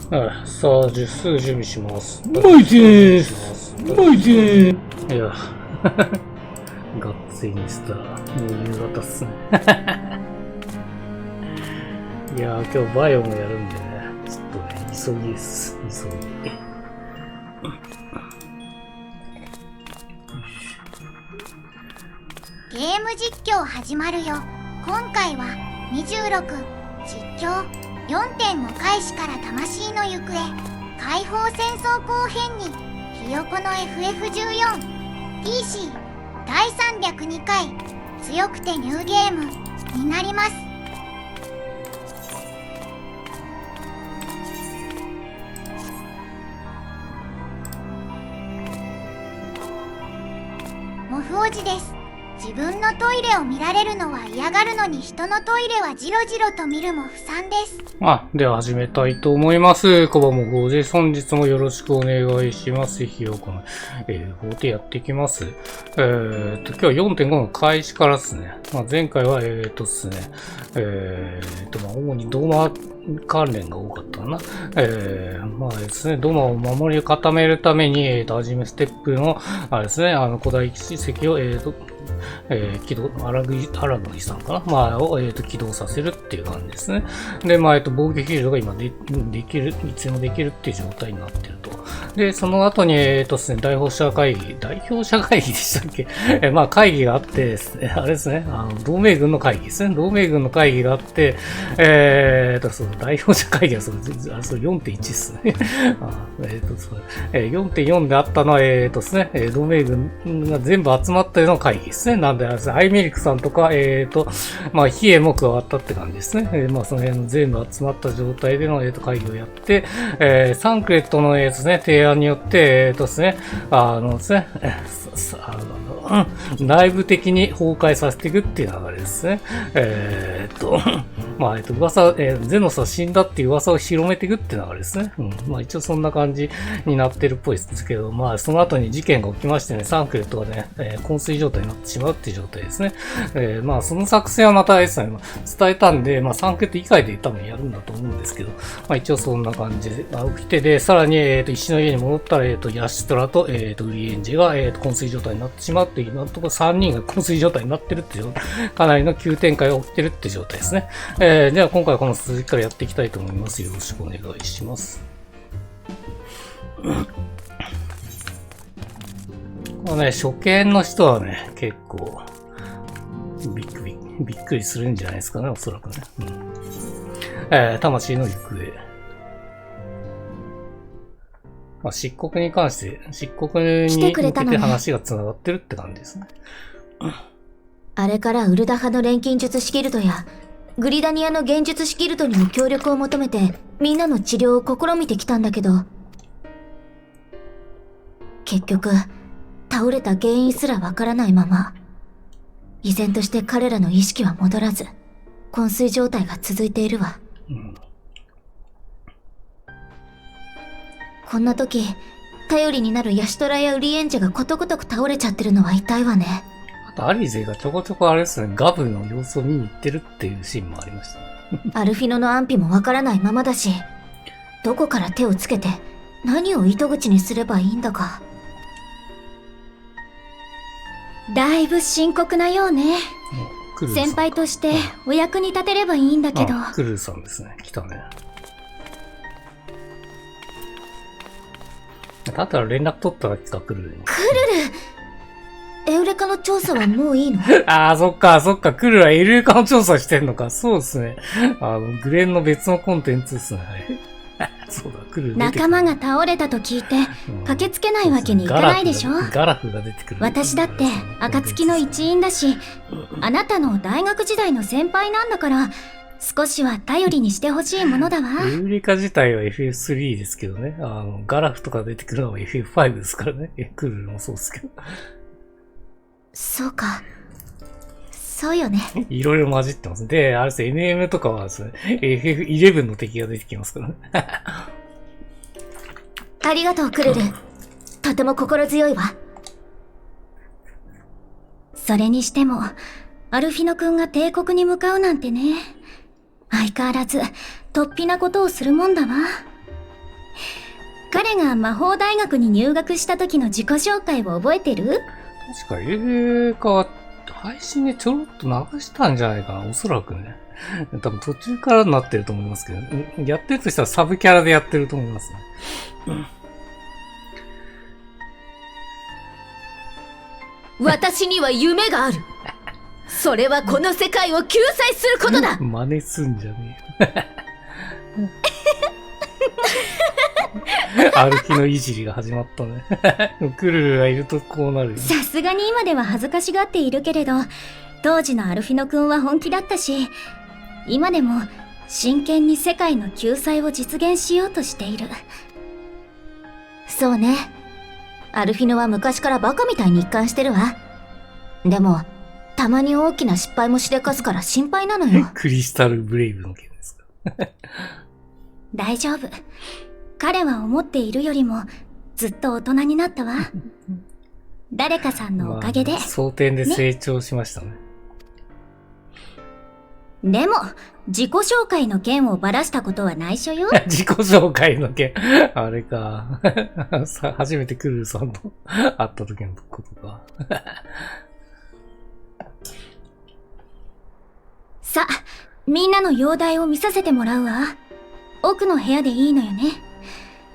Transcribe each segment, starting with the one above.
はい、さあ、すぐ準備します。バイでーす。バイでーす。いや、がっつりにした。もう夕方っすね。いや今日バイオもやるんでね、ちょっとね、急ぎです。急ぎ。ゲーム実況始まるよ。今回は26実況 4.5 開始から魂の行方解放戦争後編にひよこの FF14 PC 第302回強くてニューゲームになります。モフおじです。自分のトイレを見られるのは嫌がるのに人のトイレはじろじろと見るも不賛です。では始めたいと思います。コバモフです。本日もよろしくお願いします。ひよこの、法でやっていきます。今日は 4.5 の開始からですね。前回は、ですね、主にドーマ関連が多かったかな。ですね、ドーマを守り固めるために、はじめステップの、あれですね、古代史跡を、起動、アラグイさんかなを、起動させるっていう感じですね。で、防御フィールドが今できる、いつでもできるっていう状態になってると。で、その後に、ですね、代表者会議でしたっけ会議があってですね、あれですね、同盟軍の会議ですね。同盟軍の会議があって、その代表者会議はそれ 4.1 ですね。4.4 であったのは、ですね、同盟軍が全部集まったような会議ですね。なんで、アイメリクさんとか、ヒエも加わったって感じですね。その辺の全部集まった状態での、会議をやって、サンクレットの、ですね、提案によって、ですね、内部的に崩壊させていくっていう流れですね。噂、ゼノスは死んだっていう噂を広めていくっていう流れですね。一応そんな感じになってるっぽいですけど、その後に事件が起きましてね、サンクレットがね、昏睡状態になってしまうっていう状態ですね。その作戦はまたですね、伝えたんで、サンクレット以外で多分やるんだと思うんですけど、一応そんな感じで起きて、で、さらに、石の家に戻ったら、ヤシトラと、ウリエンジェが、昏睡状態になってしまうっていう、今のところ3人が昏睡状態になってるっていう、かなりの急展開が起きてるっていう状態ですね。では今回はこの続きからやっていきたいと思います。よろしくお願いします。初見の人はね、結構、びっくりするんじゃないですかね、おそらくね。魂の行方。漆黒に関して、漆黒に向けて話が繋がってるって感じですね。あれからウルダ派の錬金術師ギルドや、グリダニアの幻術師ギルドにも協力を求めて、みんなの治療を試みてきたんだけど、結局、倒れた原因すらわからないまま、依然として彼らの意識は戻らず、昏睡状態が続いているわ。こんな時、頼りになるヤシトラやウリエンジェがことごとく倒れちゃってるのは痛いわね。あとアリゼがちょこちょこあれですね、ガブの様子を見に行ってるっていうシーンもありました。アルフィノの安否もわからないままだし、どこから手をつけて何を糸口にすればいいんだか。だいぶ深刻なようね。先輩としてお役に立てればいいんだけど。クルーさんですね。来たね。だったら連絡取ったら来たクルーに。クルル！エウレカの調査はもういいの？そっか。クルーはエウレカの調査してんのか。そうですね。グレンの別のコンテンツですね。そうだ、クルー仲間が倒れたと聞いて、駆けつけないわけにいかないでしょ。ガラフが出てくる。私だって、暁の一員だし、あなたの大学時代の先輩なんだから、少しは頼りにしてほしいものだわ。エウレカ自体は FF3 ですけどね。ガラフとか出てくるのは FF5 ですからね。クルーもそうですけど。そうか。そうよね。いろいろ混じってます。で、あれですね、NM とかはですね、FF11 の敵が出てきますからね。ありがとう、クルル。とても心強いわ。それにしても、アルフィノ君が帝国に向かうなんてね。相変わらず、突飛なことをするもんだわ。彼が魔法大学に入学した時の自己紹介を覚えてる？確か映画、配信でちょろっと流したんじゃないかな、おそらくね。多分途中からになってると思いますけど、やってるとしたらサブキャラでやってると思いますね。私には夢がある。それはこの世界を救済することだ。真似すんじゃねえよ。歩きのいじりが始まったね。クルルがいるとこうなるよ。さすがに今では恥ずかしがっているけれど、当時のアルフィノ君は本気だったし、今でも真剣に世界の救済を実現しようとしている。そうね。アルフィノは昔からバカみたいに一貫してるわ。でも、たまに大きな失敗もしでかすから心配なのよ。クリスタルブレイブの件ですか。大丈夫。彼は思っているよりもずっと大人になったわ。誰かさんのおかげで。蒼天で成長しましたね。でも、自己紹介の件をばらしたことは内緒よ。自己紹介の件。あれか。初めてクルルさんと会った時のことか。さ、みんなの容体を見させてもらうわ。奥の部屋でいいのよね。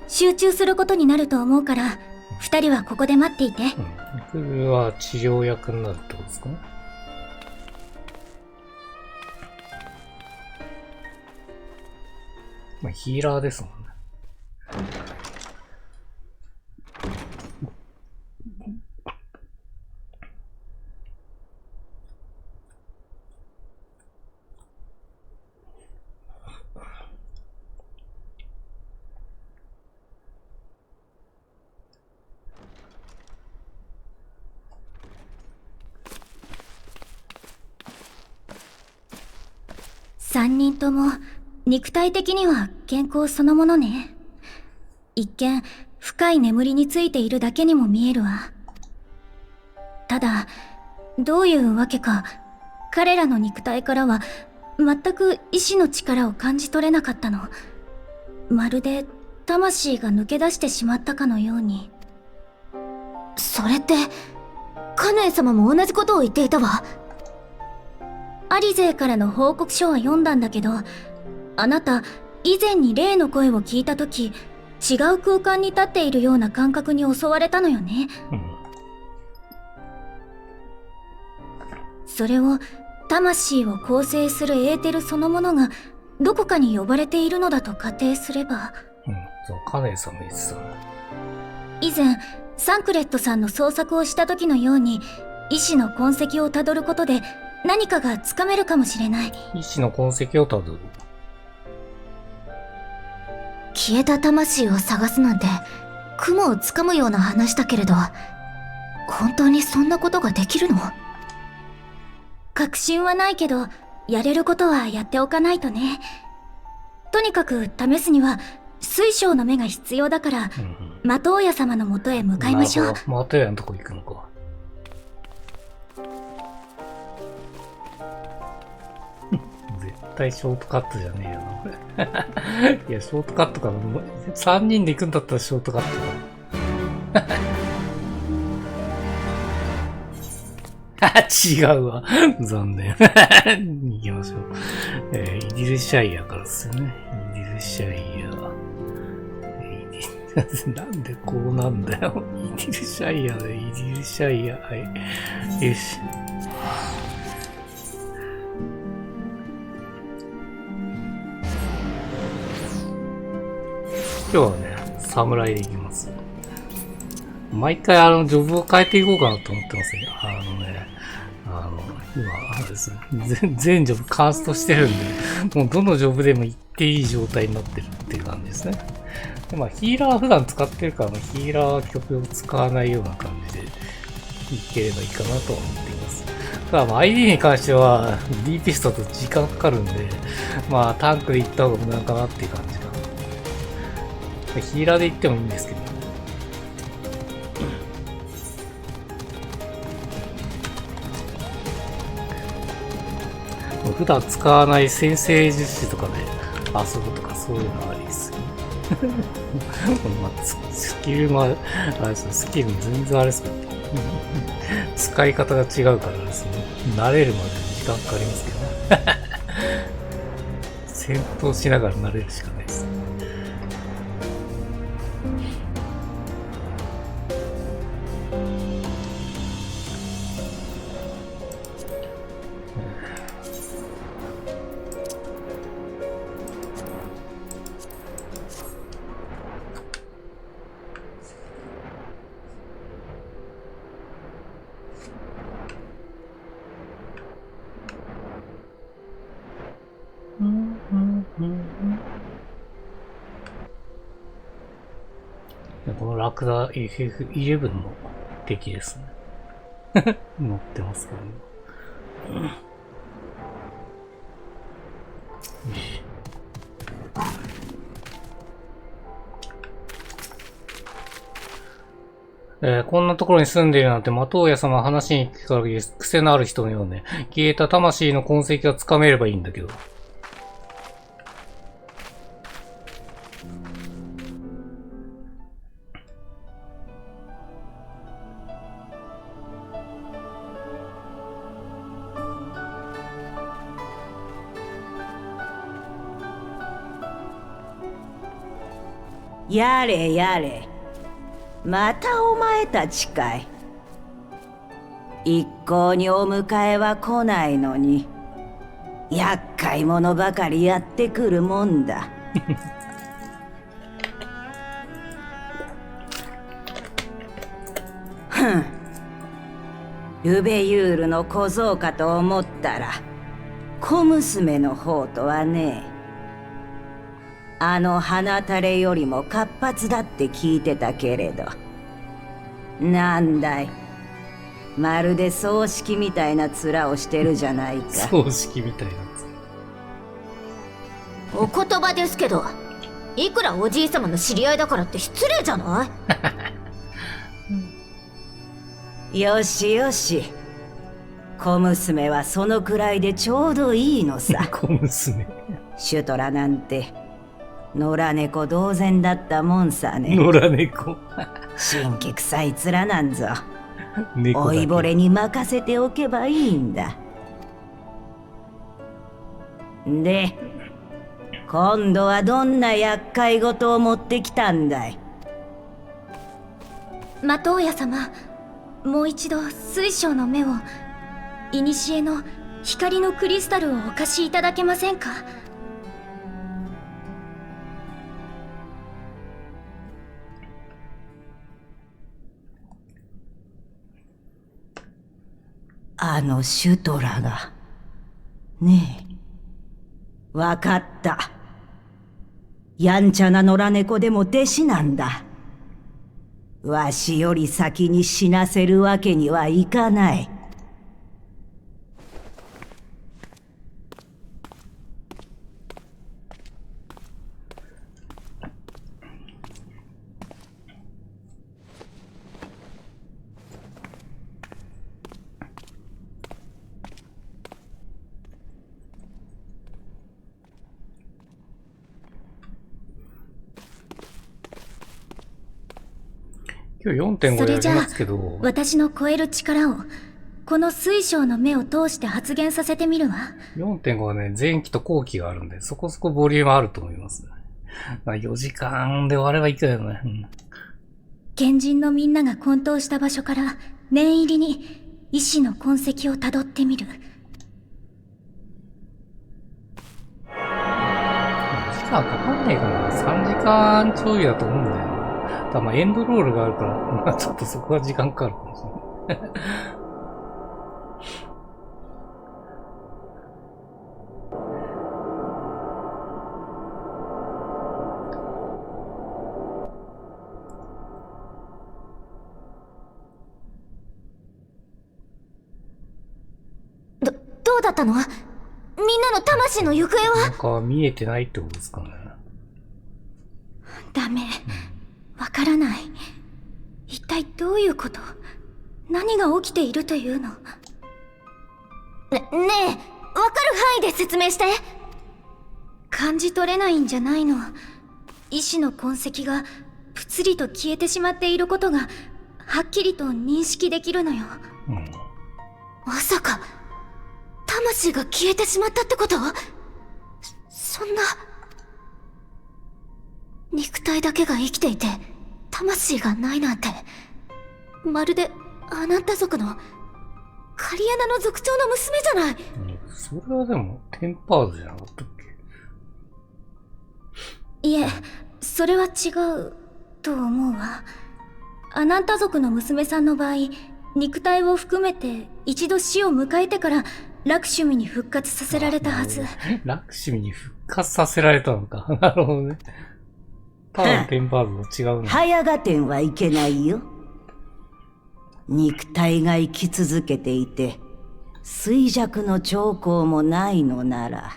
集中することになると思うから、二人はここで待っていて。クルルは治療役になるってことですかね。まあ、ヒーラーですもんね。三人とも肉体的には健康そのものね。一見深い眠りについているだけにも見えるわ。ただどういうわけか彼らの肉体からは全く意志の力を感じ取れなかったの。まるで魂が抜け出してしまったかのように。それって、カヌエ様も同じことを言っていたわ。アリゼからの報告書は読んだんだけど、あなた以前に霊の声を聞いたとき、違う空間に立っているような感覚に襲われたのよね。それを魂を構成するエーテルそのものがどこかに呼ばれているのだと仮定すれば、そう、カネさんも言ってたね。以前サンクレットさんの捜索をした時のように意志の痕跡をたどることで何かがつかめるかもしれない。意志の痕跡をたどる。消えた魂を探すなんて、雲をつかむような話だけれど、本当にそんなことができるの？確信はないけど、やれることはやっておかないとね。とにかく試すには水晶の目が必要だから、マトウヤ様の元へ向かいましょう。マトウヤのとこ行くのか。絶対ショートカットじゃねえよな、これ。いや、ショートカットかな。3人で行くんだったらショートカットかな。違うわ。残念。行きましょう。イディルシャイアからですよね。イディルシャイア。なんでこうなんだよ。イディルシャイアで、イディルシャイア。はい。よし。今日はね、侍で行きます。毎回ジョブを変えていこうかなと思ってますね。今、あれですね、全ジョブカーストしてるんで、もうどのジョブでも行っていい状態になってるっていう感じですね。で、まあ、ヒーラー普段使ってるから、ヒーラー曲を使わないような感じでいければいいかなと思っています。ただ、まあ、ID に関しては、D ピストと時間かかるんで、まあ、タンクで行った方が無難かなっていう感じかな。ヒーラーで行ってもいいんですけど。普段使わない先生術師とかで遊ぶとかそういうのはありですよね。まあ、スキルもあれですよ、スキルも全然あれですけど、使い方が違うからですね、慣れるまで時間かかりますけどね。戦闘しながら慣れるしかないです。このラクダ FF11 の敵ですね。乗ってますけどね。よし。こんなところに住んでいるなんて、マトウヤ様は話に聞く限り癖のある人のようね。消えた魂の痕跡がつかめればいいんだけど。やれやれ、またお前たちかい。一向にお迎えは来ないのに、厄介者ばかりやってくるもんだ。ふん、ルベユールの小僧かと思ったら小娘の方とはね。あの鼻垂れよりも活発だって聞いてたけれど、なんだい、まるで葬式みたいな面をしてるじゃないか。葬式みたいなやつ。お言葉ですけど、いくらおじい様の知り合いだからって失礼じゃない？よしよし、小娘はそのくらいでちょうどいいのさ。小娘。シュトラなんて野良猫同然だったもんさね。野良猫。神気臭い面なんぞ。猫だけ。老いぼれに任せておけばいいんだ。で、今度はどんな厄介事を持ってきたんだい？マトウヤ様、もう一度水晶の目を、古の光のクリスタルをお貸しいただけませんか？あのシュトラが。ねえ、わかった。やんちゃな野良猫でも弟子なんだ。わしより先に死なせるわけにはいかない。今日 4.5 やりそれじゃあますけど、私の超える力をこの水晶の目を通して発現させてみるわ。 4.5 はね、前期と後期があるんで、そこそこボリュームあると思います。まあ4時間で終わればいいけどね。賢人のみんなが混沌した場所から念入りに意志の痕跡をたどってみる。時間かかんねえかな。3時間ちょいだと思うんだよな。ただまあエンドロールがあるから、まあちょっとそこは時間かかるかもしれない。どうだったの？みんなの魂の行方は？なんか見えてないってことですかね。ダメ。わからない。一体どういうこと？何が起きているというの？ねえ、わかる範囲で説明して。感じ取れないんじゃないの。意志の痕跡がぷつりと消えてしまっていることがはっきりと認識できるのよ。まさか、魂が消えてしまったってこと？そんな。肉体だけが生きていて、魂がないなんて、まるでアナンタ族のカリアナの族長の娘じゃない。それはでもテンパーズじゃなかったっけ？いえ、それは違うと思うわ。アナンタ族の娘さんの場合、肉体を含めて一度死を迎えてからラクシュミに復活させられたはず。ラクシュミに復活させられたのか。なるほどね。ただのテンパーズと違うの。早がてんはいけないよ。肉体が生き続けていて、衰弱の兆候もないのなら、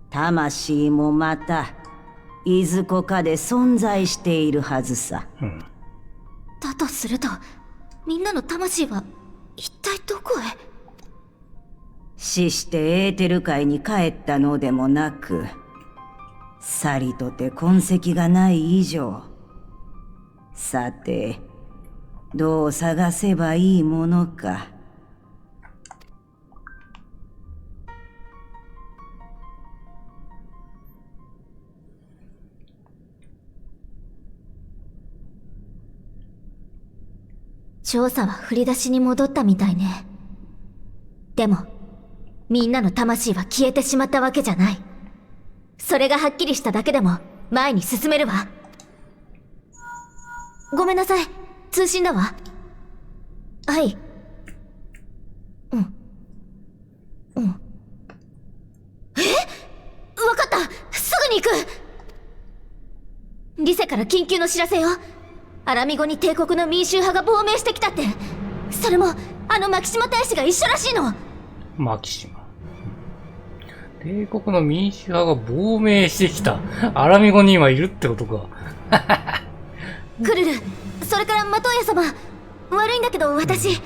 魂もまた、いずこかで存在しているはずさ。だとすると、みんなの魂は一体どこへ？死してエーテル界に帰ったのでもなく、さりとて痕跡がない以上、さて、どう探せばいいものか。調査は振り出しに戻ったみたいね。でも、みんなの魂は消えてしまったわけじゃない。それがはっきりしただけでも前に進めるわ。ごめんなさい、通信だわ。はい。わかった、すぐに行く。リセから緊急の知らせよ。アラミゴに帝国の民衆派が亡命してきたって。それもあのマキシマ大使が一緒らしいの。マキシマ。帝国の民主派が亡命してきた。アラミゴに今いるってことか。クルル、それからマトーヤ様、悪いんだけど私。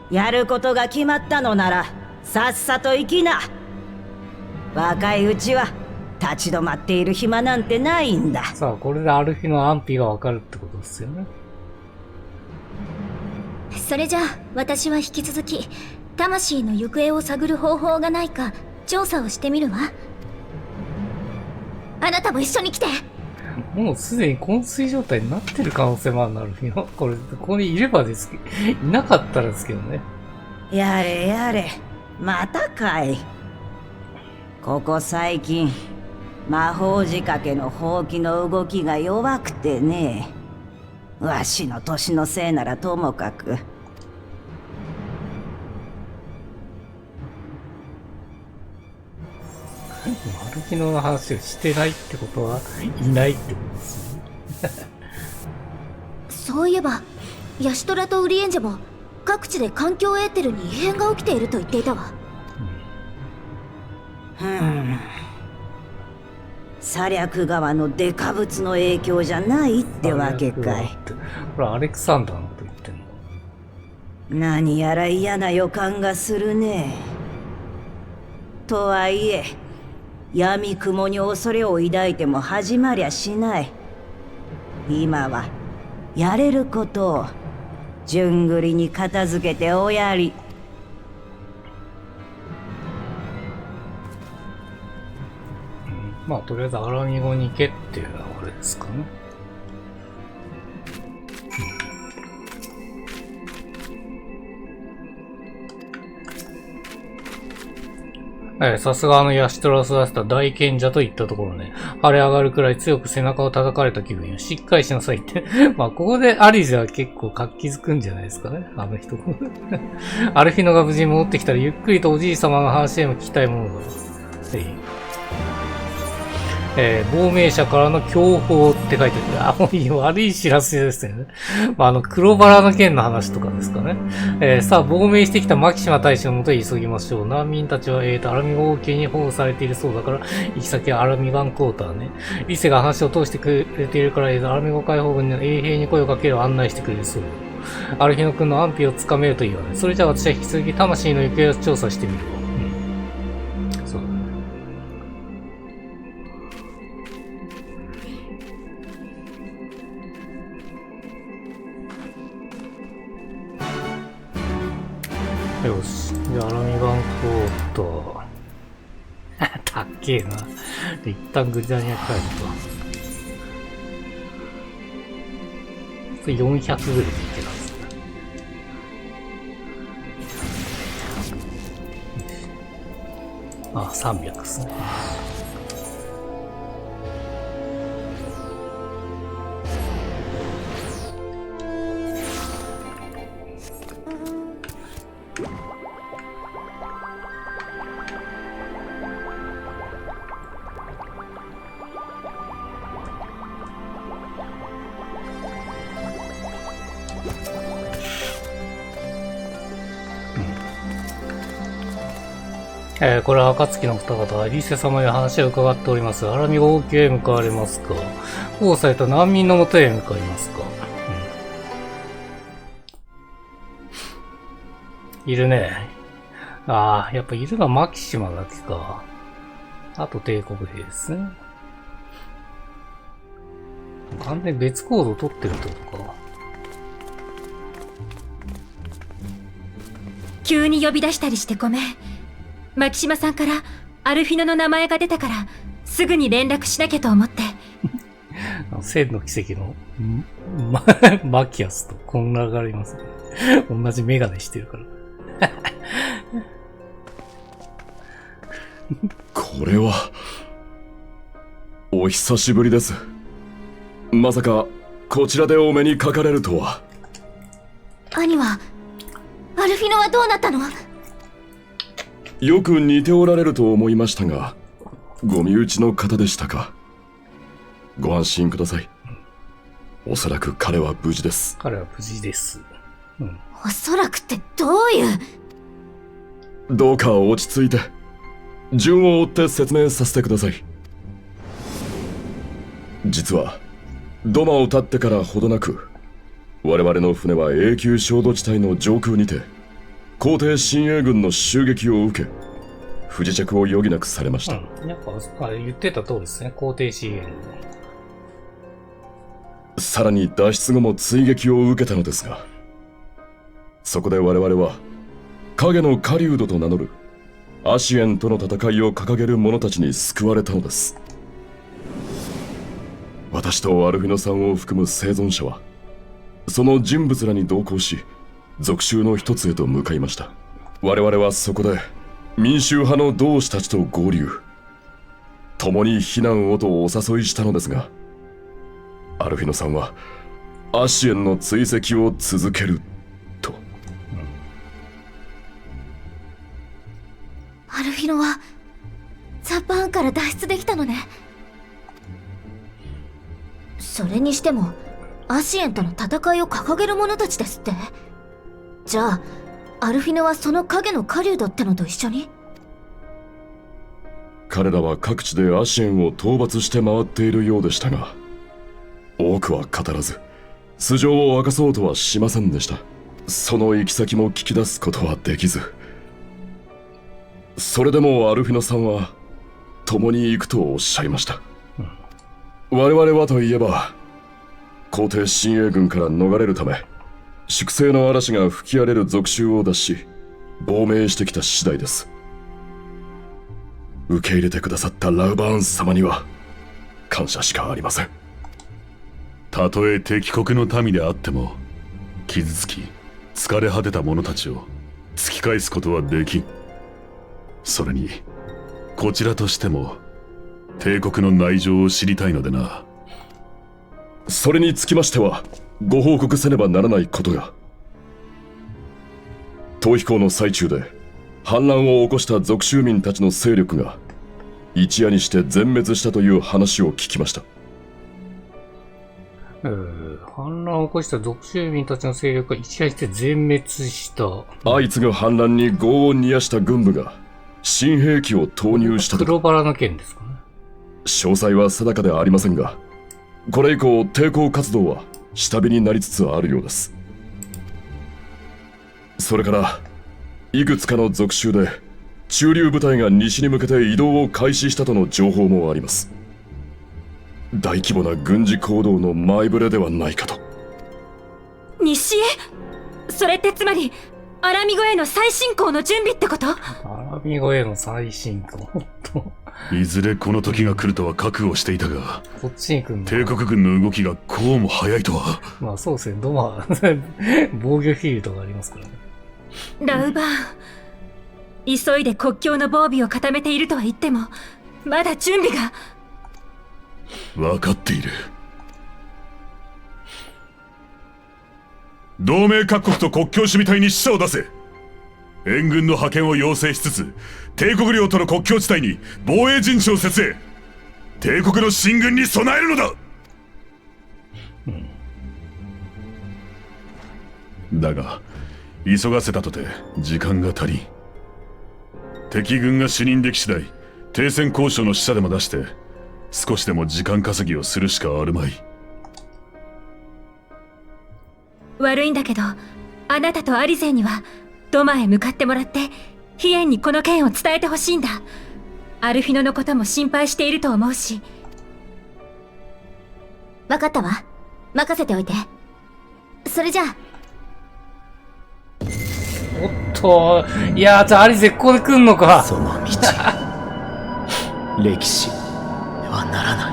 やることが決まったのなら、さっさと行きな。若いうちは、立ち止まっている暇なんてないんだ。さあ、これでアルフィの安否がわかるってことですよね。それじゃあ、私は引き続き、魂の行方を探る方法がないか、調査をしてみるわ。あなたも一緒に来て。もうすでに昏睡状態になってる可能性もあるな、アルフィの。これ、ここにいればですけど、いなかったらですけどね。やれやれ、またかい。ここ最近、魔法仕掛けのほうきの動きが弱くてね。わしの年のせいならともかく。アルフィノの話をしてないってことは、いないってことですよね。そういえば、ヤシトラとウリエンジェも各地で環境エーテルに異変が起きていると言っていたわ。サリャク川のデカブツの影響じゃないってわけかい。これアレクサンダーのこと言ってんの？何やら嫌な予感がするね。とはいえ、闇雲に恐れを抱いても始まりゃしない。今はやれることを順繰りに片付けておやり。まあ、とりあえずアラミゴに行けっていうのはこれですかね。さすがヤシトラを育てた大賢者といったところね、腫れ上がるくらい強く背中を叩かれた気分よ。しっかりしなさいって。まあ、ここでアリゼは結構活気づくんじゃないですかね。あの人。アルフィノが無事に戻ってきたら、ゆっくりとおじい様の話でも聞きたいものだ。亡命者からの強報って書いてある。もう悪い知らせですよね。まあ、黒バラの件の話とかですかね。さあ、亡命してきたマキシマ大使のもとへ急ぎましょう。難民たちは、アラミゴ王家に保護されているそうだから、行き先はアラミガンクォーターね。リセが話を通してくれているから、アラミゴ解放軍に衛兵に声をかける案内してくれるそうよ。アルフィノ君の安否をつかめるといいわね。それじゃあ私は引き続き魂の行方を調査してみるわ。そうだね。よし。で、アラミバンコート。たっけえな。で、一旦グリダニア帰ると。これ400ぐらいでいけたんですね。あ、300ですね。これは暁の二方、リセ様に話を伺っております。アラミ王宮へ向かわれますか？保護された難民のもとへ向かいますか？いるね。ああ、やっぱいるのはマキシマだけか。あと帝国兵ですね。完全に別行動を取ってるってことか。急に呼び出したりしてごめん。牧島さんからアルフィノの名前が出たからすぐに連絡しなきゃと思って。千の奇跡のマキアスとこんながありますね。同じメガネしてるから。これはお久しぶりです。まさかこちらでお目にかかれるとは。兄はアルフィノはどうなったの？よく似ておられると思いましたが、ご身内の方でしたか。ご安心ください。おそらく彼は無事です。彼は無事です。おそらくってどういう？どうか落ち着いて順を追って説明させてください。実は土間を立ってからほどなく、我々の船は永久焦土地帯の上空にて皇帝親衛軍の襲撃を受け、不時着を余儀なくされました。やっぱ言ってた通りですね。皇帝親衛軍。さらに脱出後も追撃を受けたのですが、そこで我々は影の狩人と名乗るアシエンとの戦いを掲げる者たちに救われたのです。私とアルフィノさんを含む生存者はその人物らに同行し、属州の一つへと向かいました。我々はそこで民衆派の同志たちと合流、共に避難をとお誘いしたのですが、アルフィノさんはアシエンの追跡を続けると。アルフィノはザ・バーンから脱出できたのね。それにしてもアシエンとの戦いを掲げる者たちですって。じゃあアルフィノはその影の狩人ってのと一緒に？彼らは各地でアシエンを討伐して回っているようでしたが、多くは語らず素性を明かそうとはしませんでした。その行き先も聞き出すことはできず、それでもアルフィノさんは共に行くとおっしゃいました。我々はといえば皇帝親衛軍から逃れるため、粛清の嵐が吹き荒れる属州を脱し亡命してきた次第です。受け入れてくださったラウバーン様には感謝しかありません。たとえ敵国の民であっても、傷つき疲れ果てた者たちを突き返すことはできん。それにこちらとしても帝国の内情を知りたいのでな。それにつきましてはご報告せねばならないことが。逃避行の最中で反乱を起こした属州民たちの勢力が一夜にして全滅したという話を聞きました。反乱を起こした属州民たちの勢力が一夜にして全滅した。相次ぐ反乱に業を煮やした軍部が新兵器を投入したとか。黒バラの件ですかね。詳細は定かではありませんが、これ以降抵抗活動は下火になりつつあるようです。それからいくつかの属州で駐留部隊が西に向けて移動を開始したとの情報もあります。大規模な軍事行動の前触れではないかと。西へ？それってつまりアラミ語への再進行の準備ってこと？アラミ語への最新化。ほんと。いずれこの時が来るとは覚悟していたが、こっちに来るの。帝国軍の動きがこうも早いとは。まあそうですね。防御フィールドがありますからね。ラウバーン、急いで国境の防備を固めているとは言っても、まだ準備が。分かっている。同盟各国と国境守備隊に使者を出せ。援軍の派遣を要請しつつ、帝国領との国境地帯に防衛陣地を設営。帝国の進軍に備えるのだ。だが急がせたとて時間が足りん。敵軍が死人でき次第、停戦交渉の使者でも出して少しでも時間稼ぎをするしかあるまい。悪いんだけど、あなたとアリゼンにはドマへ向かってもらって、ヒエンにこの件を伝えてほしいんだ。アルフィノのことも心配していると思うし。わかったわ。任せておいて。それじゃあ。おっと、いやー、じゃあアリ絶好で来んのか。その道歴史ではならな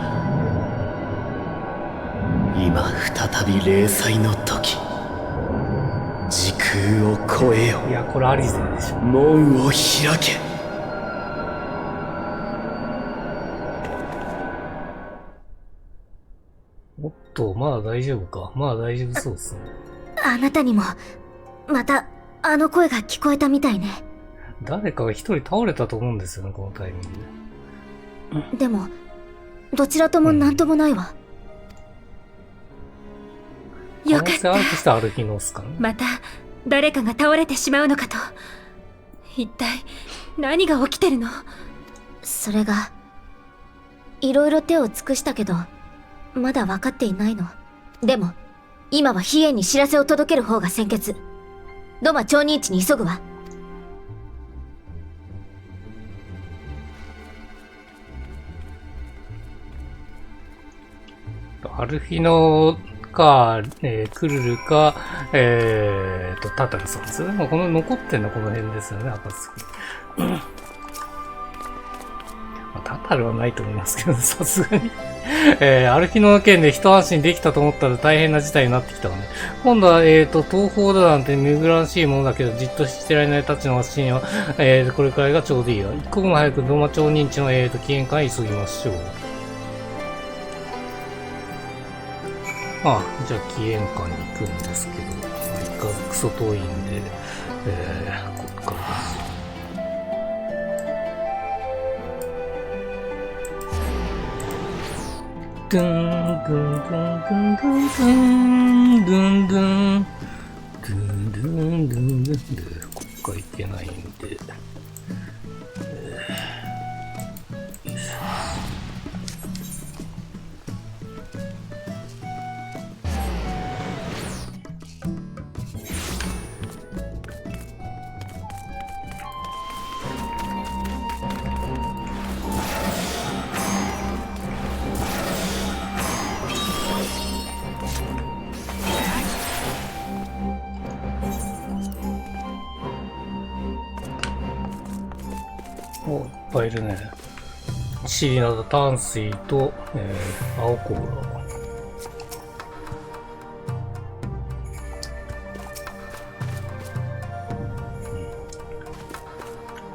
い。今再び零細の時、時空を超えよ。いや、これアリゼでしょ。門を開け。おっと、まだ大丈夫か。まだ大丈夫そうっすね。あなたにも、また、あの声が聞こえたみたいね。誰かが一人倒れたと思うんですよね、このタイミングで。でも、どちらとも何ともないわ。よかっ可能性あるとた。してはアルフィノスかね。また誰かが倒れてしまうのかと。一体何が起きてるの？それが、いろいろ手を尽くしたけど、まだ分かっていないの。でも、今はヒエンに知らせを届ける方が先決。ドマ町人地に急ぐわ。アルフィノか、クルルか、タタルさんですよね。まあ、この残ってんのはこの辺ですよね、暁。タタルはないと思いますけど、さすがに。アルフィノの件で一安心できたと思ったら大変な事態になってきたので、今度は、東方だなんて珍しいものだけど、じっとしてられないたちの足には、これくらいがちょうどいいわ。一刻も早くドマ町人地の、起源会に急ぎましょう。ああ、じゃあ、起源館に行くんですけど、相変わらずクソ遠いんで、こっからです。ドゥン、ドゥン、ドゥン、ドゥン、ドゥン、ドゥン、ドゥン、ドゥン、ドゥン、ドゥン、ドゥン、こっから行けないんで、お、いっぱいいるね。シリナと淡水と、青コー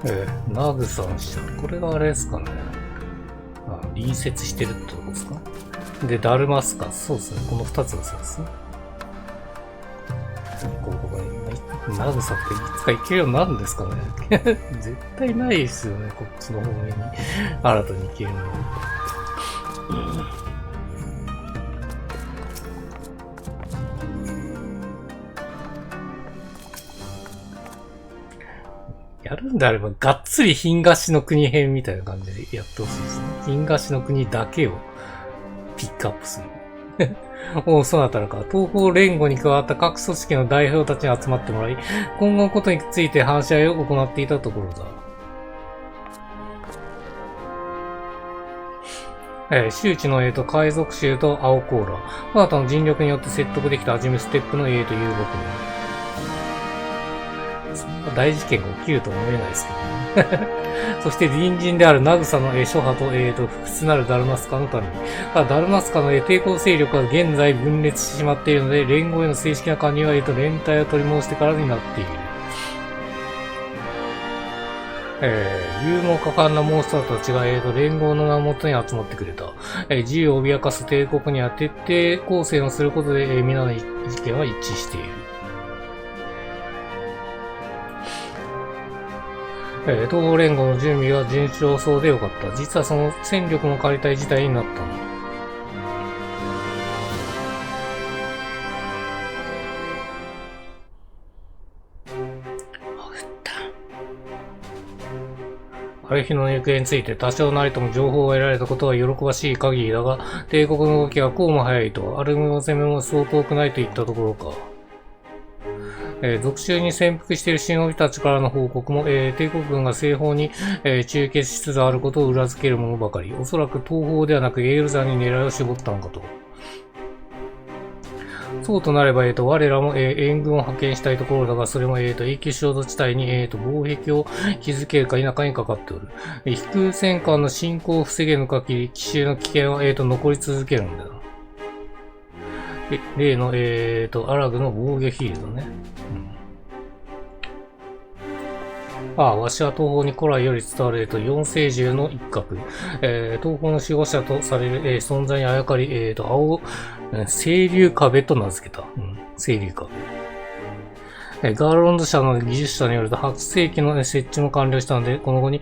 ラ。ナグさんした。これがあれですかね。あ、隣接してるってことですか。で、ダルマスカ。そうですね。この二つがそうですね。ここにナグさんっていつか行けるようになるんですかね。絶対ないですよね。こっちの方面に新たに行けるの。やるんであれば、がっつり東の国編みたいな感じでやってほしいですね。東の国だけをピックアップする。おう、そうなったのか。東方連合に加わった各組織の代表たちに集まってもらい、今後のことについて話し合いを行っていたところだ。周知の海賊衆と青コーラ。あなたの尽力によって説得できたアジムステップの有力大事件が起きるとは思えないですけどね。そして隣人であるナグサの諸派と、不屈なるダルマスカの民。ただ、ダルマスカの抵抗勢力は現在分裂してしまっているので、連合への正式な加入は、連帯を取り申してからになっている。勇猛果敢なモンスターたちが、連合の名元に集まってくれた。自由を脅かす帝国には徹底抗戦をすることで、皆の意見は一致している。東方連合の準備は順調そうでよかった。実はその戦力も借りたい事態になったの。ある日の行方について多少なりとも情報が得られたことは喜ばしい限りだが、帝国の動きがこうも早いと、アルムの攻めもそう遠くないといったところか。属州に潜伏している忍びたちからの報告も、帝国軍が西方に、集結しつつあることを裏付けるものばかり。おそらく東方ではなくエール山に狙いを絞ったのかと。そうとなれば、我らも、援軍を派遣したいところだが、それも、永久衝突地帯に、防壁を築けるか否かにかかっておる。飛空戦艦の進行を防げぬ限り、奇襲の危険は、残り続けるんだよ。例の、アラグの防御ヒールドね。わしは東方に古来より伝わる、四聖獣の一角。東方の守護者とされる、存在にあやかり、清流壁と名付けた。清流壁。ガーロンド社の技術者によると8世紀の、設置も完了したので、この後に、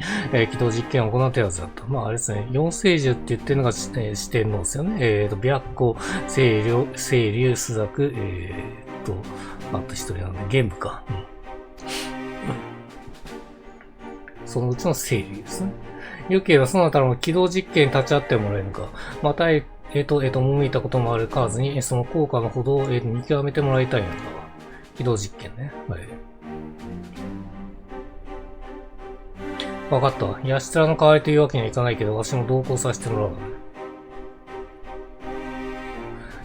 起動実験を行ったやつだった。あれですね、四聖獣って言ってるのが、四天王ですよね。白虎、清流、朱雀、あと一人なんで、玄武か。そのうちの清流ですね。よければそのあたりも起動実験に立ち会ってもらえるか。また、もみいたこともあるカーズに、その効果のほどを、見極めてもらいたいのだ。起動実験ね。はい。わかったわ。ヤシトラの代わりというわけにはいかないけど、わしも同行させてもらうわ。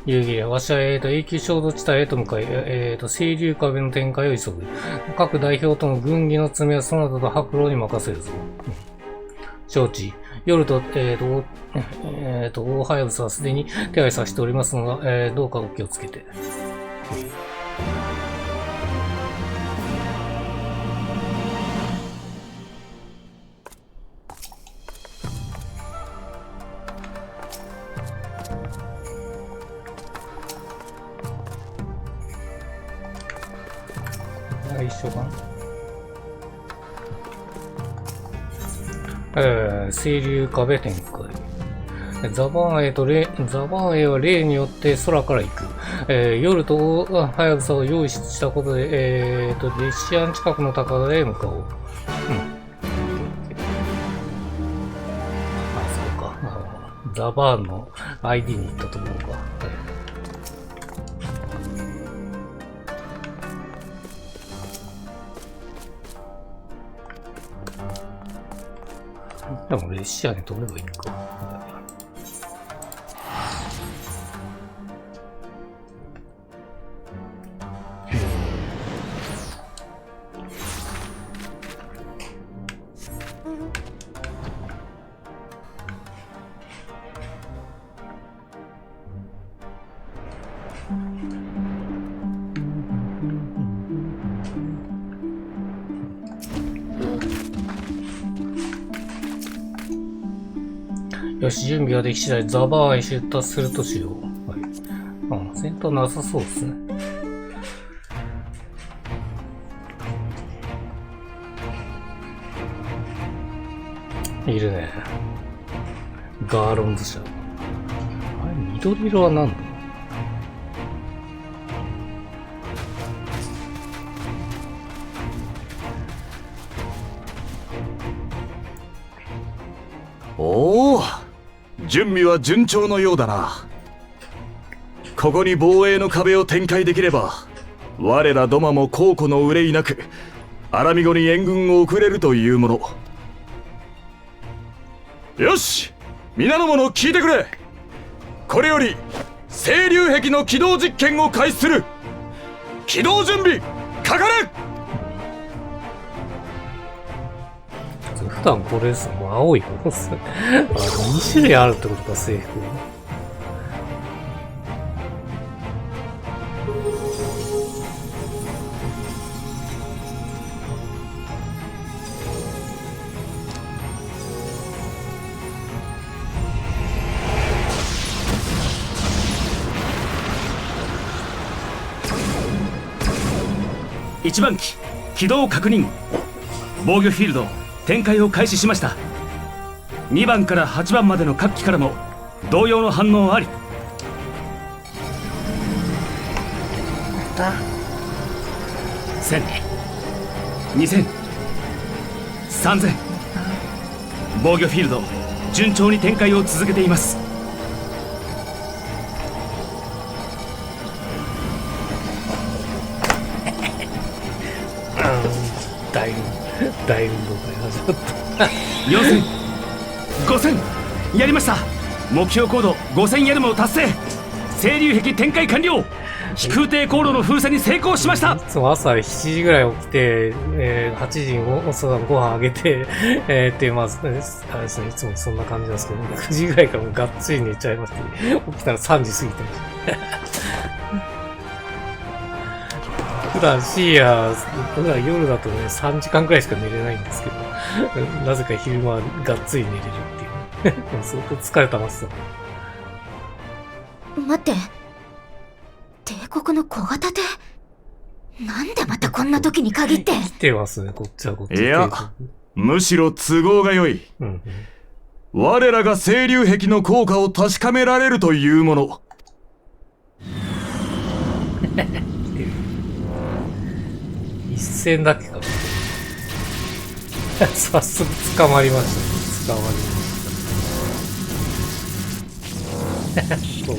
夕霧は、わしは、永久衝突地帯へと向かい、清流壁の展開を急ぐ。各代表との軍議の詰めはその他と白露に任せるぞ。承知。夜と、大ハヤブサはすでに手配させておりますのが、どうかお気をつけて。一緒かな。清流壁展開。ザバーンへは例によって空から行く。夜とハヤブサを用意したことで、レシアン近くの高台へ向かおう。そうか。ザバーンの ID に行ったところか。でもレシアに飛べばいいか。よし、準備ができ次第、ザバーへ出発するとしよう。はい。戦闘なさそうですね。いるね。ガーロンズ社。あれ、緑色は何だ？おお、準備は順調のようだな。ここに防衛の壁を展開できれば、我らドマも後顧の憂いなくアラミゴに援軍を送れるというもの。よし、皆の者聞いてくれ。これより清流壁の起動実験を開始する。起動準備かかれ。普段これですもん。青い方ですね。2種類あるってことか、制服。1番機起動確認。防御フィールド展開を開始しました。2番から8番までの各機からも同様の反応あり。1000、2000、3000。防御フィールド順調に展開を続けています。大運動会始まった。4000、5000、やりました。目標高度5000ヤルムを達成。清流壁展開完了。飛空艇航路の封鎖に成功しました。いつも朝7時ぐらい起きて、8時にご飯あげて、まず、あれですね、いつもそんな感じなんですけど、9時ぐらいからもうがっつり寝ちゃいまして、起きたら3時過ぎてました。普段夜だとね、3時間くらいしか寝れないんですけど、なぜか昼間はがっつり寝れるっていう。相当疲れたますよ。待って。帝国の小型艇？なんでまたこんな時に限って。来てますね、こっちはこっち。いや、むしろ都合が良い。我らが清流壁の効果を確かめられるというもの。一戦だけか。早速捕まりましたね。捕まりました。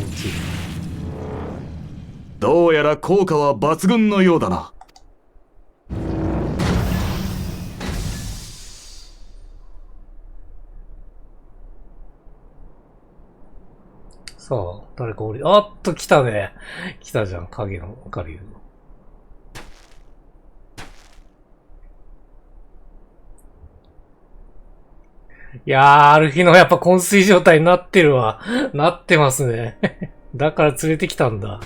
どうやら効果は抜群のようだな。さあ、誰かあっと来たね。来たじゃん、影の狩人。いやー、アルフィノやっぱ昏睡状態になってるわ。なってますね。だから連れてきたんだ。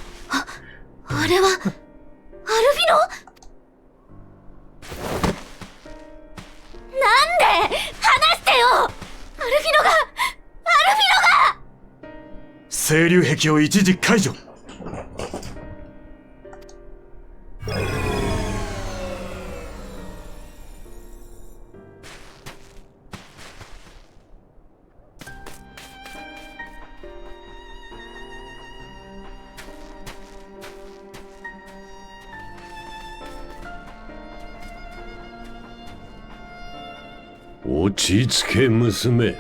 あれは、アルフィノ？なんで？話してよ！アルフィノが！清流壁を一時解除。落ち着け娘。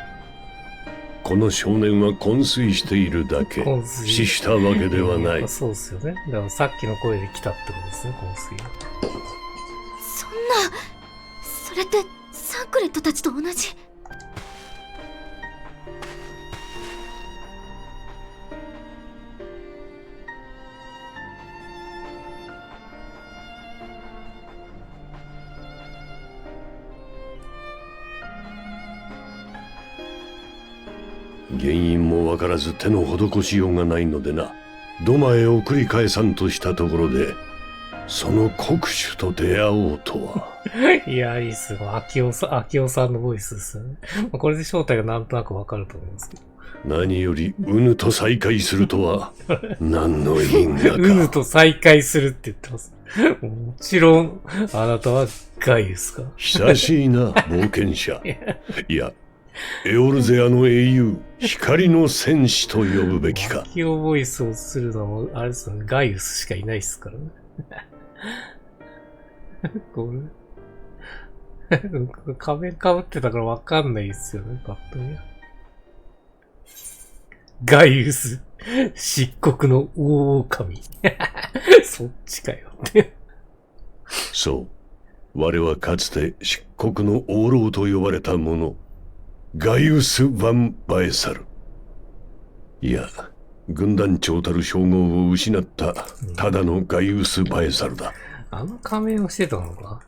この少年は昏睡しているだけ。死したわけではない。そうっすよね。だからさっきの声で来たってことですね、昏睡が。そんな、それってサンクレットたちと同じ。原因もわからず手の施しようがないのでな。土間へ送り返さんとしたところで、その国主と出会おうとは。いや、いいっすよ。秋夫さんのボイスですよね。これで正体がなんとなくわかると思いますけど。何より、ウヌと再会するとは、何の因果か。ウヌと再会するって言ってます。もちろん、あなたはガイですか？久しいな、冒険者。いや、エオルゼアの英雄、光の戦士と呼ぶべきか。秋夫ボイスをするのも、あれですよね、ガイウスしかいないっすからね。これ仮面被ってたからわかんないっすよね、パッと見。ガイウス、漆黒の大狼。そっちかよ。そう。我はかつて漆黒の王老と呼ばれた者。ガイウス・ヴァン・バエサル。いや、軍団長たる称号を失ったただのガイウス・バエサルだ。あの仮面をしてたのか？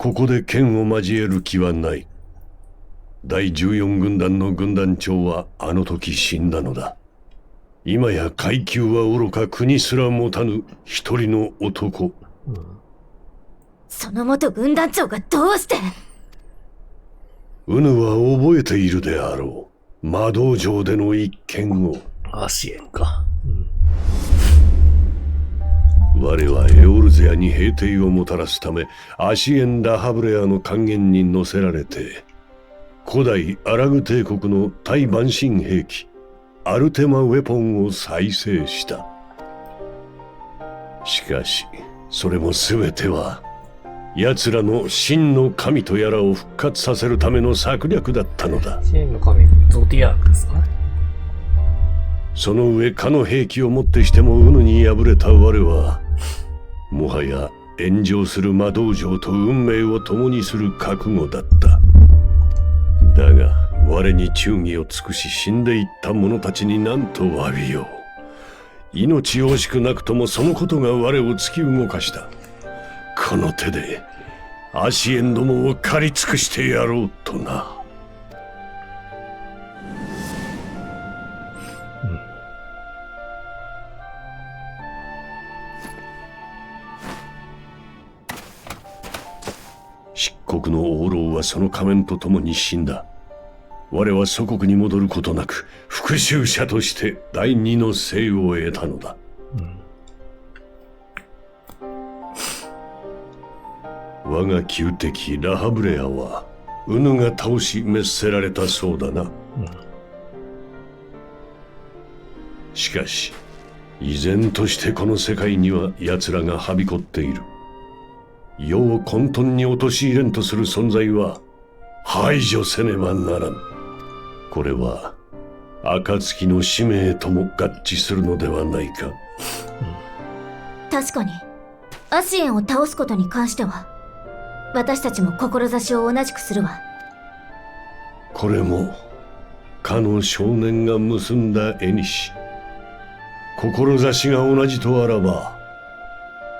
ここで剣を交える気はない。第14軍団の軍団長はあの時死んだのだ。今や階級は愚か国すら持たぬ一人の男。その元軍団長がどうして。ウヌは覚えているであろう。魔道場での一件を。アシエンか。我はエオルゼアに平定をもたらすため、アシエン・ラハブレアの還元に乗せられて、古代アラグ帝国の対蛮神兵器、アルテマウェポンを再生した。しかし、それも全ては、奴らの真の神とやらを復活させるための策略だったのだ。真の神、ゾディアークですかね。その上、かの兵器をもってしてもウヌに敗れた我は、もはや炎上する魔道場と運命を共にする覚悟だった。だが、我に忠義を尽くし死んでいった者たちに何と詫びよう。命惜しくなくともそのことが我を突き動かした。この手でアシエンどもを狩り尽くしてやろうとな。漆黒の王老はその仮面と共に死んだ。我は祖国に戻ることなく復讐者として第二の生を得たのだ。我が旧敵ラハブレアはウヌが倒し滅せられたそうだな。しかし依然としてこの世界には奴らがはびこっている。世を混沌に陥れんとする存在は排除せねばならん。これは暁の使命とも合致するのではないか。確かにアシエンを倒すことに関しては私たちも志を同じくするわ。これもかの少年が結んだ縁。志が同じとあらば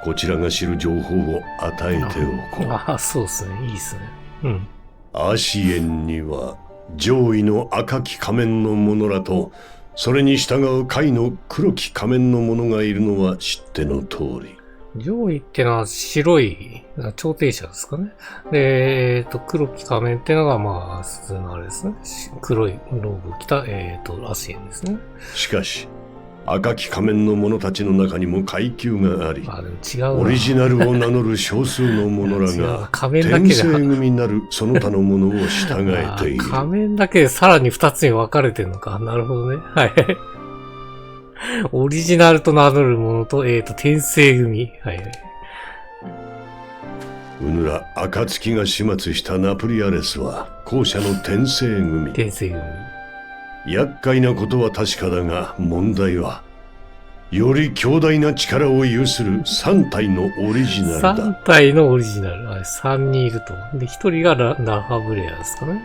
こちらが知る情報を与えておこう。ああ、そうっすね。いいっすね。アシエンには上位の赤き仮面の者らとそれに従う下位の黒き仮面の者がいるのは知っての通り。上位ってのは白い調停者ですかね。で、黒き仮面ってのがまあ普通のあれですね。黒いローブを着たアシエンですね。しかし赤き仮面の者たちの中にも階級があり、オリジナルを名乗る少数の者らが天聖組なるその他の者を従えている。仮面だけでさらに2つに分かれてるのか。なるほどね。はい。オリジナルと名乗る者と、天聖組。はい。うぬら暁が始末したナプリアレスは後者の天聖組。天聖組。厄介なことは確かだが問題はより強大な力を有する3体のオリジナルだ。3体のオリジナル。3人いると。で、1人がラハブレアですかね。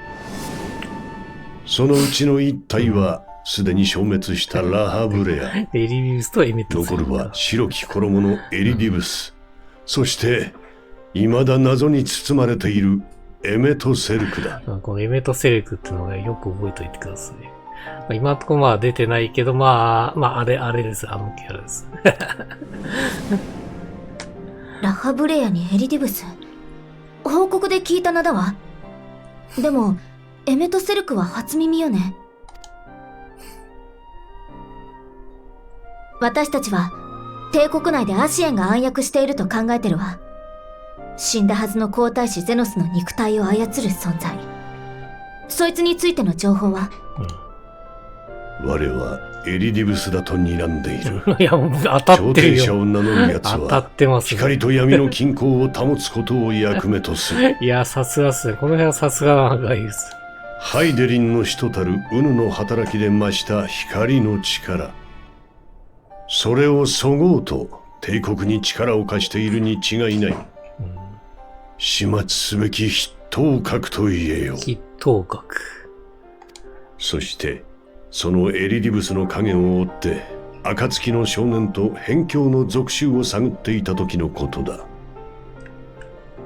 そのうちの1体はすでに消滅したラハブレア。エリディブスとエメトセルク。残るは白き衣のエリディブス。そして未だ謎に包まれているエメトセルクだ。このエメトセルクってのがよく覚えておいてください。今のところまあ出てないけど、まああれです。あのキャラです。ラハブレアにエリディブス。報告で聞いた名だわ。でも、エメトセルクは初耳よね。私たちは、帝国内でアシエンが暗躍していると考えてるわ。死んだはずの皇太子ゼノスの肉体を操る存在。そいつについての情報は？我はエリディブスだと睨んでいる。いや、もう当たってるよ。調停者を名乗る奴は当たってます、ね、光と闇の均衡を保つことを役目とする。いや、さすがっすね。この辺はさすががいいです。ハイデリンの使徒たるウヌの働きで増した光の力。それをそごうと帝国に力を貸しているに違いない。始末すべき筆頭格と言えよ。筆頭格。そしてそのエリディブスの影を追って暁の少年と辺境の属州を探っていた時のことだ。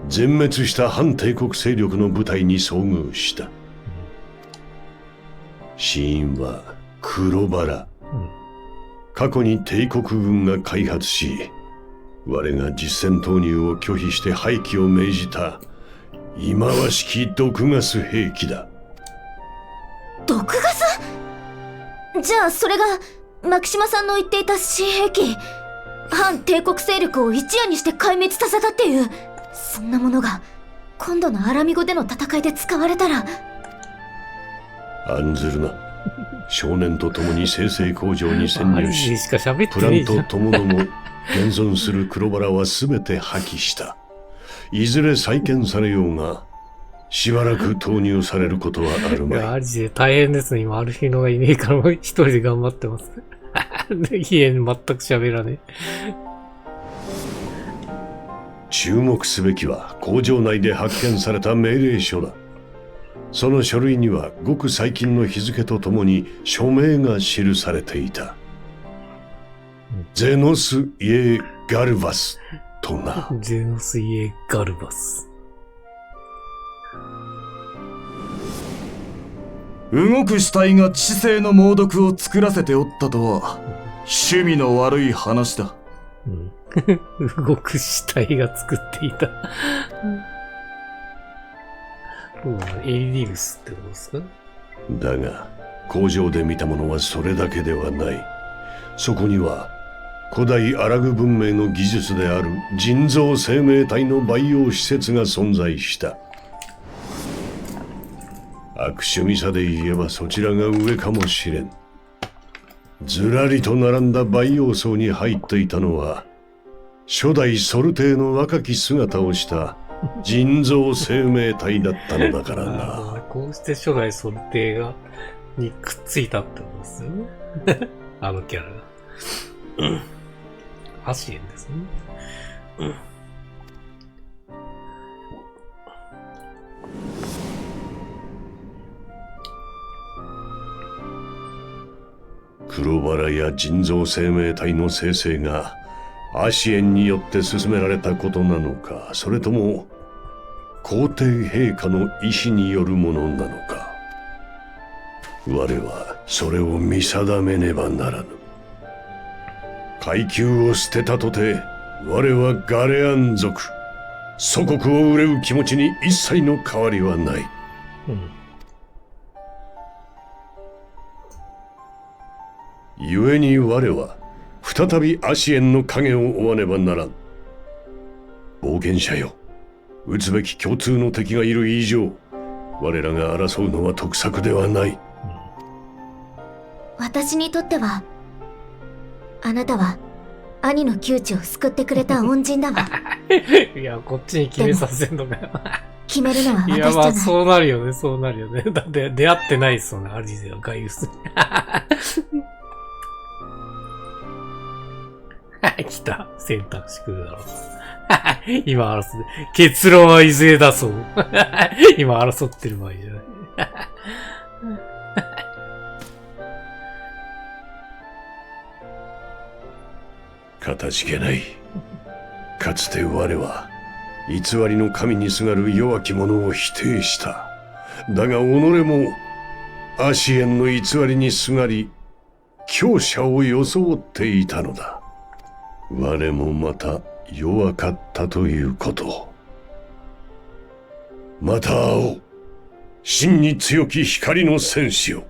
全滅した反帝国勢力の部隊に遭遇した。死因は黒バラ。過去に帝国軍が開発し、我が実戦投入を拒否して廃棄を命じた忌まわしき毒ガス兵器だ。毒ガス？じゃあそれがマキシマさんの言っていた新兵器、反帝国勢力を一夜にして壊滅させたっていう、そんなものが今度のアラミゴでの戦いで使われたら。案ずるな。少年と共に生成工場に潜入し、しか喋っプランてねえじゃん。トともども現存する黒バラは全て破棄した。いずれ再建されようが、しばらく投入されることはあるいや、まい。マジで大変ですね。今、アルフィーノがいねえから、もう一人で頑張ってます。家に全く喋らね注目すべきは工場内で発見された命令書だ。その書類にはごく最近の日付とともに署名が記されていた。ゼノス・イエ・ガルバスとな。え。ゼノスイエ・ガルバス。動く死体が知性の猛毒を作らせておったとは、趣味の悪い話だ。動く死体が作っていた。エリディウスってことですか？だが、工場で見たものはそれだけではない。そこには、古代アラグ文明の技術である人造生命体の培養施設が存在した。悪趣味さで言えばそちらが上かもしれん。ずらりと並んだ培養層に入っていたのは、初代ソルテイの若き姿をした人造生命体だったのだからな。こうして初代ソルテイにくっついたってことですよね。あのキャラが。アシエンですね。黒バラや人造生命体の生成がアシエンによって進められたことなのか、それとも皇帝陛下の意志によるものなのか。我はそれを見定めねばならぬ。階級を捨てたとて、我はガレアン族。祖国を憂う気持ちに一切の変わりはない。故に我は再びアシエンの影を追わねばならん。冒険者よ、撃つべき共通の敵がいる以上、我らが争うのは得策ではない。私にとっては、あなたは兄の窮地を救ってくれた恩人だわ。いや、こっちに決めさせんのかよ。決めるのは私いや、じゃない。まあ、そうなるよね、そうなるよね。だって、出会ってないっすよね、アリゼはガイウスに。来た。選択肢来るだろう。今争って、結論はいずれだそう。今争ってる場合じゃない。かたじけない。かつて我は偽りの神にすがる弱き者を否定した。だが己もアシエンの偽りにすがり強者を装っていたのだ。我もまた弱かったということ。また会おう。真に強き光の戦士よ。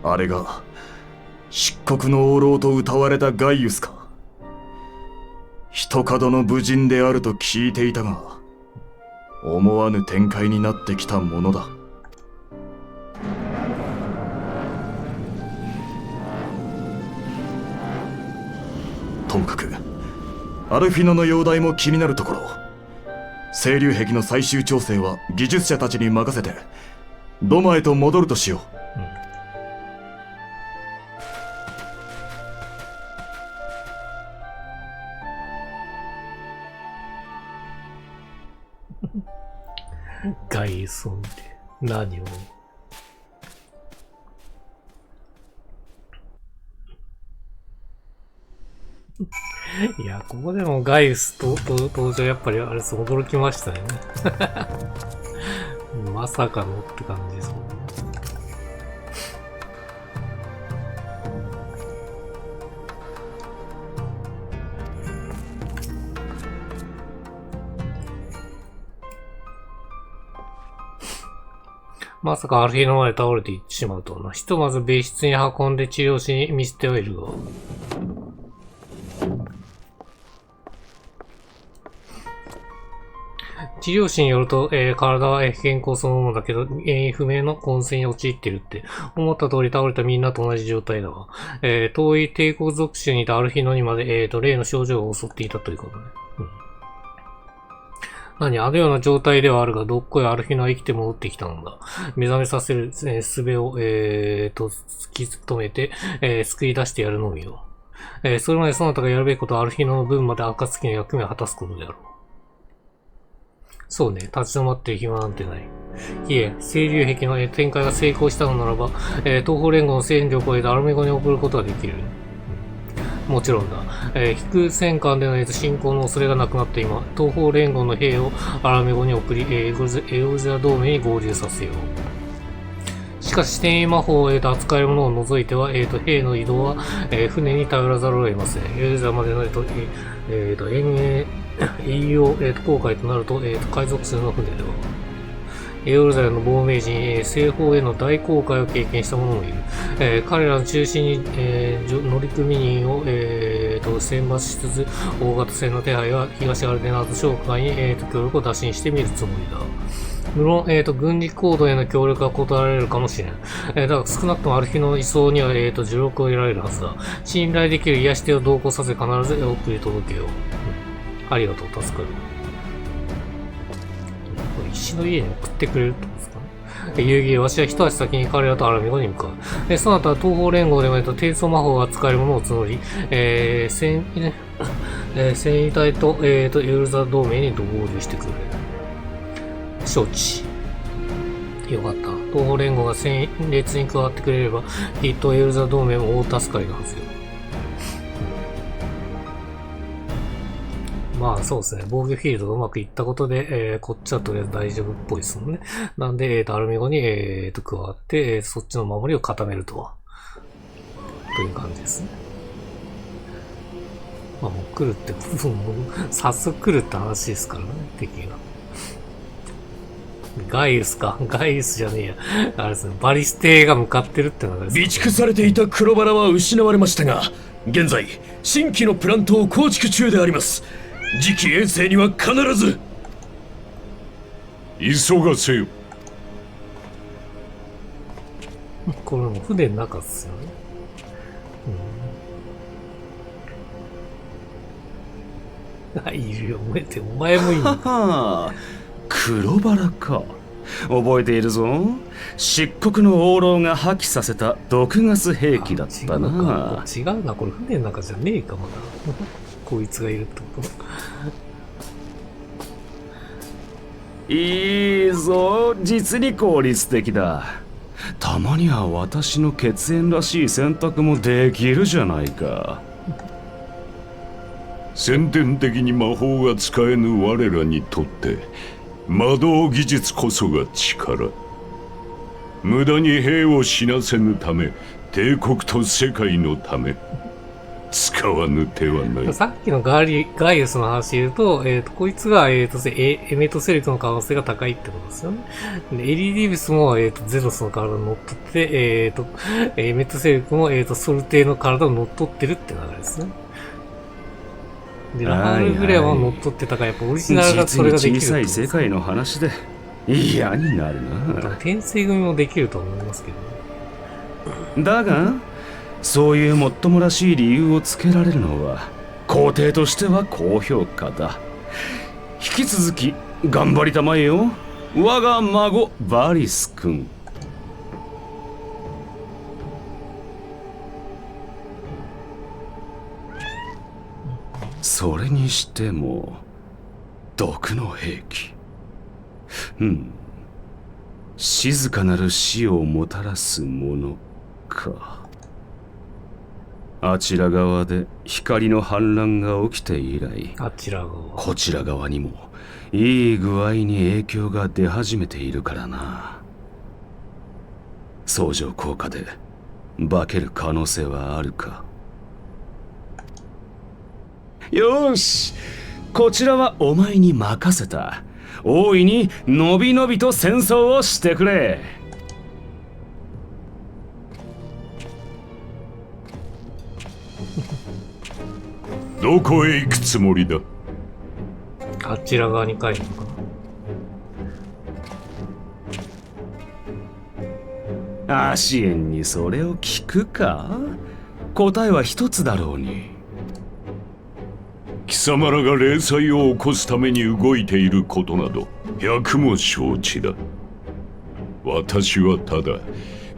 あれが漆黒の王老と謳われたガイウスか。一門の武人であると聞いていたが、思わぬ展開になってきたものだ。ともかくアルフィノの容体も気になるところ。清流壁の最終調整は技術者たちに任せてドマへと戻るとしよう。ガイソンって何をいや、ここでもガイウスと登場やっぱりあれです、驚きましたね。まさかのって感じですもんね。まさかある日の前で倒れていってしまうとはな。ひとまず別室に運んで治療しに見捨てはいるが。治療士によると、体は健康そのものだけど、原因不明の混戦に陥ってるって。思った通り倒れたみんなと同じ状態だわ。遠い帝国属州にいたアルヒノにまで、例の症状が襲っていたということね。あのような状態ではあるが、どっこいアルヒノは生きて戻ってきたのだ。目覚めさせる、術を、突き止めて、救い出してやるのみよ。それまでそなたがやるべきことはアルヒノの分まで暁の役目を果たすことであろう。そうね、立ち止まってる暇なんてない。いえ、清流壁の展開が成功したのならば、東方連合の戦力を得たアルメゴに送ることができる。もちろんだ。飛戦艦での侵攻の恐れがなくなった今、東方連合の兵をアラメゴに送り、エオルゼア同盟に合流させよう。しかし、転移魔法を扱えるものを除いては、兵の移動は、船に頼らざるを得ません。エオルゼアまでの、栄養、航海となると、海賊数の船では。エオルザヤの亡命人、西方への大航海を経験した者もいる。彼らの中心に、乗組員を、選抜しつつ、大型船の手配は東アルデナート商会に、協力を打診してみるつもりだ。無論、軍事行動への協力は断られるかもしれん。だが少なくともある日の移送には、助力を得られるはずだ。信頼できる癒し手を同行させ必ず送り届けよう。ありがとう、助かる。これ石の家に送ってくれるってことですかね。遊戯わしは一足先に彼らとアラミゴに向かう。その後は東方連合でも低層魔法が使えるものを募り、戦意隊と、エルザ同盟に合流してくれ。承知。よかった。東方連合が戦列に加わってくれれば、きっとエルザ同盟も大助かりのはずよ。まあそうですね。防御フィールドがうまくいったことで、こっちはとりあえず大丈夫っぽいですもんね。なんで、アルミゴに、加わって、そっちの守りを固めるとは。という感じですね。まあもう来るって、早速来るって話ですからね、敵が。ガイウスか。ガイウスじゃねえや。あれですね。バリステが向かってるってのがですね。備蓄されていた黒バラは失われましたが、現在、新規のプラントを構築中であります。次期遠征には必ず急がせよ。これも船の中っすよね。あ、いるよ。お前もいいの。黒バラか。覚えているぞ。漆黒の王老が破棄させた毒ガス兵器だったな。違うな。これ船の中じゃねえか、まだ。こいつがいるってこと。いいぞ。実に効率的だ。たまには私の血縁らしい選択もできるじゃないか。先天的に魔法が使えぬ我らにとって魔導技術こそが力。無駄に兵を死なせぬため、帝国と世界のため、使わぬ手はない。さっきのガイウスの話で言うと、こいつが、エメトセリクの可能性が高いってことですよね。でエリディブスも、ゼロスの体に乗っ取って、エメトセリクも、ソルテイの体を乗っ取ってるって流れですね。で、ラハルグレアは乗っ取ってたから、やっぱオリジナルがそれができる。小さい世界の話で嫌になるな。転生組もできると思いますけど。だが、そういうもっともらしい理由をつけられるのは皇帝としては高評価だ。引き続き頑張りたまえよ、我が孫バリス君。それにしても毒の兵器。静かなる死をもたらすものか。あちら側で光の反乱が起きて以来、あちら側。こちら側にもいい具合に影響が出始めているからな。相乗効果で化ける可能性はあるか。よし、こちらはお前に任せた。大いにのびのびと戦争をしてくれ。どこへ行くつもりだ？あちら側に帰るのかな。アシエンにそれを聞くか？答えは一つだろうに。貴様らが霊災を起こすために動いていることなど百も承知だ。私はただ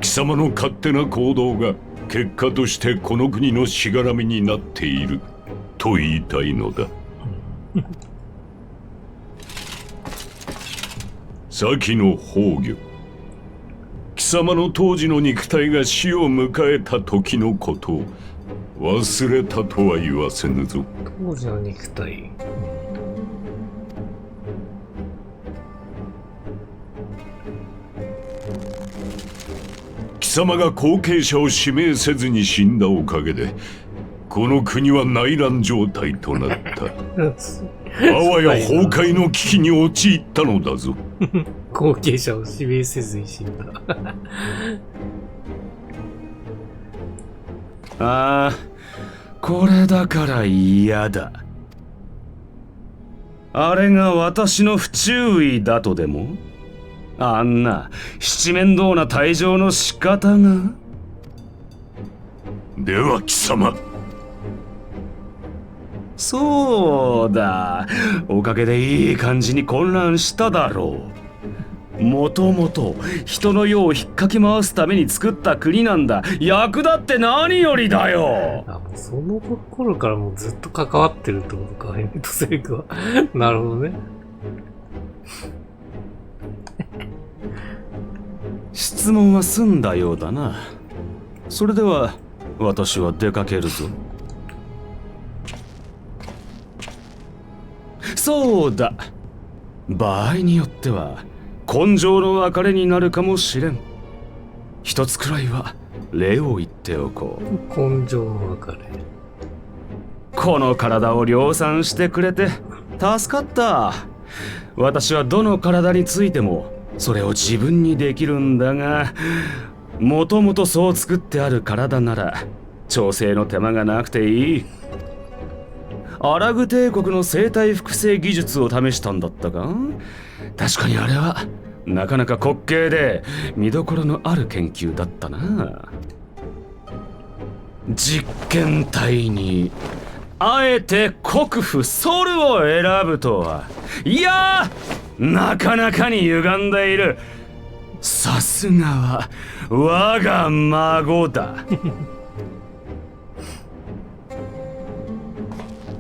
貴様の勝手な行動が結果としてこの国のしがらみになっていると言いたいのだ。先の崩御、貴様の当時の肉体が死を迎えた時のことを忘れたとは言わせぬぞ。当時の肉体。貴様が後継者を指名せずに死んだおかげでこの国は内乱状態となった。あわや崩壊の危機に陥ったのだぞ。後継者を指名せずに死んだ。ああ、これだから嫌だ。あれが私の不注意だとでも？あんな七面倒な退場の仕方が？では貴様。そうだ、おかげでいい感じに混乱しただろう。もともと人の世を引っかき回すために作った国なんだ。役立って何よりだよ。あ、もうその頃からもうずっと関わってるってことか、ヘメトセレクは。なるほどね。質問は済んだようだな。それでは私は出かけるぞ。そうだ、場合によっては根性の別れになるかもしれん。一つくらいは礼を言っておこう。根性の別れ。この体を量産してくれて助かった。私はどの体についてもそれを自分にできるんだが、もともとそう作ってある体なら調整の手間がなくていい。アラグ帝国の生体複製技術を試したんだったが、確かにあれはなかなか滑稽で見どころのある研究だったな。実験体にあえて国府ソルを選ぶとは、いやー、なかなかに歪んでいる。さすがは我が孫だ。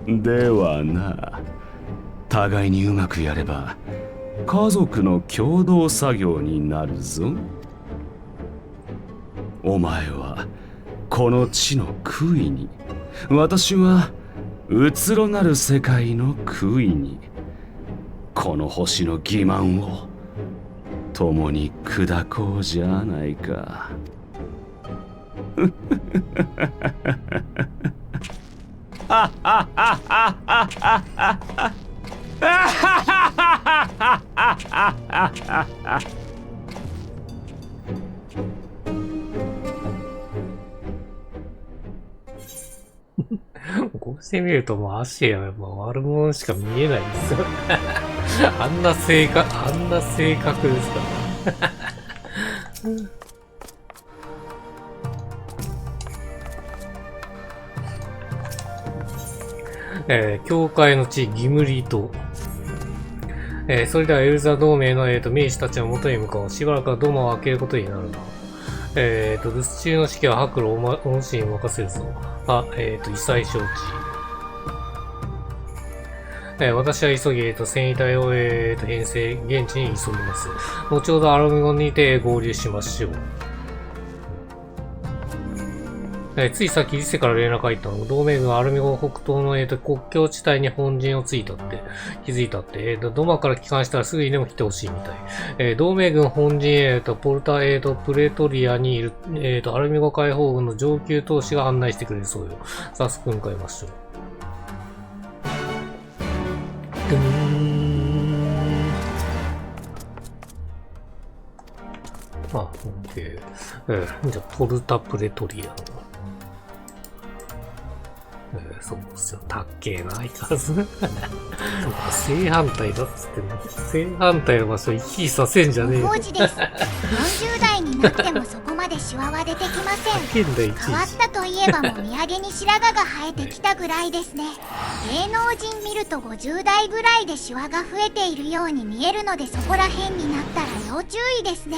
ではな、互いにうまくやれば家族の共同作業になるぞ。お前はこの地の杭に、私はうつろなる世界の杭に、この星の欺瞞を共に砕こうじゃないか。こうしてみるともうアシエはやっぱ悪者しか見えないですよ。あんな性格ですから。教会の地ギムリ島。それではエルザ同盟の兵士たちの元に向かう。しばらくはドマを開けることになるな。留守中の指揮は白露お主に任せるぞ。異彩承知。私は急ぎ、戦意隊を、編成、現地に急ぎます。後ほどアラムゴンにて合流しましょう。ついさっきリセから連絡入ったの。同盟軍アルミゴ北東の国境地帯に本陣をついたって、気づいたって。ドマから帰還したらすぐにでも来てほしいみたい。同盟軍本陣、ポルタ、プレトリアにいる、アルミゴ解放軍の上級闘士が案内してくれるそうよ。早速向かいましょう。OK。じゃあ、ポルタプレトリアの。そうですよ。たっけえな、相変わらず。正反対だっつっても、正反対の場所を行き来させんじゃねえよ。工事です。40代になってもそこまでシワは出てきません。変わったといえばもみあげに白髪が生えてきたぐらいですね。芸能人見ると50代ぐらいでシワが増えているように見えるので、そこら辺になったら要注意ですね。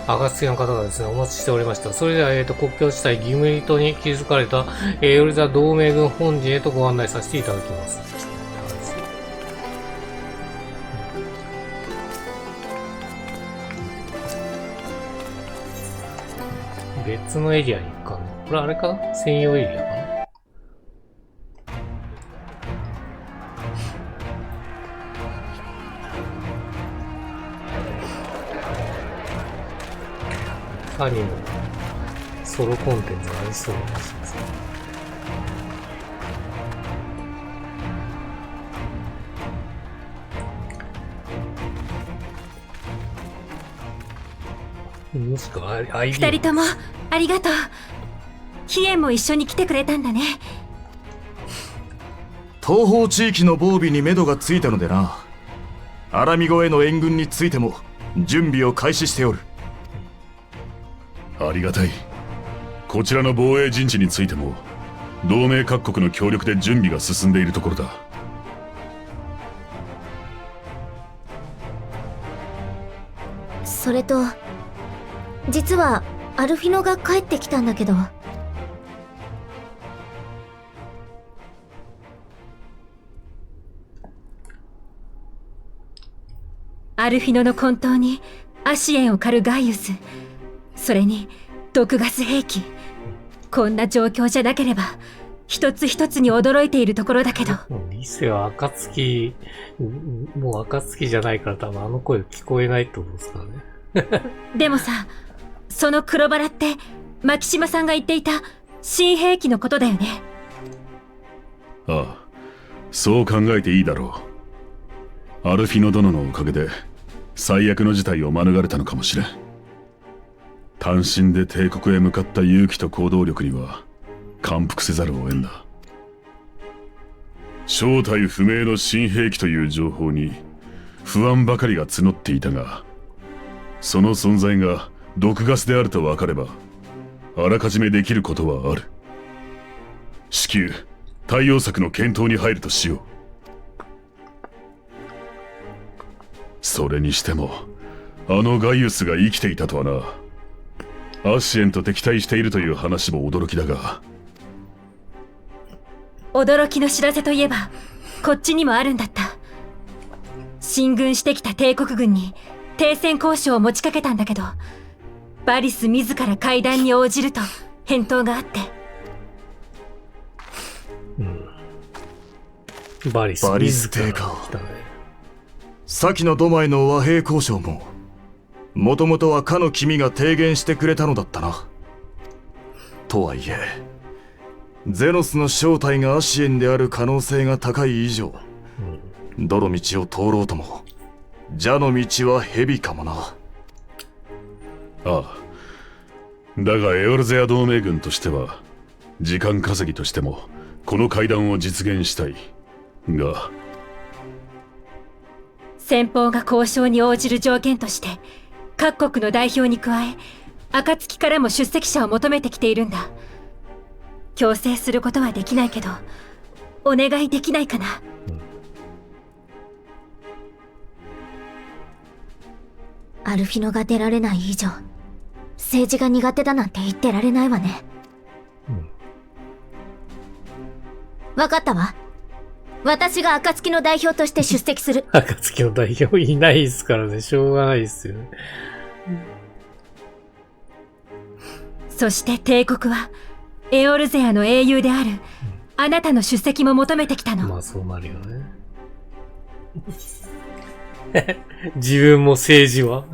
暁の方がですね、お待ちしておりました。それでは、国境地帯ギムリトに築かれた、ヨルザ同盟軍本陣へとご案内させていただきます。別のエリアに行くかな。これあれかな？専用エリアかな？他にもソロコンテンツがありそうな気がしますね。もしくは2人ともありがとう。ヒエンも一緒に来てくれたんだね。東方地域の防備に目処がついたのでな。アラミゴへの援軍についても準備を開始しておる。ありがたい。こちらの防衛陣地についても同盟各国の協力で準備が進んでいるところだ。それと実はアルフィノが帰ってきたんだけど。アルフィノの混沌にアシエンを狩るガイウス、それに毒ガス兵器。こんな状況じゃなければ一つ一つに驚いているところだけど。リセは暁、もう暁じゃないから多分あの声聞こえないってことですからね。でもさ、その黒バラって牧島さんが言っていた新兵器のことだよね。ああ、そう考えていいだろう。アルフィノ殿のおかげで最悪の事態を免れたのかもしれん。単身で帝国へ向かった勇気と行動力には感服せざるを得んだ。正体不明の新兵器という情報に不安ばかりが募っていたが、その存在が毒ガスであると分かればあらかじめできることはある。至急対応策の検討に入るとしよう。それにしてもあのガイウスが生きていたとはな。アシエンと敵対しているという話も驚きだが。驚きの知らせといえばこっちにもあるんだった。進軍してきた帝国軍に停戦交渉を持ちかけたんだけど、バリス自ら会談に応じると返答があって。バリス帝か。先のドマイの和平交渉ももともとはかの君が提言してくれたのだったな。とはいえゼノスの正体がアシエンである可能性が高い以上、どの道を通ろうとも蛇の道は蛇かもな。ああ、だがエオルゼア同盟軍としては時間稼ぎとしてもこの会談を実現したいが、先方が交渉に応じる条件として各国の代表に加え暁からも出席者を求めてきているんだ。強制することはできないけどお願いできないかな。アルフィノが出られない以上、政治が苦手だなんて言ってられないわね。わかったわ。私が暁の代表として出席する。暁の代表いないですからね、しょうがないですよね。そして帝国はエオルゼアの英雄であるあなたの出席も求めてきたの。まあそうなるよね。自分も政治は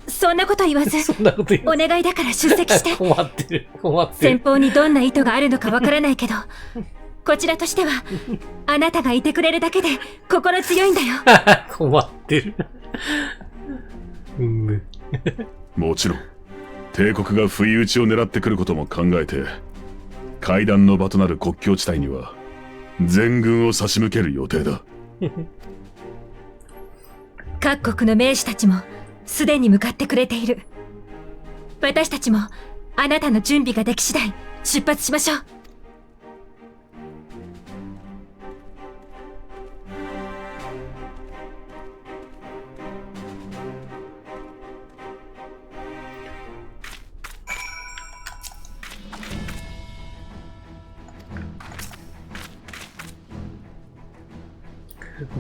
そんなこと言わず、そんなこと言わずお願いだから出席して。困ってる。先方にどんな意図があるのかわからないけど、こちらとしてはあなたがいてくれるだけで心強いんだよ。困ってる。もちろん帝国が不意打ちを狙ってくることも考えて、会談の場となる国境地帯には全軍を差し向ける予定だ。各国の名士たちもすでに向かってくれている。私たちもあなたの準備ができ次第出発しましょう。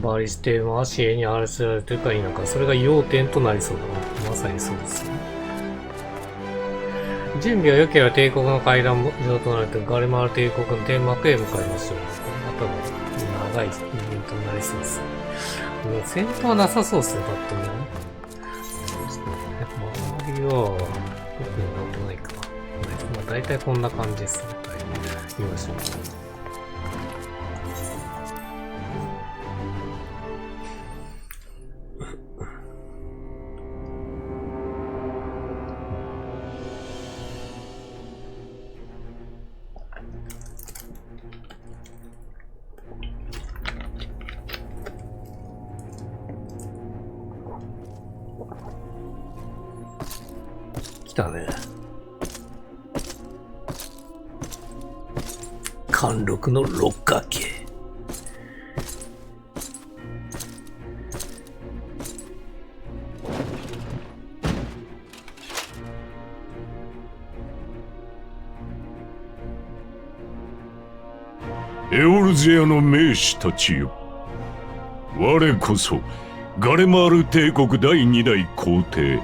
バリステマシエに荒らせられてるか否か、それが要点となりそうだな。まさにそうですね。準備は良ければ帝国の会談場となるとガレマール帝国の天幕へ向かいましょう。またも長いイベントになりそうですね。もう戦闘はなさそうですね、パッと見ね。周りは、特になんもないか。まあ大体こんな感じですね。はい。行きましょう。だね。貫禄の六角形。エオルゼアの名士たちよ。我こそガレマール帝国第二代皇帝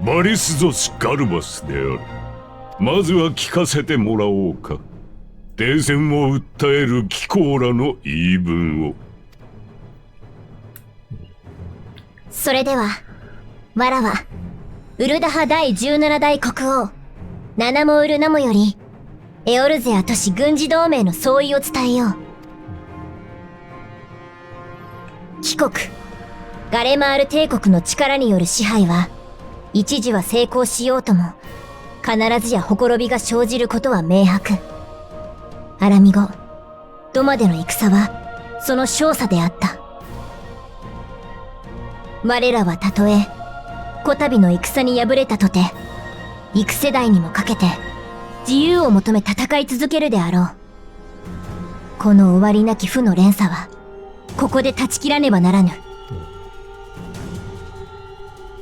バリスゾス・ガルバスである。まずは聞かせてもらおうか。停戦を訴える貴公らの言い分を。それでは、わらは、ウルダハ第17代国王、ナナモウルナモより、エオルゼア都市軍事同盟の総意を伝えよう。貴国、ガレマール帝国の力による支配は、一時は成功しようとも、必ずやほころびが生じることは明白。アラミゴ、ドマでの戦は、その勝査であった。我らはたとえ、こたびの戦に敗れたとて、幾世代にもかけて、自由を求め戦い続けるであろう。この終わりなき負の連鎖は、ここで断ち切らねばならぬ。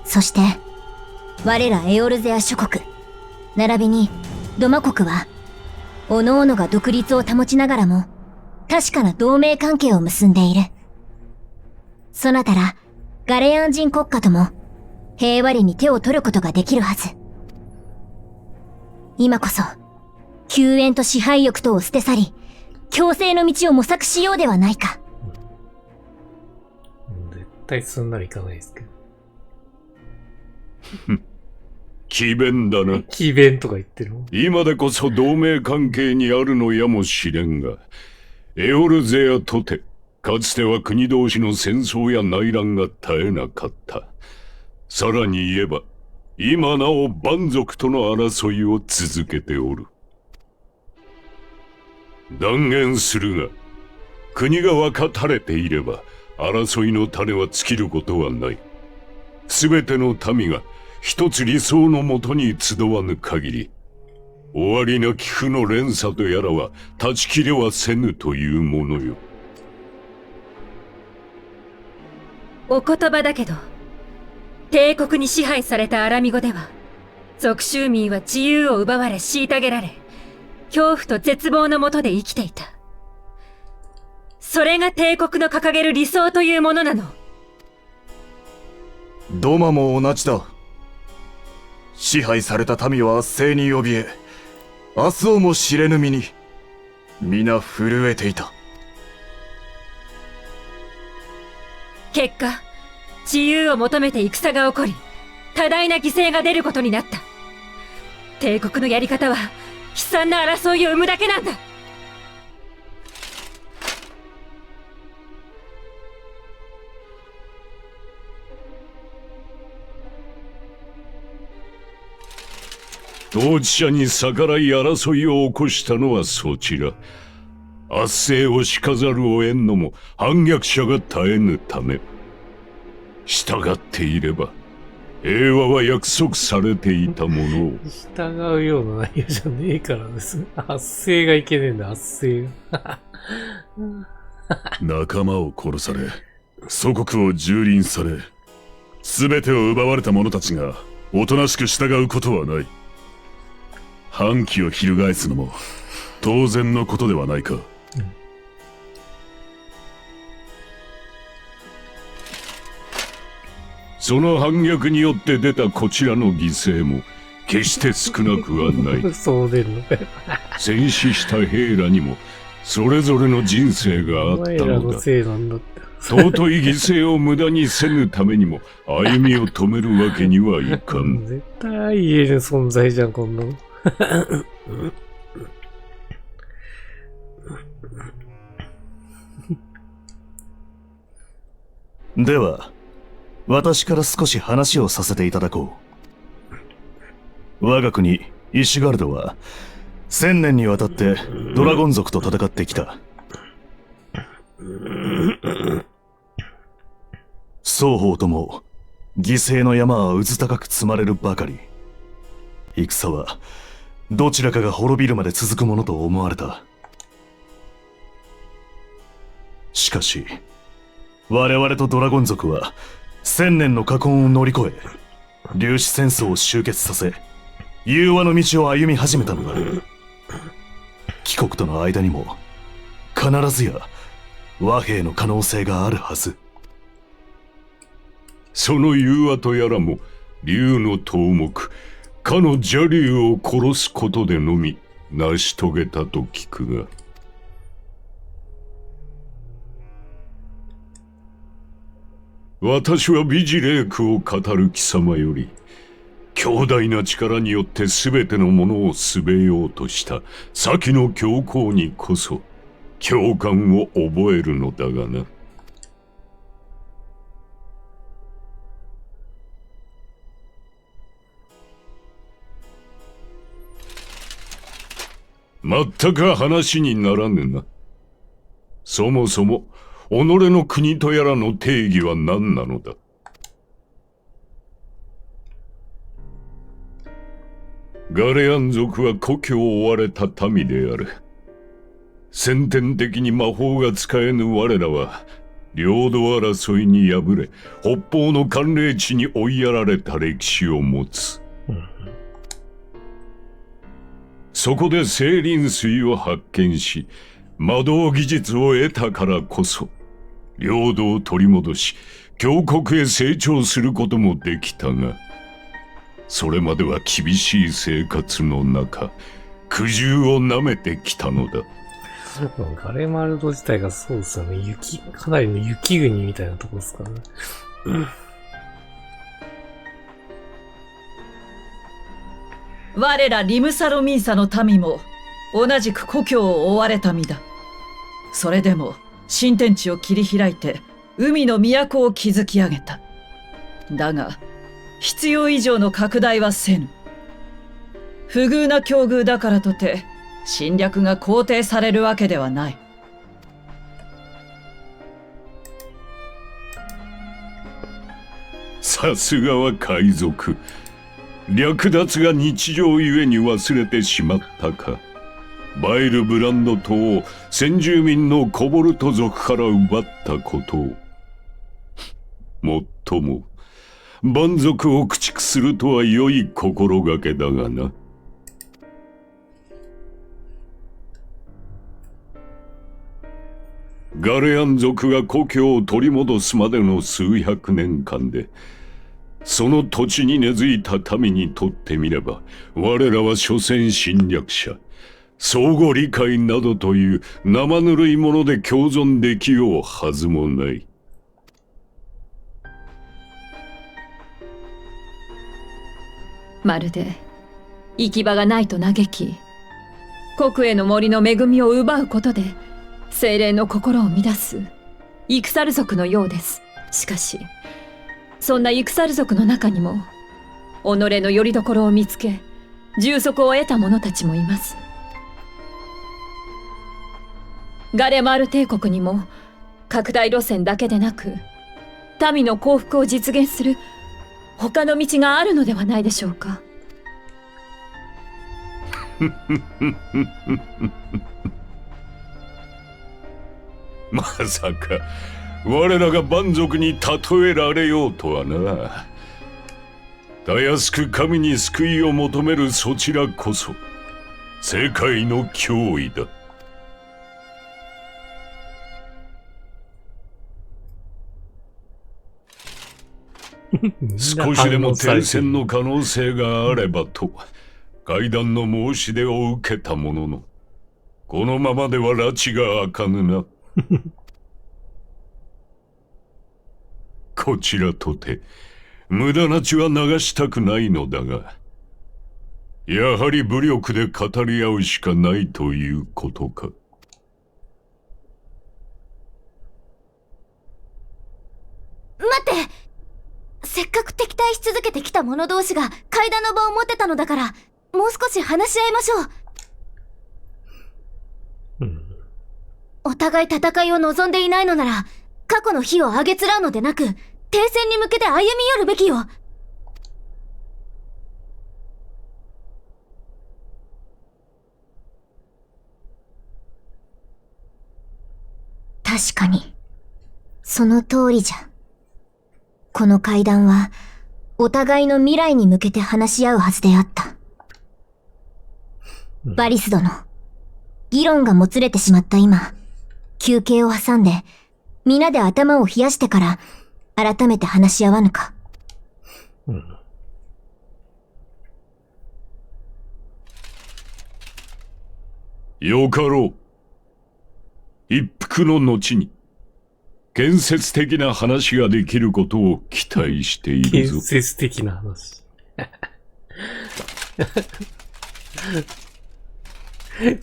そして、我らエオルゼア諸国、並びにドマ国は、各々が独立を保ちながらも、確かな同盟関係を結んでいる。そなたら、ガレアン人国家とも、平和裏に手を取ることができるはず。今こそ、救援と支配欲とを捨て去り、共生の道を模索しようではないか。絶対すんなりいかないですけど。詭弁だな。詭弁とか言ってるもん。今でこそ同盟関係にあるのやもしれんが、エオルゼアとて、かつては国同士の戦争や内乱が絶えなかった。さらに言えば、今なお蛮族との争いを続けておる。断言するが、国が分かたれていれば、争いの種は尽きることはない。すべての民が一つ理想のもとに集わぬ限り、終わりなき負の連鎖とやらは断ち切れはせぬというものよ。お言葉だけど、帝国に支配されたアラミゴでは、属州民は自由を奪われ虐げられ、恐怖と絶望の下で生きていた。それが帝国の掲げる理想というものなの。ドマも同じだ。支配された民は圧政に怯え、明日をも知れぬ身に皆震えていた。結果、自由を求めて戦が起こり、多大な犠牲が出ることになった。帝国のやり方は悲惨な争いを生むだけなんだ。統治者に逆らい争いを起こしたのはそちら。圧政を敷かざるを得んのも反逆者が絶えぬため。従っていれば平和は約束されていたものを。従うような内容じゃねえからです。圧政がいけねえんだ、圧政が。仲間を殺され、祖国を蹂躙され、全てを奪われた者たちがおとなしく従うことはない。反旗を翻すのも当然のことではないか。その反逆によって出たこちらの犠牲も決して少なくはない。そう出るのかよ。戦死した兵らにもそれぞれの人生があったお前らののだ。せいなんだって。尊い犠牲を無駄にせぬためにも歩みを止めるわけにはいかん。絶対言える存在じゃん、こんなの。では、私から少し話をさせていただこう。我が国、イシュガルドは、1000年にわたってドラゴン族と戦ってきた。双方とも、犠牲の山はうず高く積まれるばかり。戦は、どちらかが滅びるまで続くものと思われた。しかし、我々とドラゴン族は、1000年の禍根を乗り越え、粒子戦争を終結させ、融和の道を歩み始めたのだ。貴国との間にも、必ずや和平の可能性があるはず。その融和とやらも竜の頭目かの邪竜を殺すことでのみ成し遂げたと聞くが、私は美辞麗句を語る貴様より強大な力によって全てのものをすべようとした先の教皇にこそ共感を覚えるのだがな。全く話にならぬな。そもそも己の国とやらの定義は何なのだ。ガレアン族は故郷を追われた民である。先天的に魔法が使えぬ我らは領土争いに敗れ北方の寒冷地に追いやられた歴史を持つ。そこで青林水を発見し魔導技術を得たからこそ領土を取り戻し強国へ成長することもできたが、それまでは厳しい生活の中苦渋をなめてきたのだ。ガレマルド自体がそうですよね。かなりの雪国みたいなとこですからね。我らリムサロミンサの民も同じく故郷を追われた身だ。それでも新天地を切り開いて海の都を築き上げた。だが必要以上の拡大はせぬ。不遇な境遇だからとて侵略が肯定されるわけではない。さすがは海賊。略奪が日常ゆえに忘れてしまったか。バイルブランド島を先住民のコボルト族から奪ったことを。もっとも蛮族を駆逐するとは良い心がけだがな。ガレアン族が故郷を取り戻すまでの数百年間で、その土地に根付いた民にとってみれば、我らは所詮侵略者、相互理解などという生ぬるいもので共存できようはずもない。まるで行き場がないと嘆き、国営の森の恵みを奪うことで精霊の心を乱すイクサル族のようです。しかしそんなイクサル族の中にも己の拠り所を見つけ充足を得た者たちもいます。ガレマール帝国にも拡大路線だけでなく民の幸福を実現する他の道があるのではないでしょうか。まさか我らが蛮族に例えられようとはな。たやすく神に救いを求めるそちらこそ世界の脅威だ。少しでも停戦の可能性があればと階段の申し出を受けたものの、このままでは拉致が開かぬな。こちらとて無駄な血は流したくないのだが、やはり武力で語り合うしかないということか。待って、せっかく敵対し続けてきた者同士が階段の場を持てたのだから、もう少し話し合いましょう。お互い戦いを望んでいないのなら、過去の火をあげつらうのでなく、停戦に向けて歩み寄るべきよ。確かに、その通りじゃ。この会談は、お互いの未来に向けて話し合うはずであった。バリス殿、議論がもつれてしまった今、休憩を挟んで、皆で頭を冷やしてから、改めて話し合わぬか。よかろう。一服の後に、建設的な話ができることを期待しているぞ。建設的な話。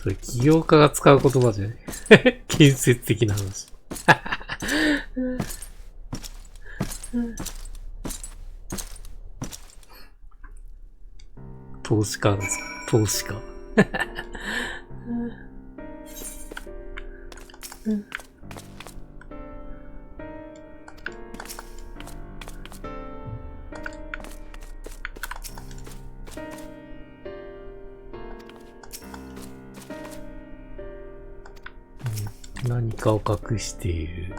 それ起業家が使う言葉じゃない。建設的な話。投資家ですか？投資家。何かを隠している。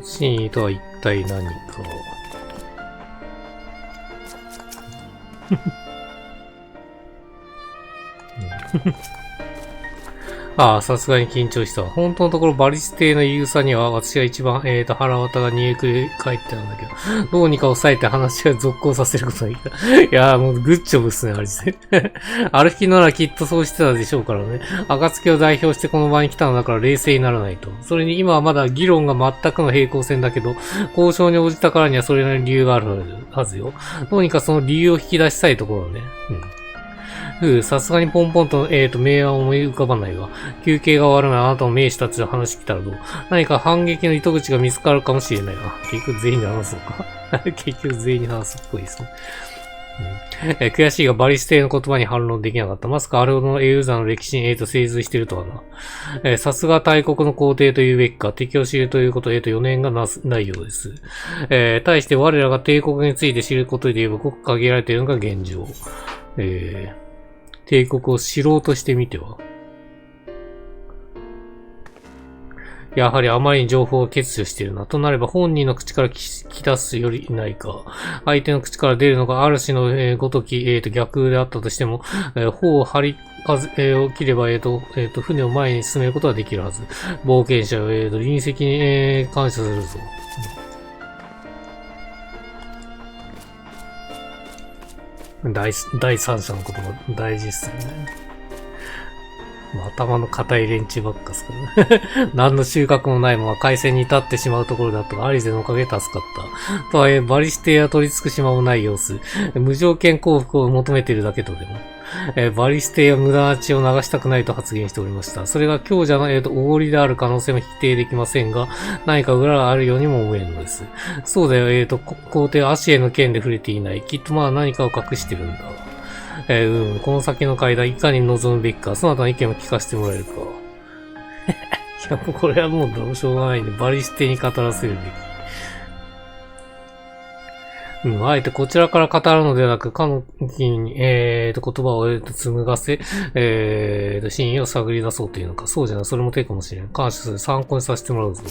真意とは一体何か。ああ、さすがに緊張した。本当のところバリス邸の言うさには私が一番、腹渡が煮えくり返ってたんだけど、どうにか抑えて話が続行させることができた。いやーもうグッジョブっすね、アリス。アルヒならきっとそうしてたでしょうからね。暁を代表してこの場に来たのだから冷静にならないと。それに今はまだ議論が全くの平行線だけど、交渉に応じたからにはそれなりの理由があるはずよ。どうにかその理由を引き出したいところね。さすがにポンポンと、名案を思い浮かばないわ。休憩が終わるならあなたの名士たちの話来たらどう？何か反撃の糸口が見つかるかもしれないな。結局全員で話すのか結局全員に話すっぽいですね。悔しいがバリス邸の言葉に反論できなかった。まさかあれほどのエウーザの歴史に精通しているとはな。さすが大国の皇帝というべきか、敵を知るということ4年がないようです。対して我らが帝国について知ることで言えばごく限られているのが現状。帝国を知ろうとしてみては。やはりあまりに情報が欠如しているな。となれば本人の口から聞き出すよりないか。相手の口から出るのがある種の、ごとき、逆であったとしても、砲を張りを切れば、船を前に進めることができるはず。冒険者を、隣席に、感謝するぞ。第三者のことが大事っすよね。頭の固い連中ばっかっすからね。何の収穫もないまま海戦に至ってしまうところだったが、アリゼのおかげで助かった。とはいえ、バリステや取り付く島もない様子。無条件降伏を求めているだけとでも。バリステや無駄な血を流したくないと発言しておりました。それが強者の、おごりである可能性も否定できませんが、何か裏があるようにも思えるのです。そうだよ、皇帝はアシエの剣で触れていない。きっとまだ何かを隠してるんだ。この先の階段いかに臨むべきか、そなたの意見を聞かせてもらえるか。いや、もうこれはもうどうしようがないんで、バリステに語らせるべき。あえてこちらから語るのではなく、彼女に、言葉を紡がせ、真意を探り出そうというのか。そうじゃない、それも手かもしれん。感謝する。参考にさせてもらうぞ。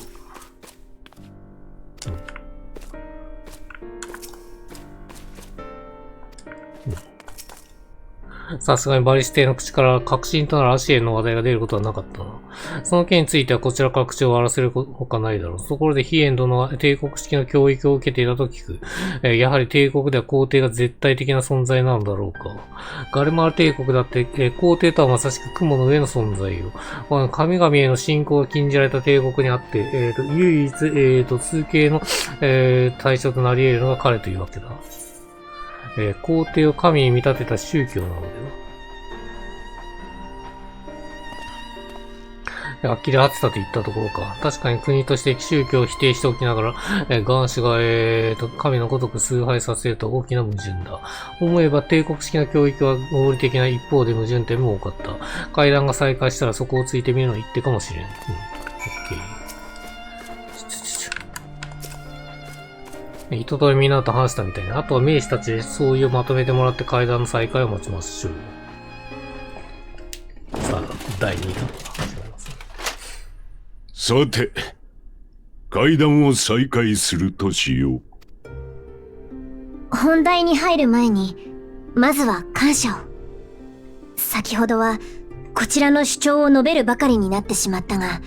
さすがにバリステの口から確信となるアシエの話題が出ることはなかったな。その件についてはこちらから口を割らせるほかないだろう。ところでヒエン殿は帝国式の教育を受けていたと聞く。やはり帝国では皇帝が絶対的な存在なのだろうか。ガルマール帝国だって、皇帝とはまさしく雲の上の存在よ。神々への信仰が禁じられた帝国にあって、唯一、通形の、対象となり得るのが彼というわけだ。皇帝を神に見立てた宗教なのだよ。呆れ果てたと言ったところか。確かに国として宗教を否定しておきながら、元首が、神のごとく崇拝させると大きな矛盾だ。思えば帝国式の教育は合理的な一方で矛盾点も多かった。会談が再開したらそこをついてみるのは一手かもしれん。オッケー。一通りみんなと話したみたいな。あとは名士たちでそういうまとめてもらって会談の再開を待ちましょう。さあ、第2弾始まります。さて、会談を再開するとしよう。本題に入る前に、まずは感謝を。先ほどは、こちらの主張を述べるばかりになってしまったが、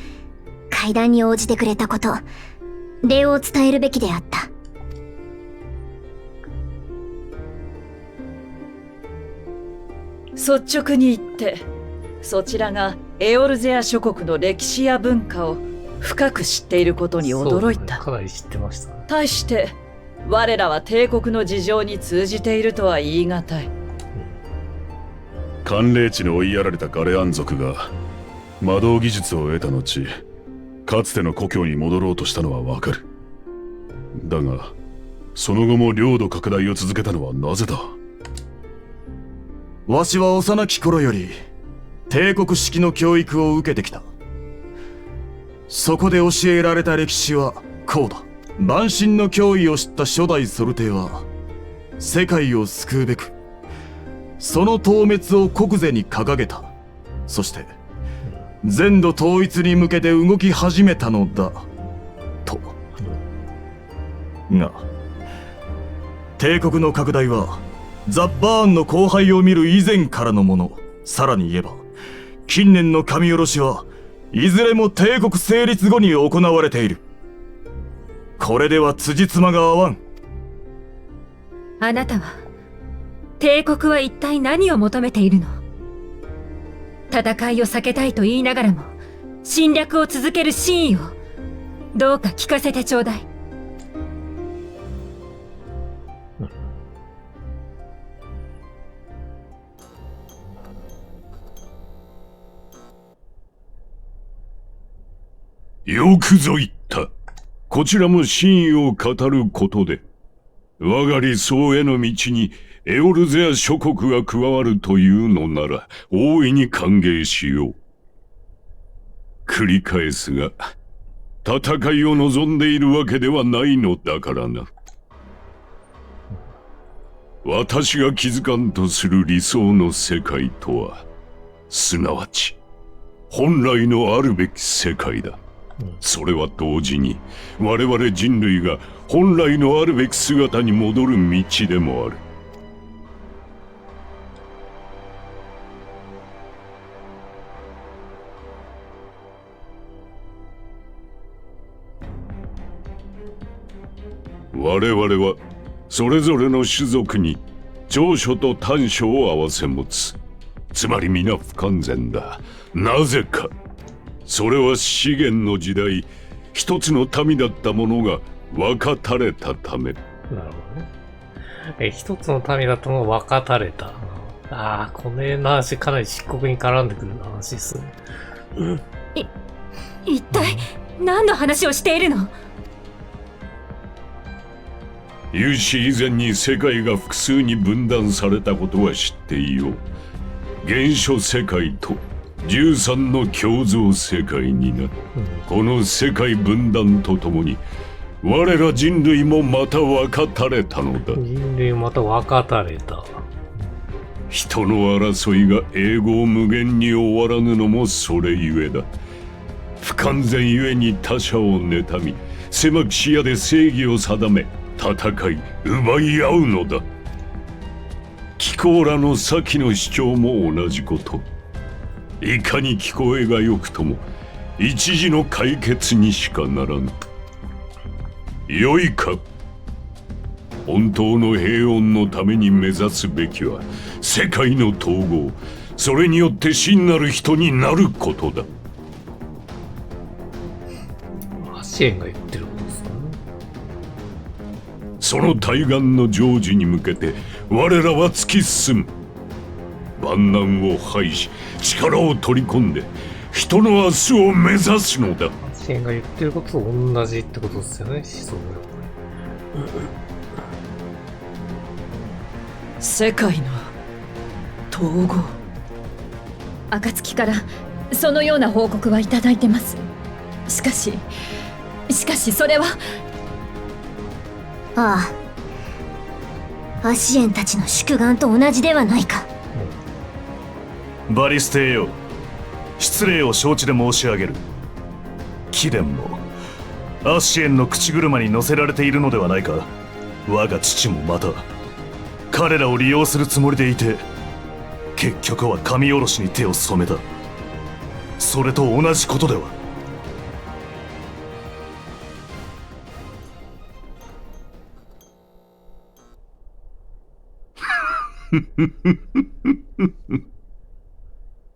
会談に応じてくれたこと、礼を伝えるべきであった。率直に言ってそちらがエオルゼア諸国の歴史や文化を深く知っていることに驚いた。かなり知ってましたね。対して我らは帝国の事情に通じているとは言い難い。寒冷地に追いやられたガレアン族が魔導技術を得た後、かつての故郷に戻ろうとしたのはわかる。だがその後も領土拡大を続けたのはなぜだ。わしは幼き頃より帝国式の教育を受けてきた。そこで教えられた歴史はこうだ。万神の脅威を知った初代ソルテは世界を救うべくその討滅を国是に掲げた。そして全土統一に向けて動き始めたのだと。が帝国の拡大はザ・バーンの荒廃を見る以前からのもの。さらに言えば近年の神下ろしはいずれも帝国成立後に行われている。これでは辻褄が合わん。あなたは帝国は一体何を求めているの？戦いを避けたいと言いながらも侵略を続ける真意をどうか聞かせてちょうだい。よくぞ言った。こちらも真意を語ることで、我が理想への道にエオルゼア諸国が加わるというのなら、大いに歓迎しよう。繰り返すが、戦いを望んでいるわけではないのだからな。私が気づかんとする理想の世界とは、すなわち本来のあるべき世界だ。それは同時に我々人類が本来のあるべき姿に戻る道でもある。我々はそれぞれの種族に長所と短所を併せ持つ。つまり皆不完全だ。なぜか。それは資源の時代、一つの民だったものが分かたれたため。なるほどね。一つの民だったのが分かたれた。ああ、この辺の話かなり漆黒に絡んでくる話ですね。一体何の話をしているの？有史以前に世界が複数に分断されたことは知っていよう。原初世界と13の共造世界にな。この世界分断とともに我ら人類もまた分かたれたのだ。人類また分かたれた。人の争いが永劫無限に終わらぬのもそれゆえだ。不完全ゆえに他者を妬み、狭き視野で正義を定め、戦い奪い合うのだ。貴公らの先の主張も同じこと。いかに聞こえがよくとも一時の解決にしかならぬ。よいか。本当の平穏のために目指すべきは世界の統合、それによって真なる人になることだ。アシエンが言ってることですかね。その対岸の成就に向けて我らは突き進む。万難を排し力を取り込んで人の明日を目指すのだ。アシエンが言ってることと同じってことですよね、思想が。世界の統合。暁からそのような報告はいただいてます。しかしそれは。ああ、アシエンたちの宿願と同じではないか。バリステイよ、失礼を承知で申し上げる。貴殿もアシエンの口車に乗せられているのではないか。我が父もまた彼らを利用するつもりでいて、結局は神下ろしに手を染めた。それと同じことでは。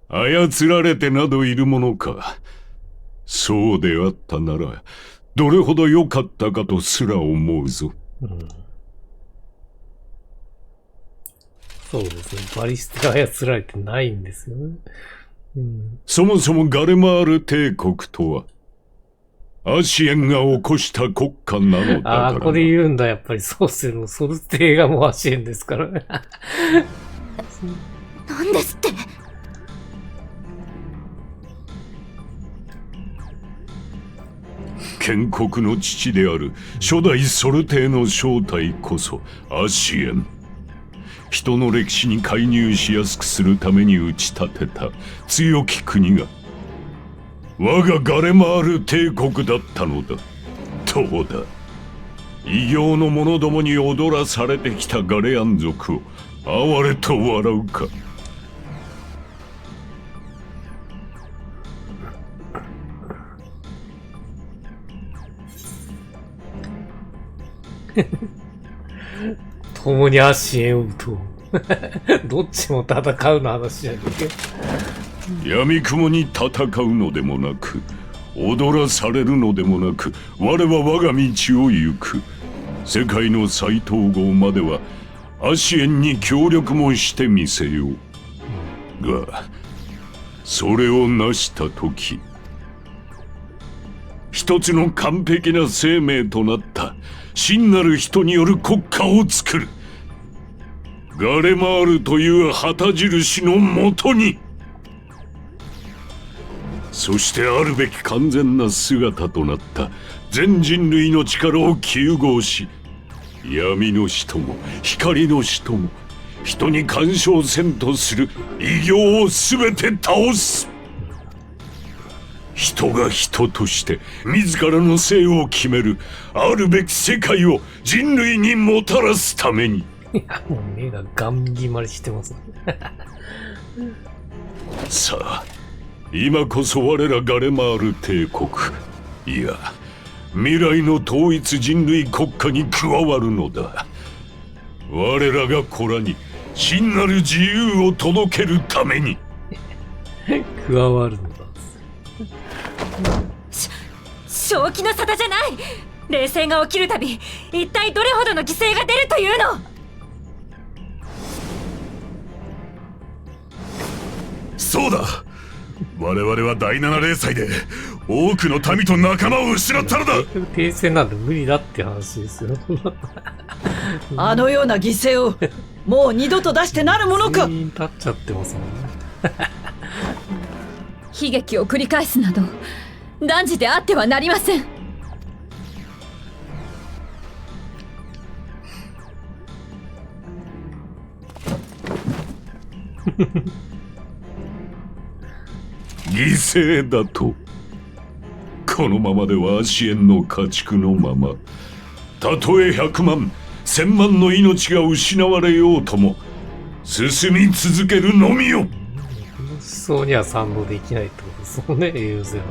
操られてなどいるものか。そうであったならどれほど良かったかとすら思うぞ。そうですね。バリステが操られてないんですよね。そもそもガレマール帝国とはアシエンが起こした国家なのだからな。ああ、ここで言うんだ。やっぱりそうっすよ。ソルテがもうアシエンですからね。なんですって。建国の父である初代ソルテの正体こそアシエン。人の歴史に介入しやすくするために打ち立てた強き国が我がガレマール帝国だったのだ。どうだ、異形の者どもに踊らされてきたガレアン族を哀れと笑うか。共にアシエンを撃とう。どっちも戦うの話じゃねえ。闇雲に戦うのでもなく踊らされるのでもなく、我は我が道を行く。世界の再統合まではアシエンに協力もしてみせよう。がそれを成した時、一つの完璧な生命となった真なる人による国家を作る。ガレマールという旗印のもとに、そしてあるべき完全な姿となった全人類の力を糾合し、闇の人も光の人も人に干渉せんとする異形を全て倒す。人が人として自らの性を決めるあるべき世界を人類にもたらすために。もう目がガン決まりしてます。さあ、今こそ我らガレマール帝国、いや未来の統一人類国家に加わるのだ。我らが子らに真なる自由を届けるために。加わるのだ。正気の沙汰じゃない。冷戦が起きるたび一体どれほどの犠牲が出るというの。そうだ、我々は第7零祭で多くの民と仲間を失ったのだ。停戦なんて無理だって話ですよ。あのような犠牲をもう二度と出してなるものか。全員立っちゃってますもんね。悲劇を繰り返すなど断じてあってはなりません。犠牲だと。このままではアシエンの家畜のまま、たとえ100万1000万の命が失われようとも進み続けるのみよ。そうには賛同できないってことですもんね、英雄ゼロ。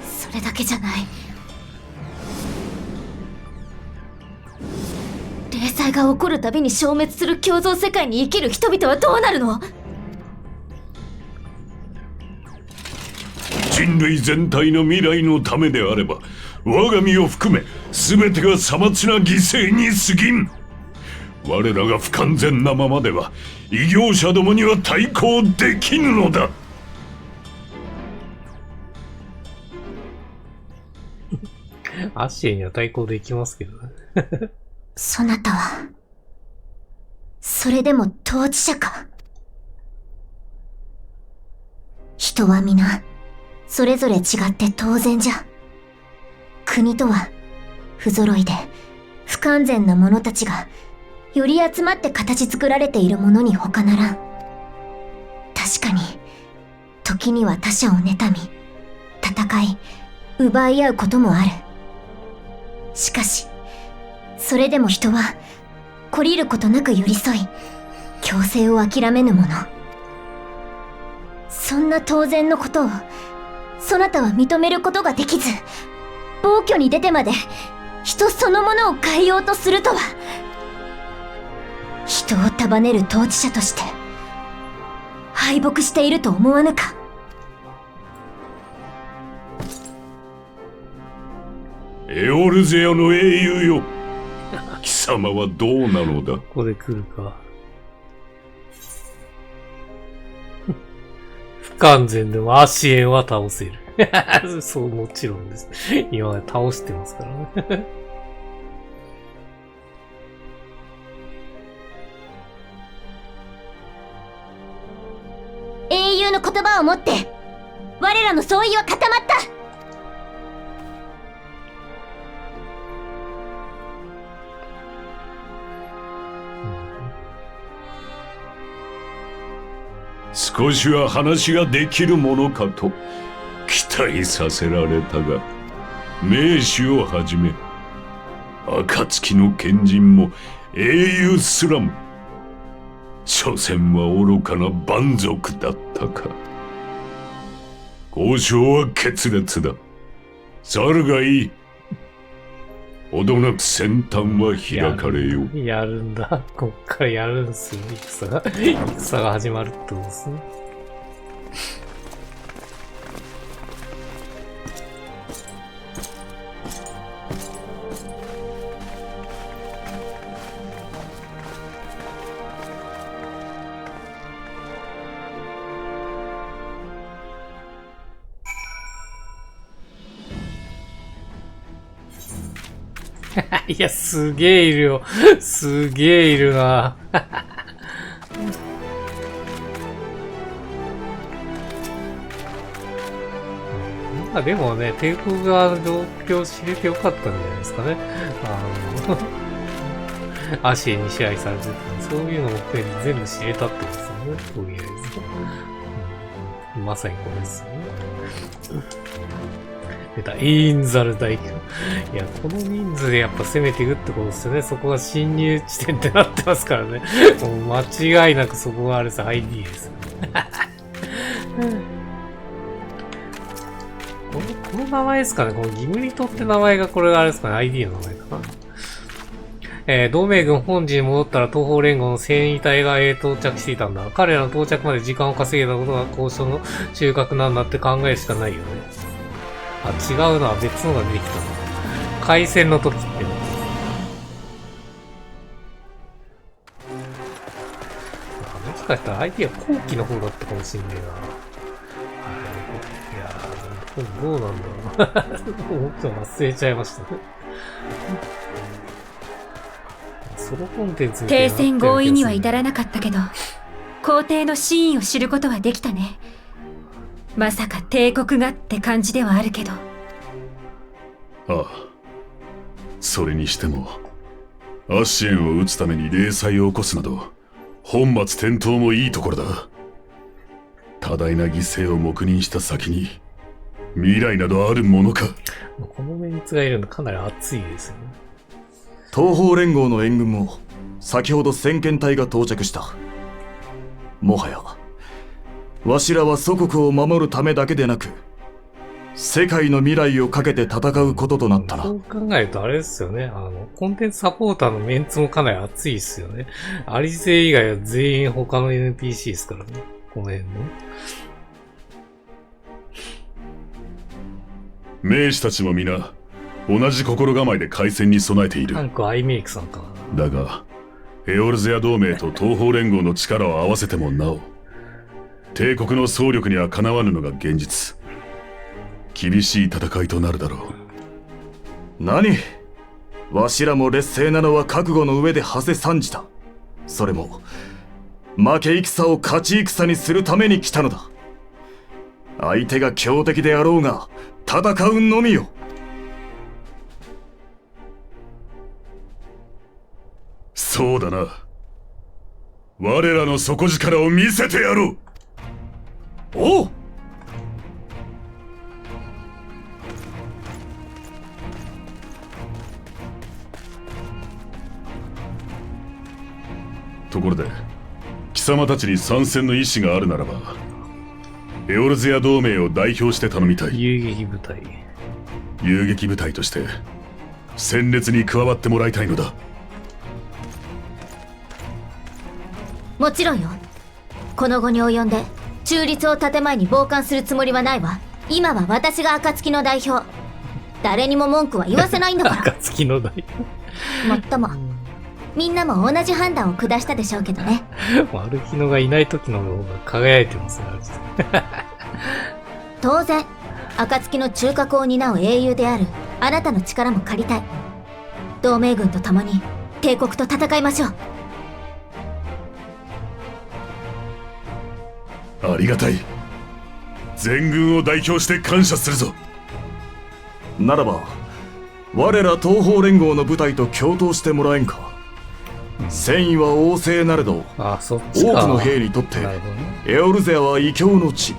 それだけじゃない。零災が起こるたびに消滅する共存世界に生きる人々はどうなるの？人類全体の未来のためであれば、我が身を含め全てがさまつな犠牲に過ぎん。我らが不完全なままでは異形者どもには対抗できぬのだ。アシエには対抗できますけどね。そなたはそれでも統治者か。人は皆それぞれ違って当然じゃ。国とは不揃いで不完全な者たちがより集まって形作られているものに他ならん。確かに時には他者を妬み戦い奪い合うこともある。しかしそれでも人は懲りることなく寄り添い強制を諦めぬもの。そんな当然のことをそなたは認めることができず、暴挙に出てまで人そのものを変えようとするとは。人を束ねる統治者として敗北していると思わぬか。エオルゼアの英雄よ、貴様はどうなのだ。ここで来るか。不完全でもアシエンは倒せる。そう、もちろんです。今まで倒してますからね。英雄の言葉をもって我らの総意は固まった。少しは話ができるものかと期待させられたが、名手をはじめ暁の賢人も英雄すらも所詮は愚かな蛮族だったか。交渉は決裂だ。去るがいい。ほどなく先端は開かれよう。やるんだ。こっからやるんすよ。戦が始まるってことですね。いや、すげえいるよ。すげえいるな。まあでもね、帝国側の状況を知れてよかったんじゃないですかね。アシエに支配されてた、そういうのも含めて全部知れたってことですよね、とりあえず。まさにこれですよね。出た、インザル大君。いや、この人数でやっぱ攻めていくってことですよね。そこが侵入地点ってなってますからね。もう間違いなくそこがあれです、ID ですよね。この名前ですかね、このギムリトって名前がこれがあれですかね、ID の名前かな。同盟軍本陣に戻ったら東方連合の戦意隊が到着していたんだ。彼らの到着まで時間を稼げたことが交渉の収穫なんだって考えるしかないよね。あ、違うな。別のが出てきたな。開戦の時って。もしかしたら相手は後期の方だったかもしんねえな。いやー、どうなんだろう。思っても忘れちゃいましたね。ソロコンテンツみたいな停戦合意には至らなかったけど、皇帝の真意を知ることはできたね。まさか帝国がって感じではあるけど。ああ、それにしてもアシエンを討つために例祭を起こすなど本末転倒もいいところだ。多大な犠牲を黙認した先に未来などあるものか。このメンツがいるのかなり熱いですよね。東方連合の援軍も先ほど先遣隊が到着した。もはやわしらは祖国を守るためだけでなく世界の未来をかけて戦うこととなったな。そう考えるとあれですよね。コンテンツサポーターのメンツもかなり熱いですよね。アリ勢以外は全員他の NPC ですからね。この辺の。兵士たちも皆同じ心構えで開戦に備えている。なんかアイメイクさんかな。だがエオルゼア同盟と東方連合の力を合わせてもなお帝国の総力にはかなわぬのが現実。厳しい戦いとなるだろう。何？わしらも劣勢なのは覚悟の上で馳せ参じた。それも負け戦を勝ち戦にするために来たのだ。相手が強敵であろうが戦うのみよ。そうだな。我らの底力を見せてやろう。おう。ところで貴様たちに参戦の意思があるならばエオルゼア同盟を代表して頼みたい。遊撃部隊。遊撃部隊として戦列に加わってもらいたいのだ。もちろんよ。この後に及んで中立を建前に傍観するつもりはないわ。今は私が暁の代表。誰にも文句は言わせないんだから。暁の代表。もっともみんなも同じ判断を下したでしょうけどね。アルキノがいない時の方が輝いてますね。当然暁の中核を担う英雄であるあなたの力も借りたい。同盟軍と共に帝国と戦いましょう。ありがたい。全軍を代表して感謝するぞ。ならば我ら東方連合の部隊と共闘してもらえんか。戦意は旺盛なれど多くの兵にとってエオルゼアは異教の地。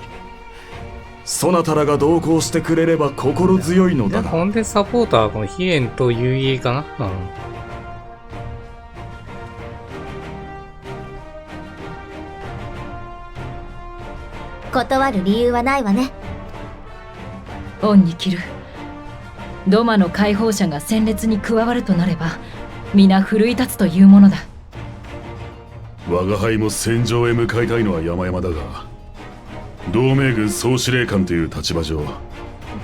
そなたらが同行してくれれば心強いのだな。コンテンツサポーターはこのヒエンとユイエかな。断る理由はないわね。恩に着る。ドマの解放者が戦列に加わるとなれば皆奮い立つというものだ。我が輩も戦場へ向かいたいのは山々だが同盟軍総司令官という立場上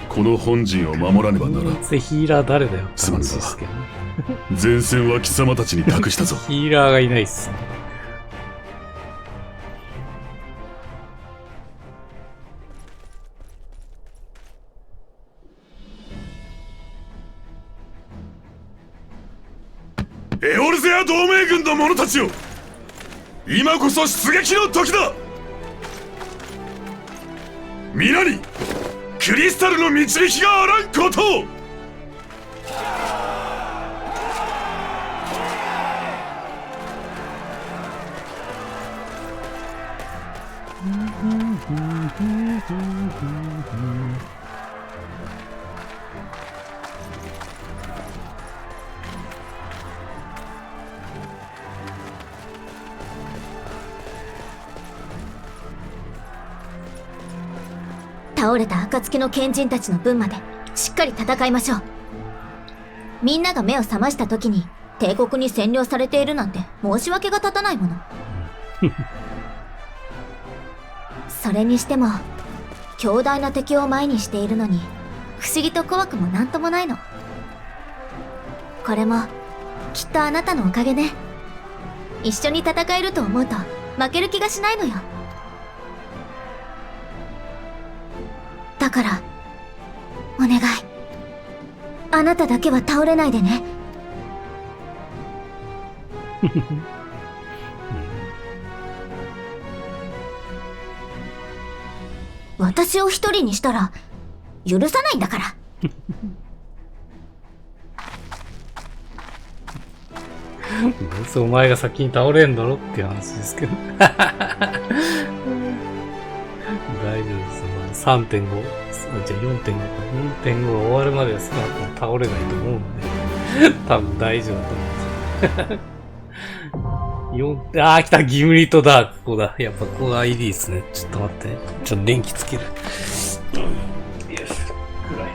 この本陣を守らねばならん。ヒーラー誰だよ。すまんが前線は貴様たちに託したぞ。ヒーラーがいないっす。エオルゼア同盟軍の者たちよ、今こそ出撃の時だ。皆にクリスタルの導きがあらんこと。倒れた暁の賢人たちの分までしっかり戦いましょう。みんなが目を覚ました時に帝国に占領されているなんて申し訳が立たないもの。それにしても強大な敵を前にしているのに不思議と怖くもなんともないの。これもきっとあなたのおかげね。一緒に戦えると思うと負ける気がしないのよ。だからお願い、あなただけは倒れないでね。私を一人にしたら許さないんだから。どうせお前が先に倒れんだろっていう話ですけど。大丈夫です。3.5、じゃあ 4.5 が終わるまでは少なくとも倒れないと思うんで、多分大丈夫だと思うんですよ。来た、ギムリットダーク、ここだ。やっぱここがいいですね。ちょっと待って。ちょっと電気つける。よし、暗い。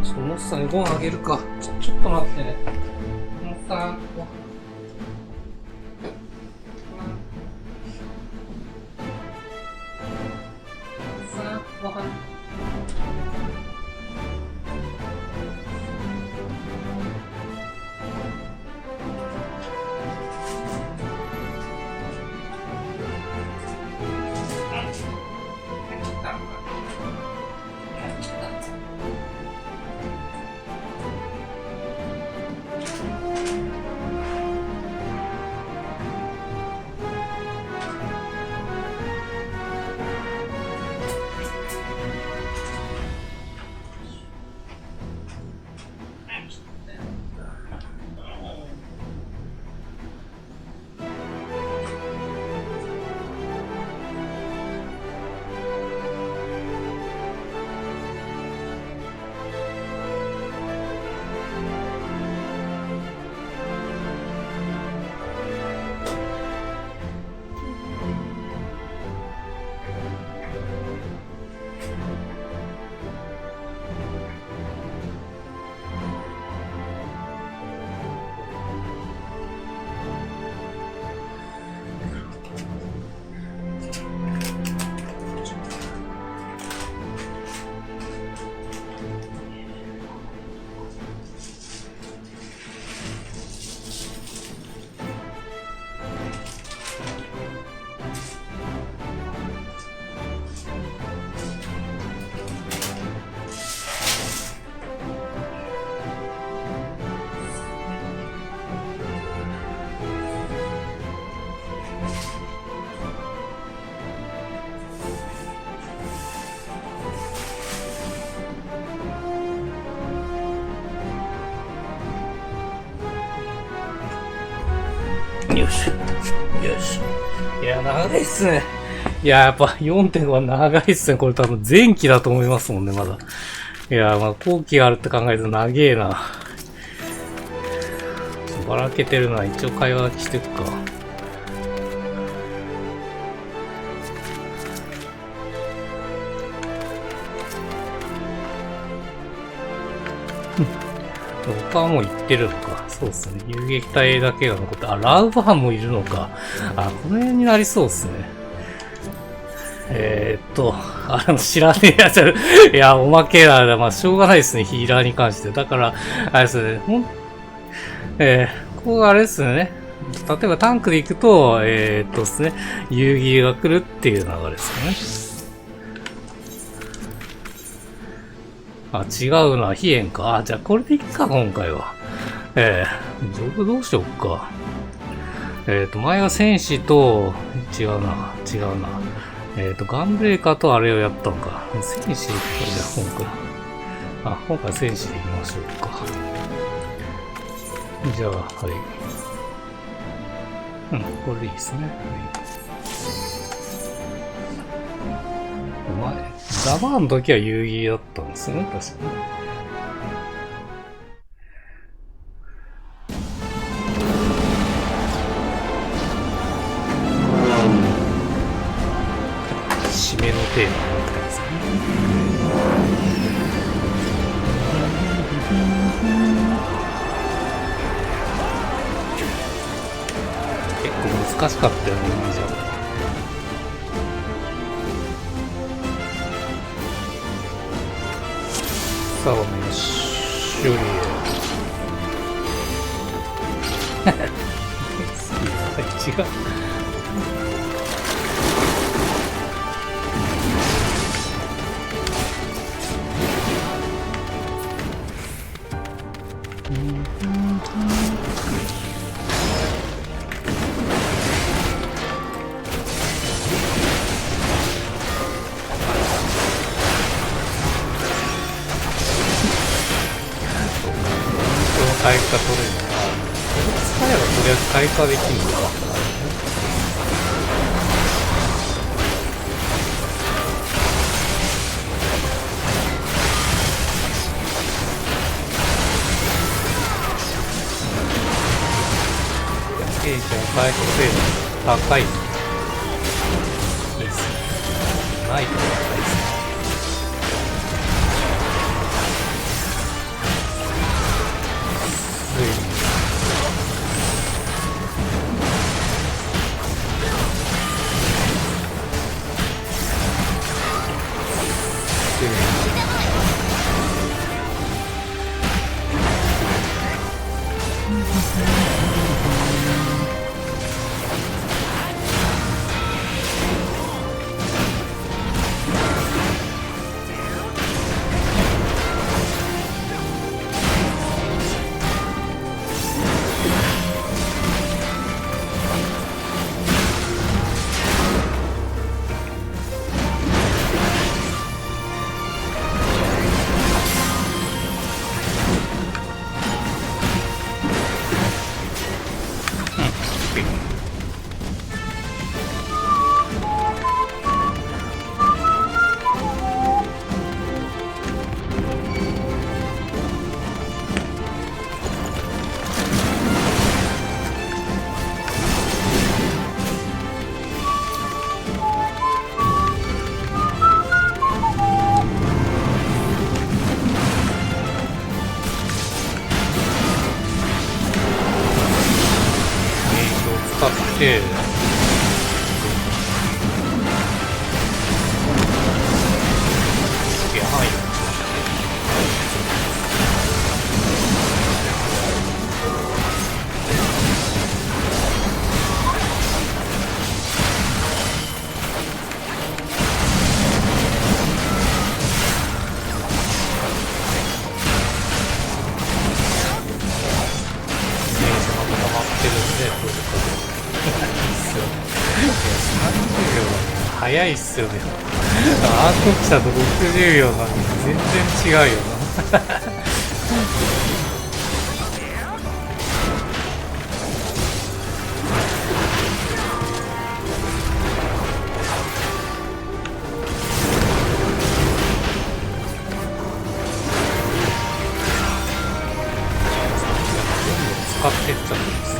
ちょっとモッサンにご飯あげるか。ちょっと待ってね。モッサン、モッサン、ご飯。よし。よし。いや、長いっすね。いや、やっぱ 4.5 は長いっすね。これ多分前期だと思いますもんね、まだ。いや、まあ後期があるって考えると長えな。ばらけてるな。一応会話してくか。他はもう行ってるのか。そうっすね。遊撃隊だけが残って、ラウバーンもいるのか。この辺になりそうっすね。知らねえやつ。いや、おまけだ。まあ、しょうがないですね。ヒーラーに関して。だから、あれですね。ここがあれですね。例えばタンクで行くと、ですね。遊戯が来るっていう流れですかね。違うな。飛燕か。じゃあこれでいっか、今回は。ジョブどうしよっか。前は戦士と、違うな。ガンブレーカーとあれをやったのか。戦士、じゃあ今回戦士でいきましょうか。じゃあ、はい。これでいいですね。はい、ザバーの時は遊戯だったんですね、確かに。締めのテーマになってますね。結構難しかったよね、今じゃ。さあ、お願いしよう。違う。回復が取れるのか、これ使えばとりあえず回復はできるのか。兵士の回復精度高い。いいっすね。ないと高いっすね。で、いや、はい。早いっすよね。アート来たと60秒なんで全然違うよな。使ってっちゃうんですね。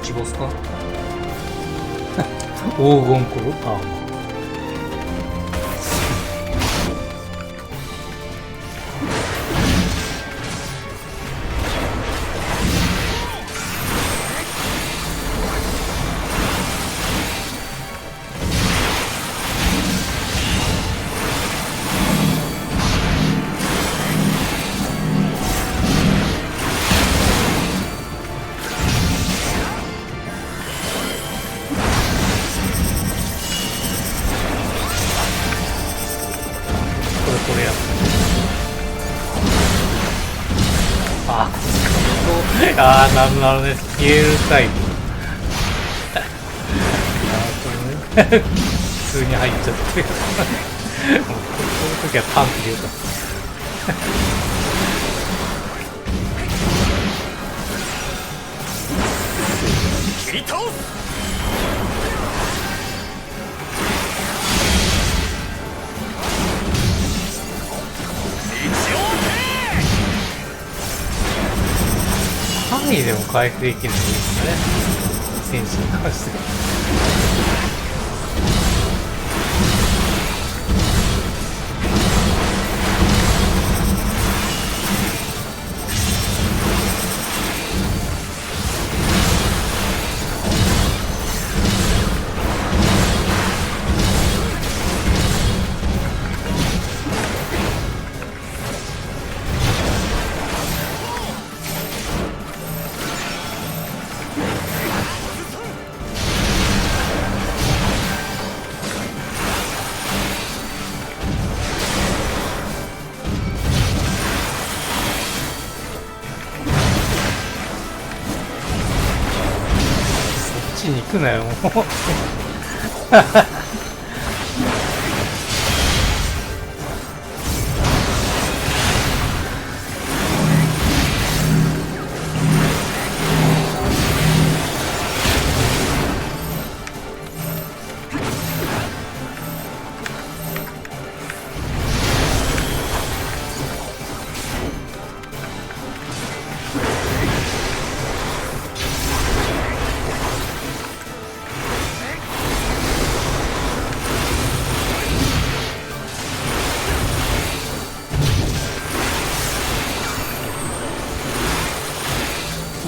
一ボスか黄金コロあああー、なるほどね。消えるタイプ。なるほどね。普通に入っちゃって。もうこの時はパンって言うか。切り倒す。範囲でも回復できるのいいですね。戦士に関しては。そっちに行くなよ、もう。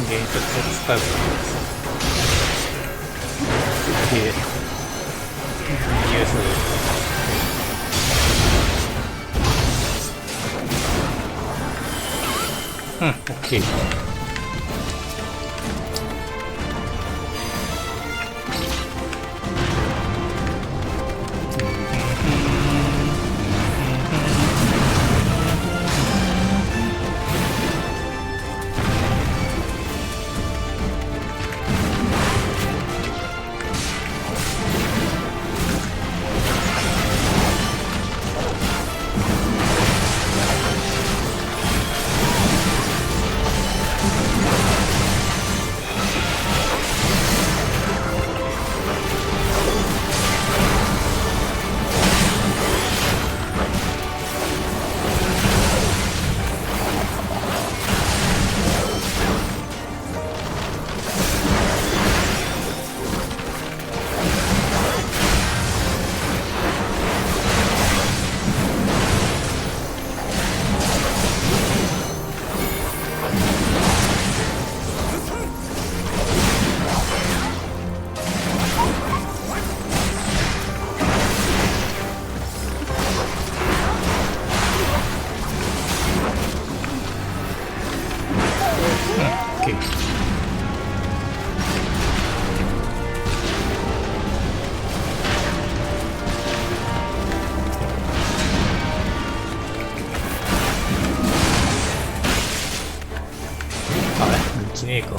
ゲート使うからで、オッケー。しねえか。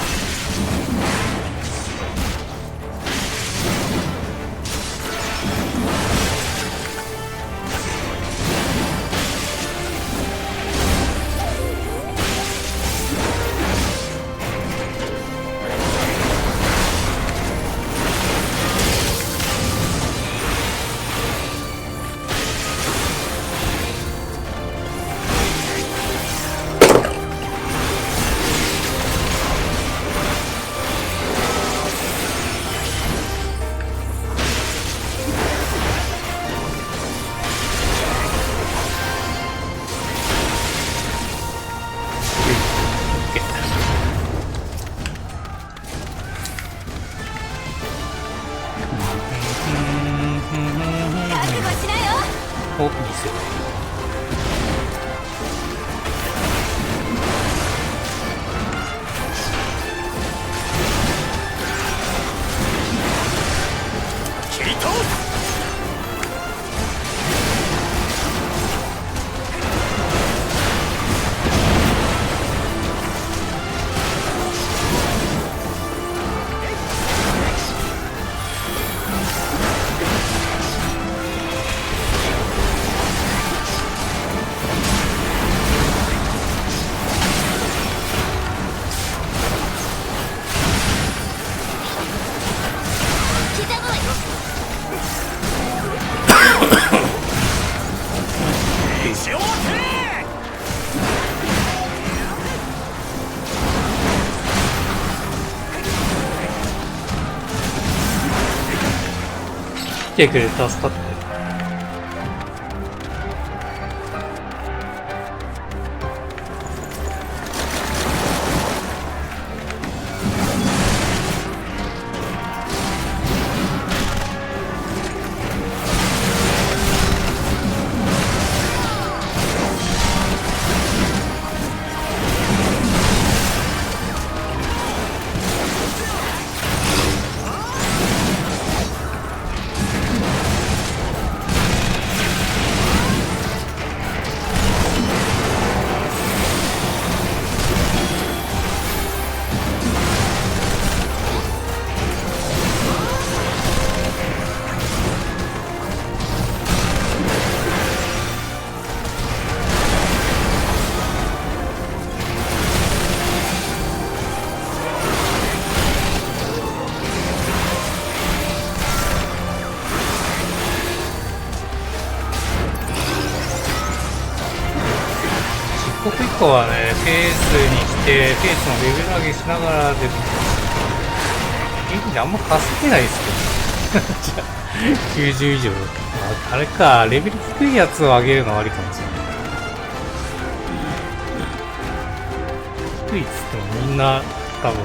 てくれて助かったよ。ここ以降はね、ペースにして、ペースのレベル上げしながらで、あんま稼げないですけど。じゃあ、90以上。あれか、レベル低いやつを上げるのはありかもしれない。低いっつってもみんな多分ね、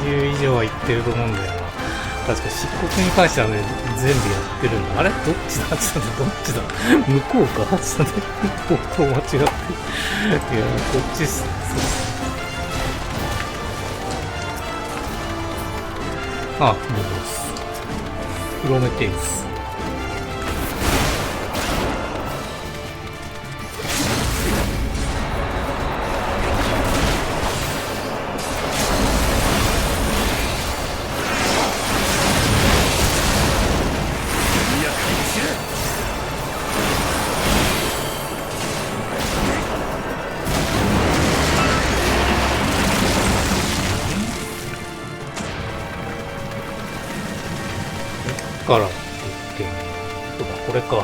80以上はいってると思うんだよな。確か漆黒に関してはね、全部やってるんだ。あれどっちだどっちだ向こうかちょっとね、方向間違ってる。いや、こっちっすね。そうっすね。あ、戻す。プロメテウス。からって言って、そうだ、これか、これだ。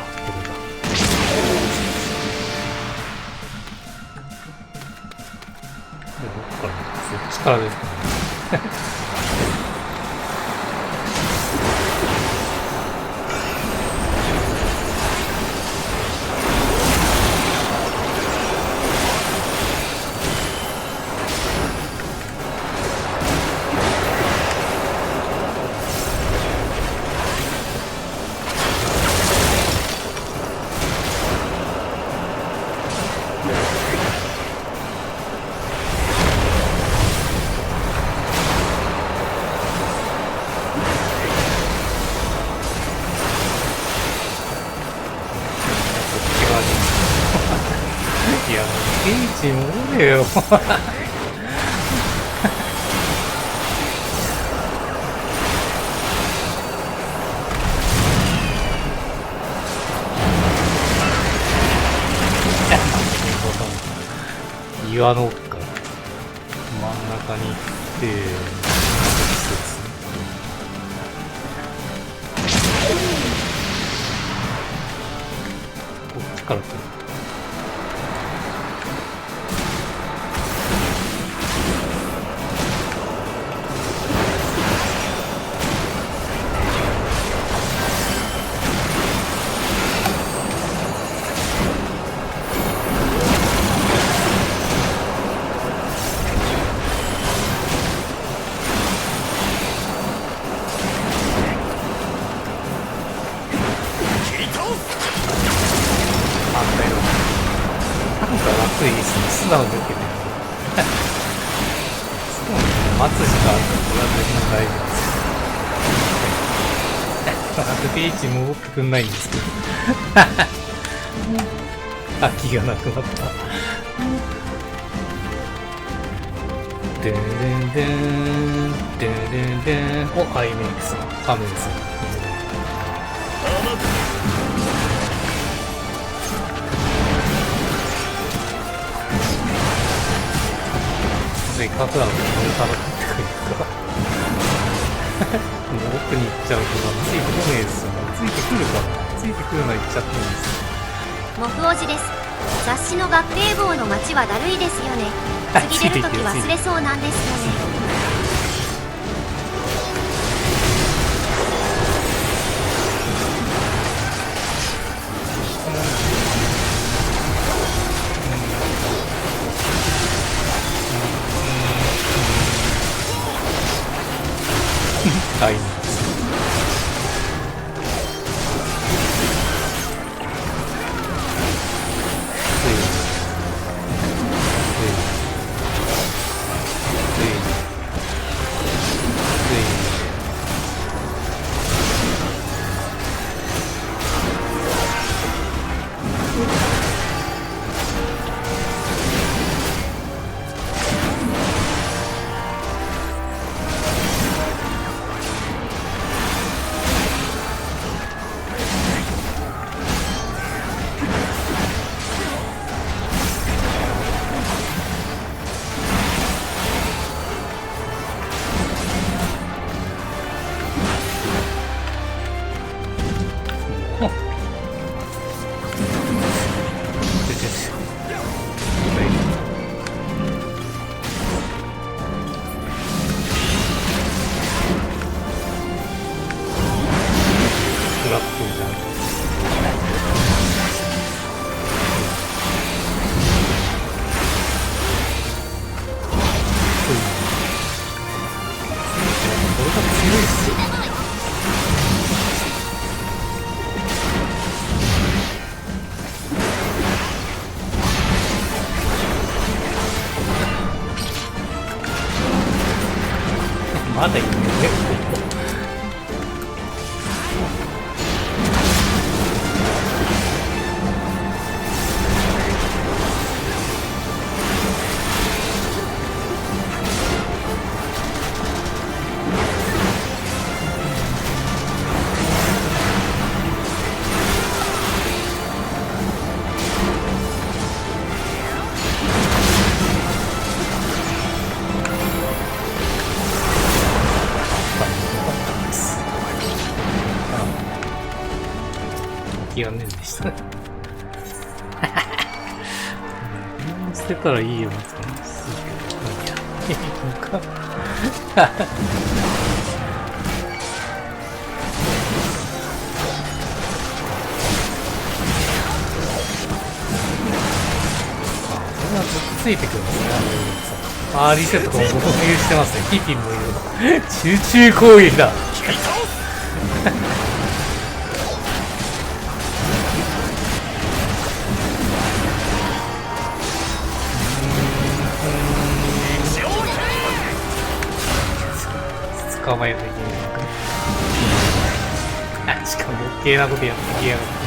で、どっからそっちからですかね。いや、ケイチ戻れよ。岩の奥から真ん中に行って、こっちから来る。素直に受けてる。そうね、待つ時間あったらこれは全然大丈夫です。なんでページ戻ってくんないんですけど。あ、気がなくなった。でんでんでん、でんでんでん。お、アイメイクさん、カメンさん。せっかくなので、これから食ってくるか。もう奥に行っちゃうとな、ついてこねえですよ。ついてくるかな。ついてくるの行っちゃってるんですよ。モフ王子です。雑誌の合併号の街はだるいですよね。次出るとき忘れそうなんですよね。はい。まだいいよね。気がねえでしたね。捨てたらいいよなって感じするけど、いいのか。ついてくるんですね、あ、リセットとかも僕も入してますね。ピピンもいる。集中攻撃だ。捕まえないといけない。しかも余計なことやってきやがって。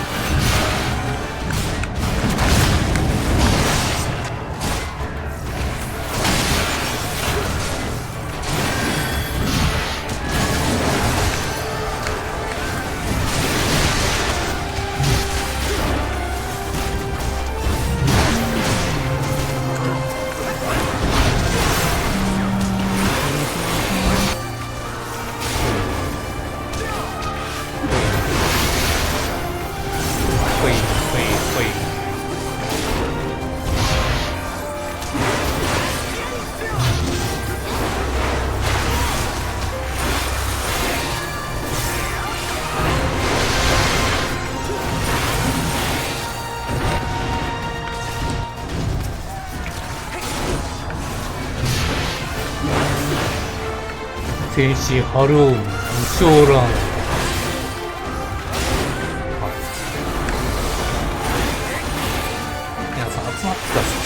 天使ハローム無償ラン。皆さん集まってください。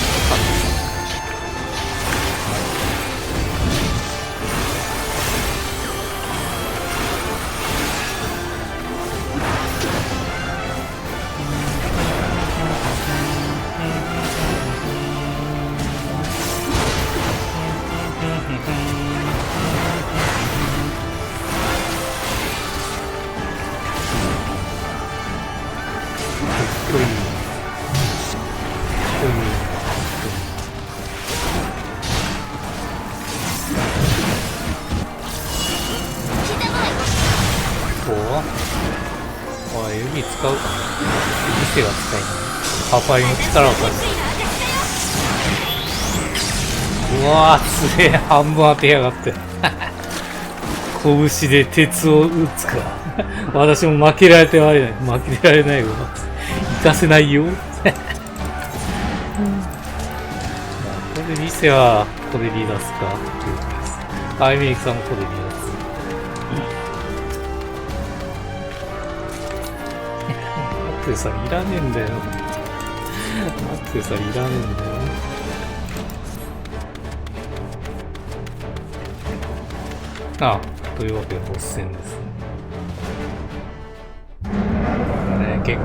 指使うかな。店が使いない。パパイの力を感じる。うわー、つれえ、半分当てやがって。拳で鉄を打つか。私も負けられてられない。負けられないわ。行かせないよ。これで店はここで離脱か。アイメイクさんもここで離脱。クセサリーいらねえんだよ。アクセサリーいらねえんだよ。ああ、というわけでボス戦ですね。結構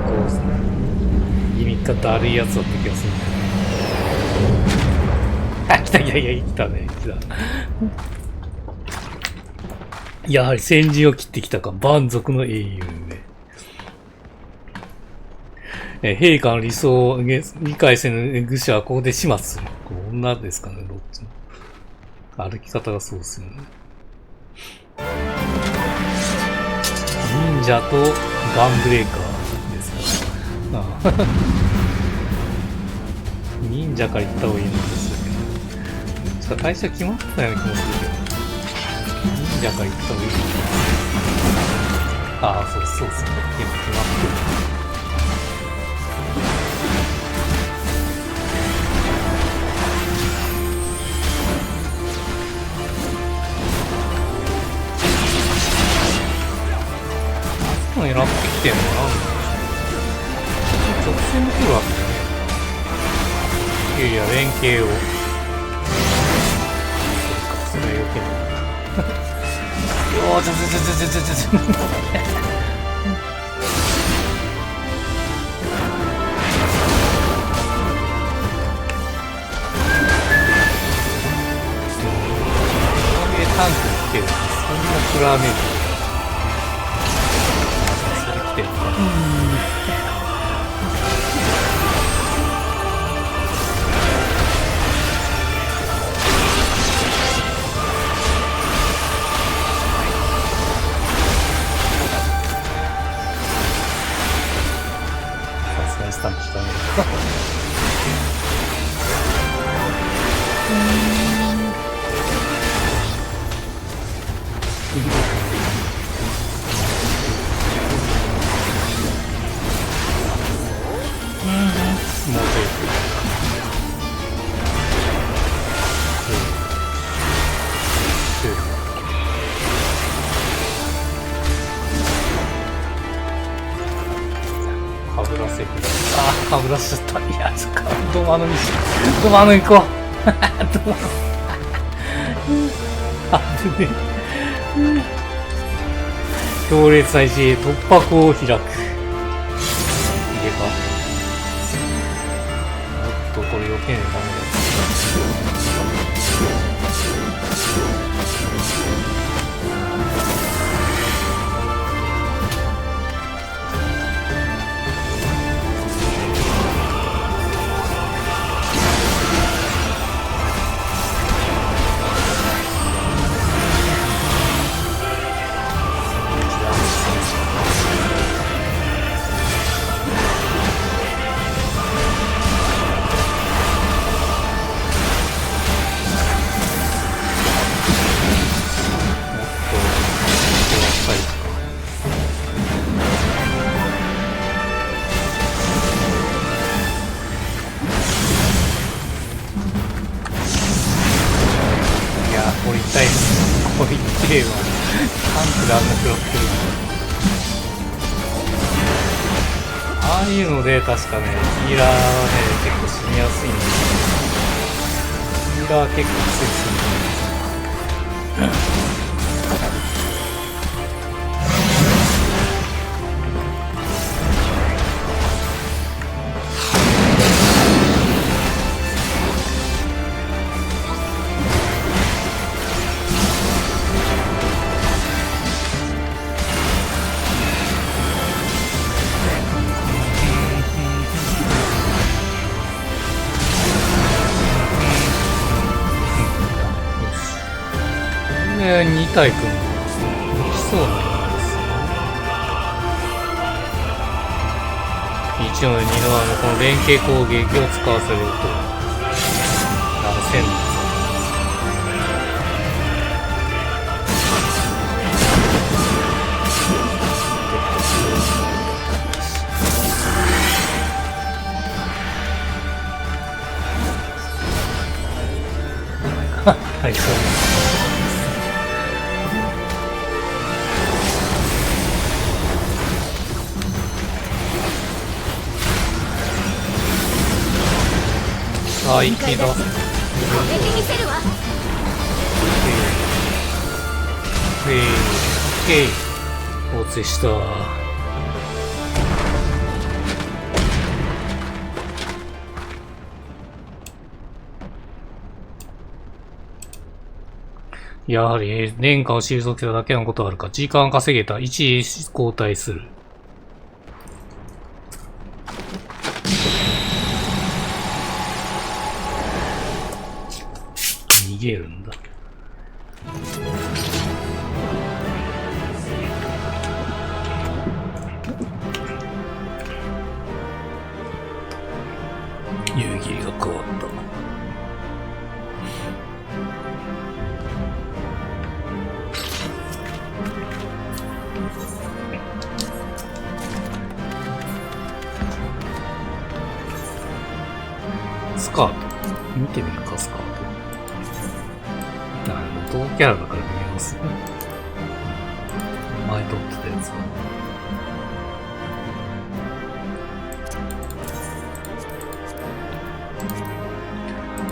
ギミックがだるいやつだった気がするんだよね。あ、来た、いやいや、来たね、来た。やはり先陣を切ってきたか、蛮族の英雄ね。陛下の理想を理解せぬ愚者はここで始末する。女ですかね、どっちも。歩き方がそうですよね。忍者とガンブレーカーですから。ああ忍者から行った方がいいのですけど。対象決まったような気もするけど。忍者から行った方がいいのか。ああ、そうですね。今決まってる。狙ってきてんのかな。直線で来るわけね。いやいや、連携を。それ余計な。よー、タンク来てるんです。そんな食らわねえと。来てる。さすがにスタンプしたね。もうかぶらせる。ああ、かぶらせちゃった。いや、ドマノにドマノ行こう。ドマノ。あ、でね。強烈な石、突破口を開く。いけか。これ余計にダメだ。タンクであんな食らってる。ああいうので確かね、ヒーラーはね、結構死にやすいんですよ。ヒーラー結構きついですね。2体組んでますね。できそうなんですね。1の2のこの連携攻撃を使わせると1000のはい、そうです。あ、いけだ。攻撃見せるわ。落ちした。やはり、殿下を退けただけのことがあるか。時間稼げた。一時交代する。逃げるんだ。夕霧が変わった。スカート見てみるか、スカート。同キャラだから見えますね。前撮ってたやつは。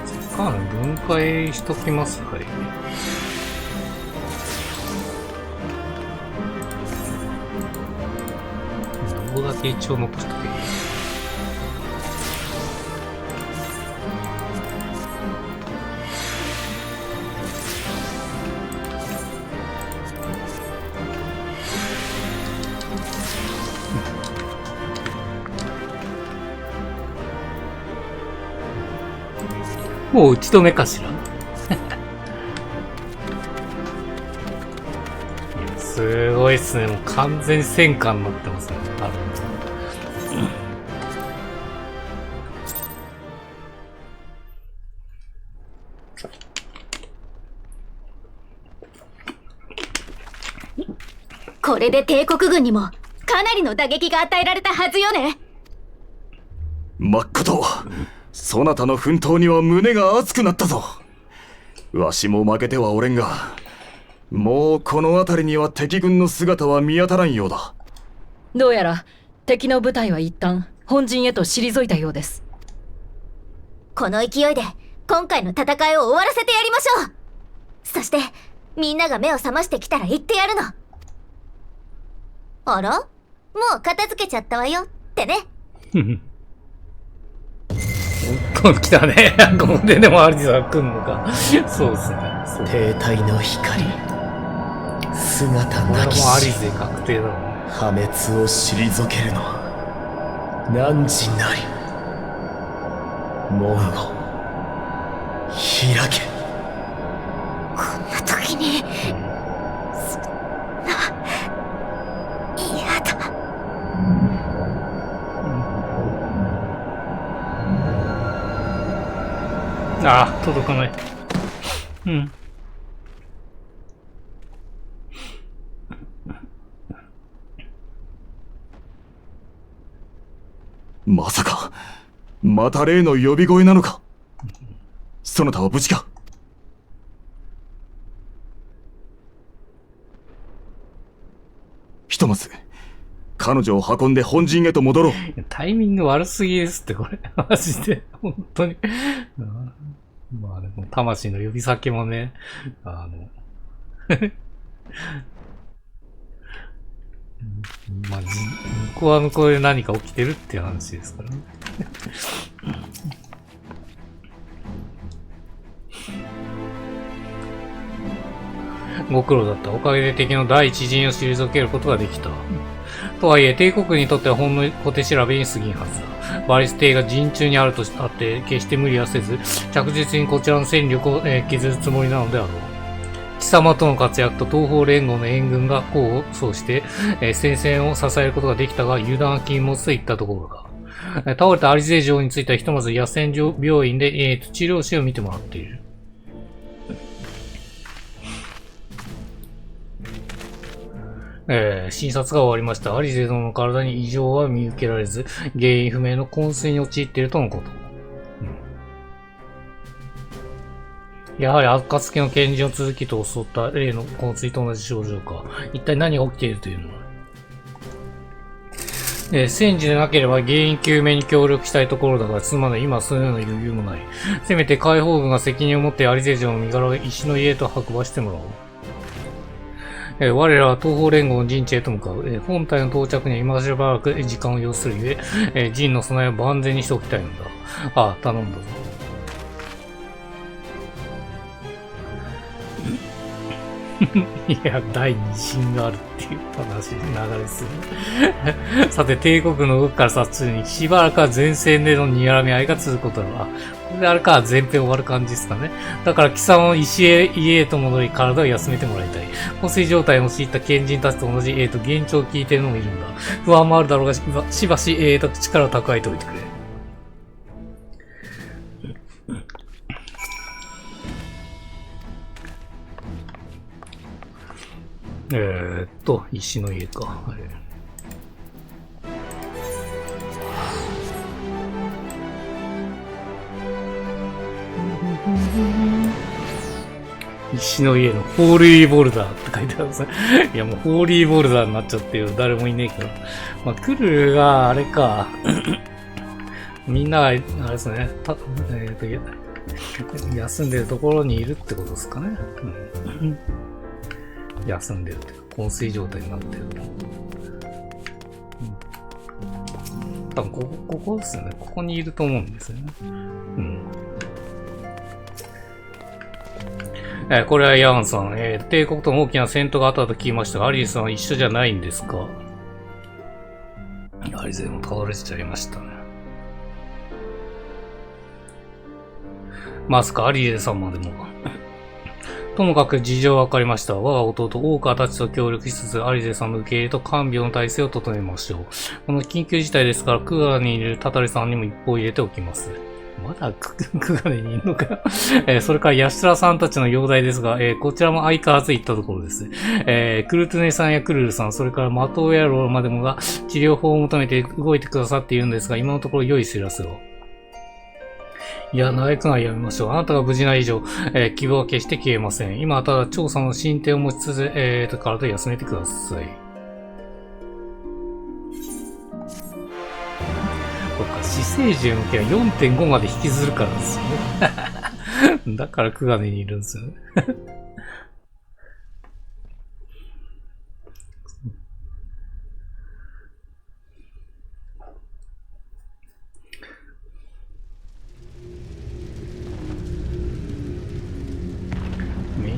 スカート分解しときます。はい。動画だけ一応残しとけ。もう打ち止めかしら。すごいっすね。もう完全戦艦になってますね。これで帝国軍にもかなりの打撃が与えられたはずよね。まっこと、そなたの奮闘には胸が熱くなったぞ。わしも負けてはおれんが、もうこの辺りには敵軍の姿は見当たらんようだ。どうやら敵の部隊は一旦本陣へと退いたようです。この勢いで今回の戦いを終わらせてやりましょう。そしてみんなが目を覚ましてきたら言ってやるの。あら？もう片付けちゃったわよってね。来たね。ここででもアリザ来んのか。そうですね。停滞の光、姿なきもうアリゼ確定だろうね。破滅を退けるの。汝なり。門を開け。こんな時に嫌だ。ああ、届かない。うん。まさか、また例の呼び声なのか。そなたは無事か。ひとまず、彼女を運んで本陣へと戻ろう。タイミング悪すぎですって、これ。マジで。本当に。まあでも、魂の呼び先もね、まあ、向こうは向こうで何か起きてるっていう話ですからね。ご苦労だった。おかげで敵の第一陣を退けることができた。とはいえ、帝国にとってはほんの小手調べに過ぎんはずだ。バリス艇が陣中にあるとあって、決して無理はせず、着実にこちらの戦力を、削るつもりなのであろう。貴様との活躍と東方連合の援軍が功を奏して、戦線を支えることができたが、油断は禁物といったところだ。倒れたアリゼ城についてはひとまず野戦病院で、治療師を見てもらっている。診察が終わりました。アリゼ殿の体に異常は見受けられず、原因不明の昏睡に陥っているとのこと。やはり暁の賢人を続きと襲った例の昏睡と同じ症状か。一体何が起きているというのは。戦時でなければ原因究明に協力したいところだが、すまない。今はそのような余裕もない。せめて解放軍が責任を持ってアリゼ城の身柄を石の家へと運ばしてもらおう。我らは東方連合の陣地へと向かう。本体の到着には今しばらく時間を要するゆえ、陣の備えを万全にしておきたいのだ。ああ、頼んだぞ。いや、第二陣があるっていう話、流れする。さて、帝国の動きから察するに、しばらくは前線での睨み合いが続くことだろう。これであれか、前編終わる感じですかね。だから、貴様の家へと戻り、体を休めてもらいたい。昏睡状態に陥った賢人たちと同じ、幻聴を聞いているのもいるんだ。不安もあるだろうが、しばし、力を蓄えておいてくれ。石の家か。はい、石の家のホーリーボルダーって書いてあるんですね。いやもうホーリーボルダーになっちゃってる。誰もいねえけど。まあ、クルがあれか。みんなが、あれですね。休んでるところにいるってことですかね。休んでるっていうか、昏睡状態になってる。多分ここですよね。ここにいると思うんですよね。これはヤンさん。帝国との大きな戦闘があったと聞きましたが、アリーさんは一緒じゃないんですか？アリゼも倒れちゃいましたね。まさかアリゼさんまでも。ともかく事情は分かりました。我が弟、大川たちと協力しつつ、アリゼさんの受け入れと看病の体制を整えましょう。この緊急事態ですから、クガネにいるタタリさんにも一報入れておきます。まだクガネにいるのかそれから、ヤシュラさんたちの容体ですが、こちらも相変わらず行ったところです。クルトゥネさんやクルルさん、それからマトウヤロまでもが治療法を求めて動いてくださっているんですが、今のところ良い知らせを。いや、ナイクがやめましょう。あなたが無事な以上、希望は決して消えません。今はただ調査の進展を持ちつつ、体を休めてください。そっか、死生獣の件は 4.5 まで引きずるからですよね。だからクガネにいるんですよね。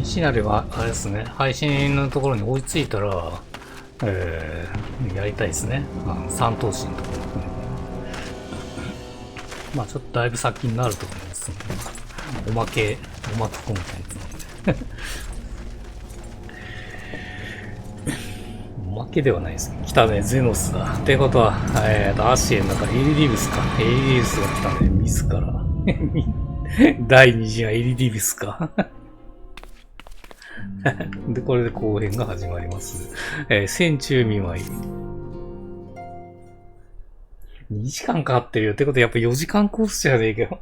シナリオは、あれですね、配信のところに追いついたら、やりたいですね。三頭身のところ。まあちょっとだいぶ先になると思いますね。おまけコンテンツなんで。おまけではないですね。来たね、ゼノスだ。ってことは、アシエンだからエリディブスか。エリディブスが来たね、自ら。第2次はエリディブスか。で、これで後編が始まります。戦中見舞い。2時間かかってるよ。ってことでやっぱ4時間コースじゃねえけど。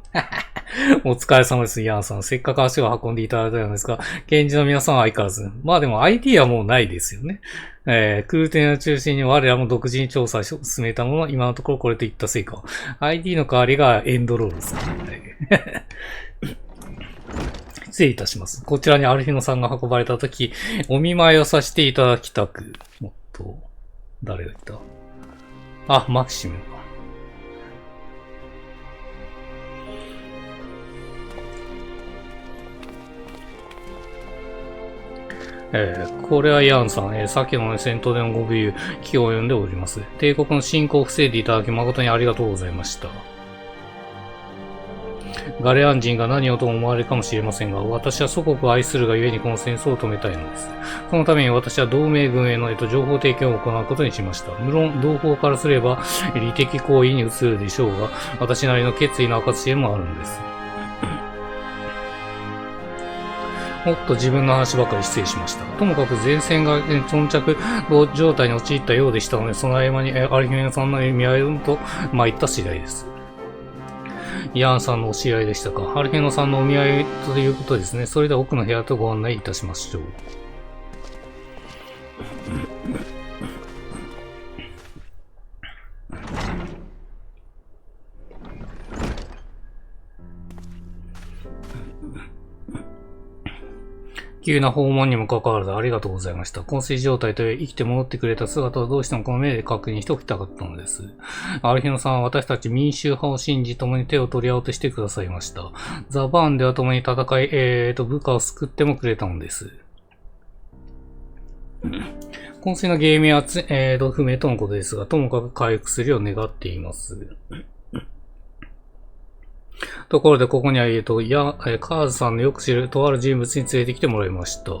お疲れ様です、ヤンさん。せっかく足を運んでいただいたんですが、現地の皆さんは相変わらず。まあでも ID はもうないですよね。クルーテンを中心に我らも独自に調査を進めたもの、今のところこれといった成果。ID の代わりがエンドロールですからね。失礼いたします。こちらにアルフィノさんが運ばれたとき、お見舞いをさせていただきたく。誰がいた？あ、マキシムか。これはヤンさん、さっきの、戦闘でのご武勇、気を読んでおります。帝国の侵攻を防いでいただき誠にありがとうございました。ガレアン人が何をと思われるかもしれませんが、私は祖国を愛するがゆえにこの戦争を止めたいのです。そのために私は同盟軍への、情報提供を行うことにしました。無論、同胞からすれば、利的行為に移るでしょうが、私なりの決意の証でもあるのです。もっと自分の話ばかり失礼しました。ともかく前線が頓着状態に陥ったようでしたので、その合間にアルヒメナさんの意味合いと参った次第です。ヤンさんのお知り合いでしたか。アルヘノさんのお見合いということですね。それでは奥の部屋とご案内いたしましょう。急な訪問にもかかわらずありがとうございました。昏睡状態と生きて戻ってくれた姿をどうしてもこの目で確認しておきたかったのです。アルヒノさんは私たち民衆派を信じ共に手を取り合おうとしてくださいました。ザ・バーンでは共に戦い、部下を救ってもくれたのです。昏睡の原因は、不明とのことですが、ともかく回復するよう願っています。ところで、ここにはカーズさんのよく知るとある人物に連れてきてもらいました。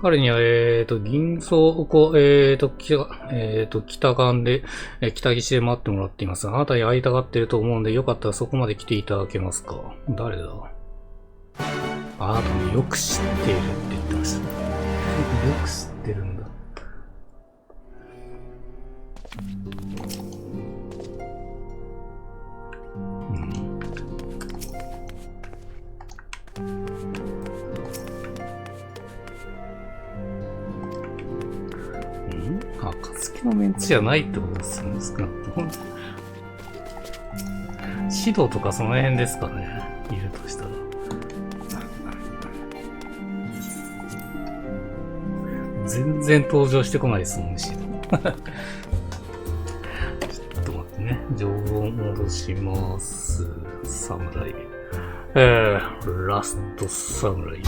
彼には、銀装湖、北岸で、北岸で待ってもらっています。あなたに会いたがっていると思うんで、よかったらそこまで来ていただけますか。誰だ？あなたもよく知っているって言ってました。よく知ってるんだ。暁のメンツじゃないってことですよね、少なくとも。指導とかその辺ですかね、いるとしたら。全然登場してこないですもん、むしろ。ちょっと待ってね。情報を戻します。侍。ラスト侍。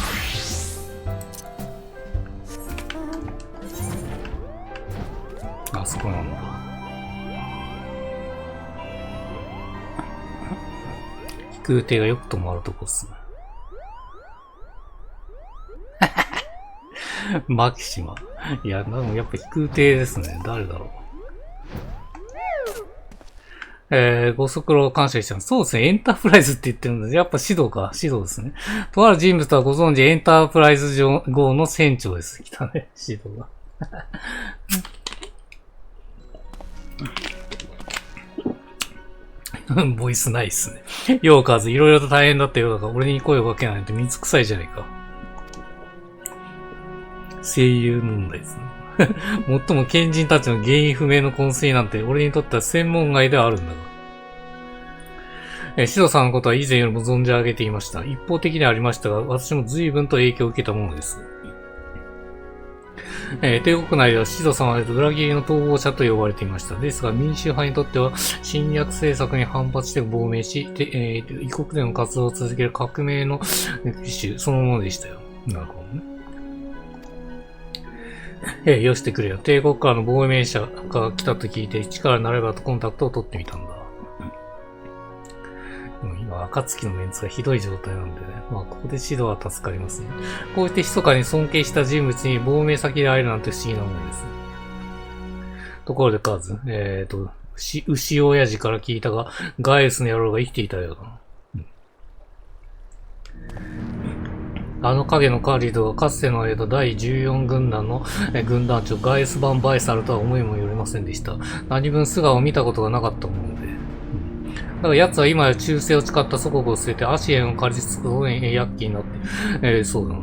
あそこなんだ。飛空艇がよく止まるとこっすね。マキシマ。いや、でもやっぱ飛空艇ですね。誰だろう。ご足労感謝してます。そうですね。エンタープライズって言ってるんで、やっぱ指導か。指導ですね。とある人物はご存知、エンタープライズ号の船長です。来たね。指導が。ボイスないっすね。ヨーカーズ、いろいろと大変だったようだから、俺に声をかけないと水臭いじゃないか。声優問題ですね。最も賢人たちの原因不明の昏睡なんて、俺にとっては専門外ではあるんだが。シドさんのことは以前よりも存じ上げていました。一方的でありましたが、私も随分と影響を受けたものです。帝国内ではシドさんは裏切りの逃亡者と呼ばれていました。ですが民衆派にとっては侵略政策に反発して亡命し、異国での活動を続ける革命の一種そのものでしたよ。なるほどね。よしてくれよ。帝国からの亡命者が来たと聞いて力になればとコンタクトを取ってみたんだ。今、暁のメンツがひどい状態なんでね。まあ、ここで指導は助かりますね。こうして密かに尊敬した人物に亡命先で会えるなんて不思議なものです。ところでカーズ、牛親父から聞いたが、ガイウスの野郎が生きていたようだ。あの影のカーリードがかつての第14軍団の軍団長ガイウス・バン・バイサルとは思いもよりませんでした。何分素顔を見たことがなかったもので。だから奴は今や忠誠を誓った祖国を捨ててアシエンを借りつつことに躍起になって、そうだな、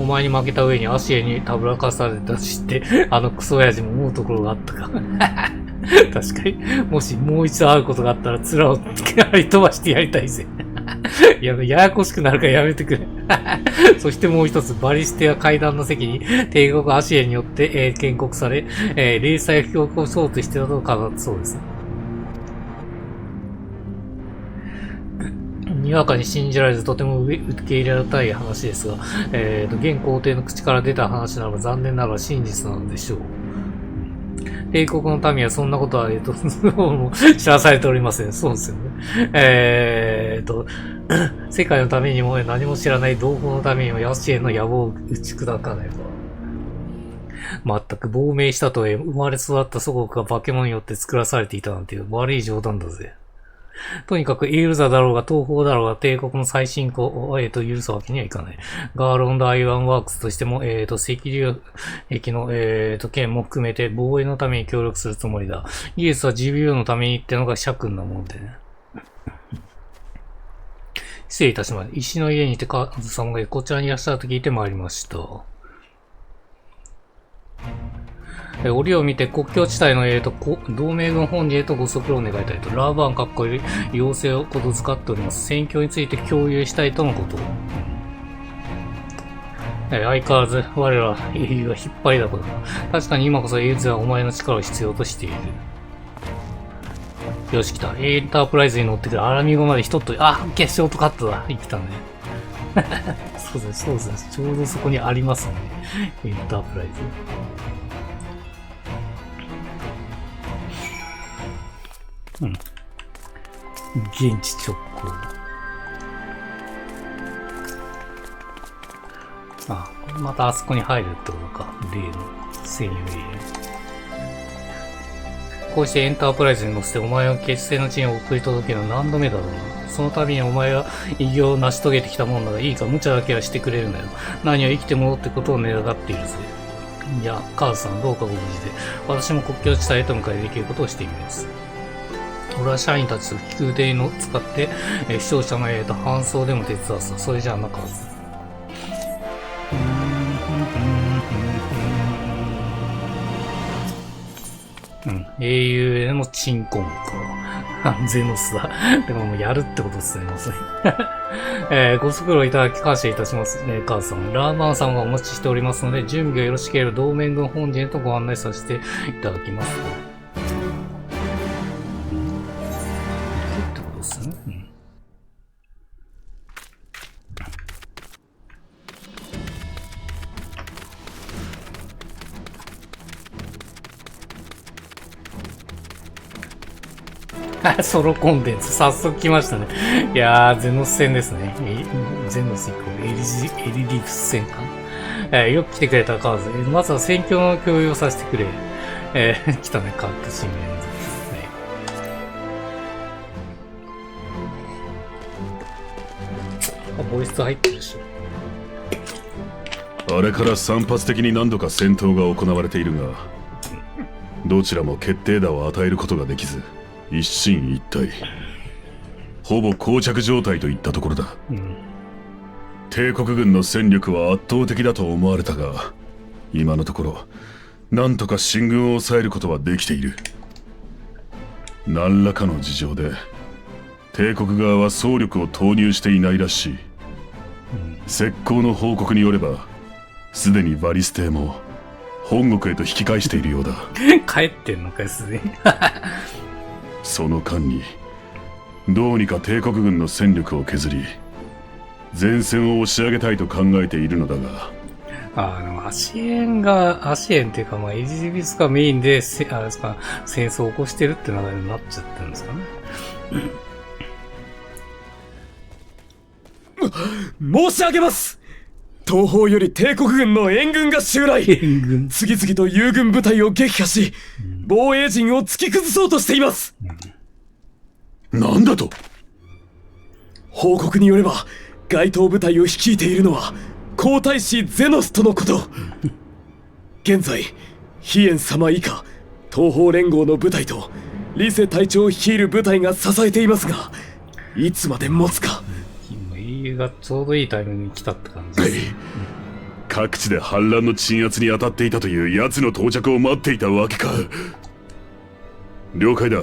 お前に負けた上にアシエンにたぶらかされたしって、あのクソ親父も思うところがあったか。確かに、もしもう一度会うことがあったら面を張り飛ばしてやりたいぜ。いや、ややこしくなるからやめてくれ。そしてもう一つ、バリステア階段の席に帝国アシエンによって、建国され、零細不況をそうとしてたと語ったそうです。にわかに信じられずとても受け入れられたい話ですが、現皇帝の口から出た話ならば残念ながら真実なのでしょう。帝国の民はそんなことは、知らされておりません。そうですよね。世界のためにも何も知らない同胞のためにもヤシエンの野望を打ち砕かねば。全く亡命したと生まれ育った祖国が化け物によって作らされていたなんていう悪い冗談だぜ。とにかくエールザだろうが東方だろうが帝国の再進行を、許すわけにはいかない。ガーロンド・アイワンワークスとしても、赤竜壁の、剣も含めて防衛のために協力するつもりだ。イエスは GBU のためにってのが社訓なもんでね。失礼いたします。石の家にてカズさんがこちらにいらっしゃると聞いて参りました。折を見て国境地帯の同盟軍本陣へとご足労を願いたいと。ラーバーンかっこいい要請をことづかっております。戦況について共有したいとのこと。相変わらず我ら英雄は引っ張りだこだ。確かに今こそ英雄はお前の力を必要としている。よし来た。エンタープライズに乗ってくるアラミゴまで一と、決勝とカットだ。言ってたね。そうですね。ちょうどそこにありますね。エンタープライズ。うん。現地直行。またあそこに入るってことか。例の専用エリア。こうしてエンタープライズに乗せてお前を決戦の地に送り届けるの何度目だろうな。その度にお前は偉業を成し遂げてきたもんだがいいか無茶だけはしてくれるんだよ。何は生きて戻ってことを願っているぜ。いや、カーズさんどうかご無事で。私も国境地帯へと迎えできることをしてみます。俺は社員たちと飛空艇を使って、視聴者の搬送でも手伝わせた。それじゃあなかず。英雄への鎮魂か。ゼノスだ。でももうやるってことですね、もうそれ。ご足労いただき感謝いたします。カーズさん。ラーマンさんがお待ちしておりますので、準備がよろしければ同盟軍本陣へとご案内させていただきます。ってことですね。ソロコンテンツ、早速来ましたね。いやー、ゼノス戦ですね。ゼノスイコールエリディフス戦か。よく来てくれたカーズ。まずは戦況の共有をさせてくれ。来たね、カットシーン連続ですね。ボイス入ってるでしょ。あれから散発的に何度か戦闘が行われているが、どちらも決定打を与えることができず、一進一退、ほぼ膠着状態といったところだ。帝国軍の戦力は圧倒的だと思われたが、今のところ何とか進軍を抑えることはできている。何らかの事情で帝国側は総力を投入していないらしい。石膏の報告によれば、すでにバリス艇も本国へと引き返しているようだ。帰ってんのかよ、すでに。その間にどうにか帝国軍の戦力を削り前線を押し上げたいと考えているのだが、でもアシエンっていうか、エリザベスがメインで戦争を起こしてるって流れになっちゃってるんですかね。申し上げます。東方より帝国軍の援軍が襲来。次々と友軍部隊を撃破し、防衛陣を突き崩そうとしています。なんだと？報告によれば、該当部隊を率いているのは皇太子ゼノスとのこと。現在、ヒエン様以下東方連合の部隊とリセ隊長を率いる部隊が支えていますが、いつまで持つか。英雄がちょうどいいタイミングに来たって感じです。各地で反乱の鎮圧に当たっていたという奴の到着を待っていたわけか。了解だ。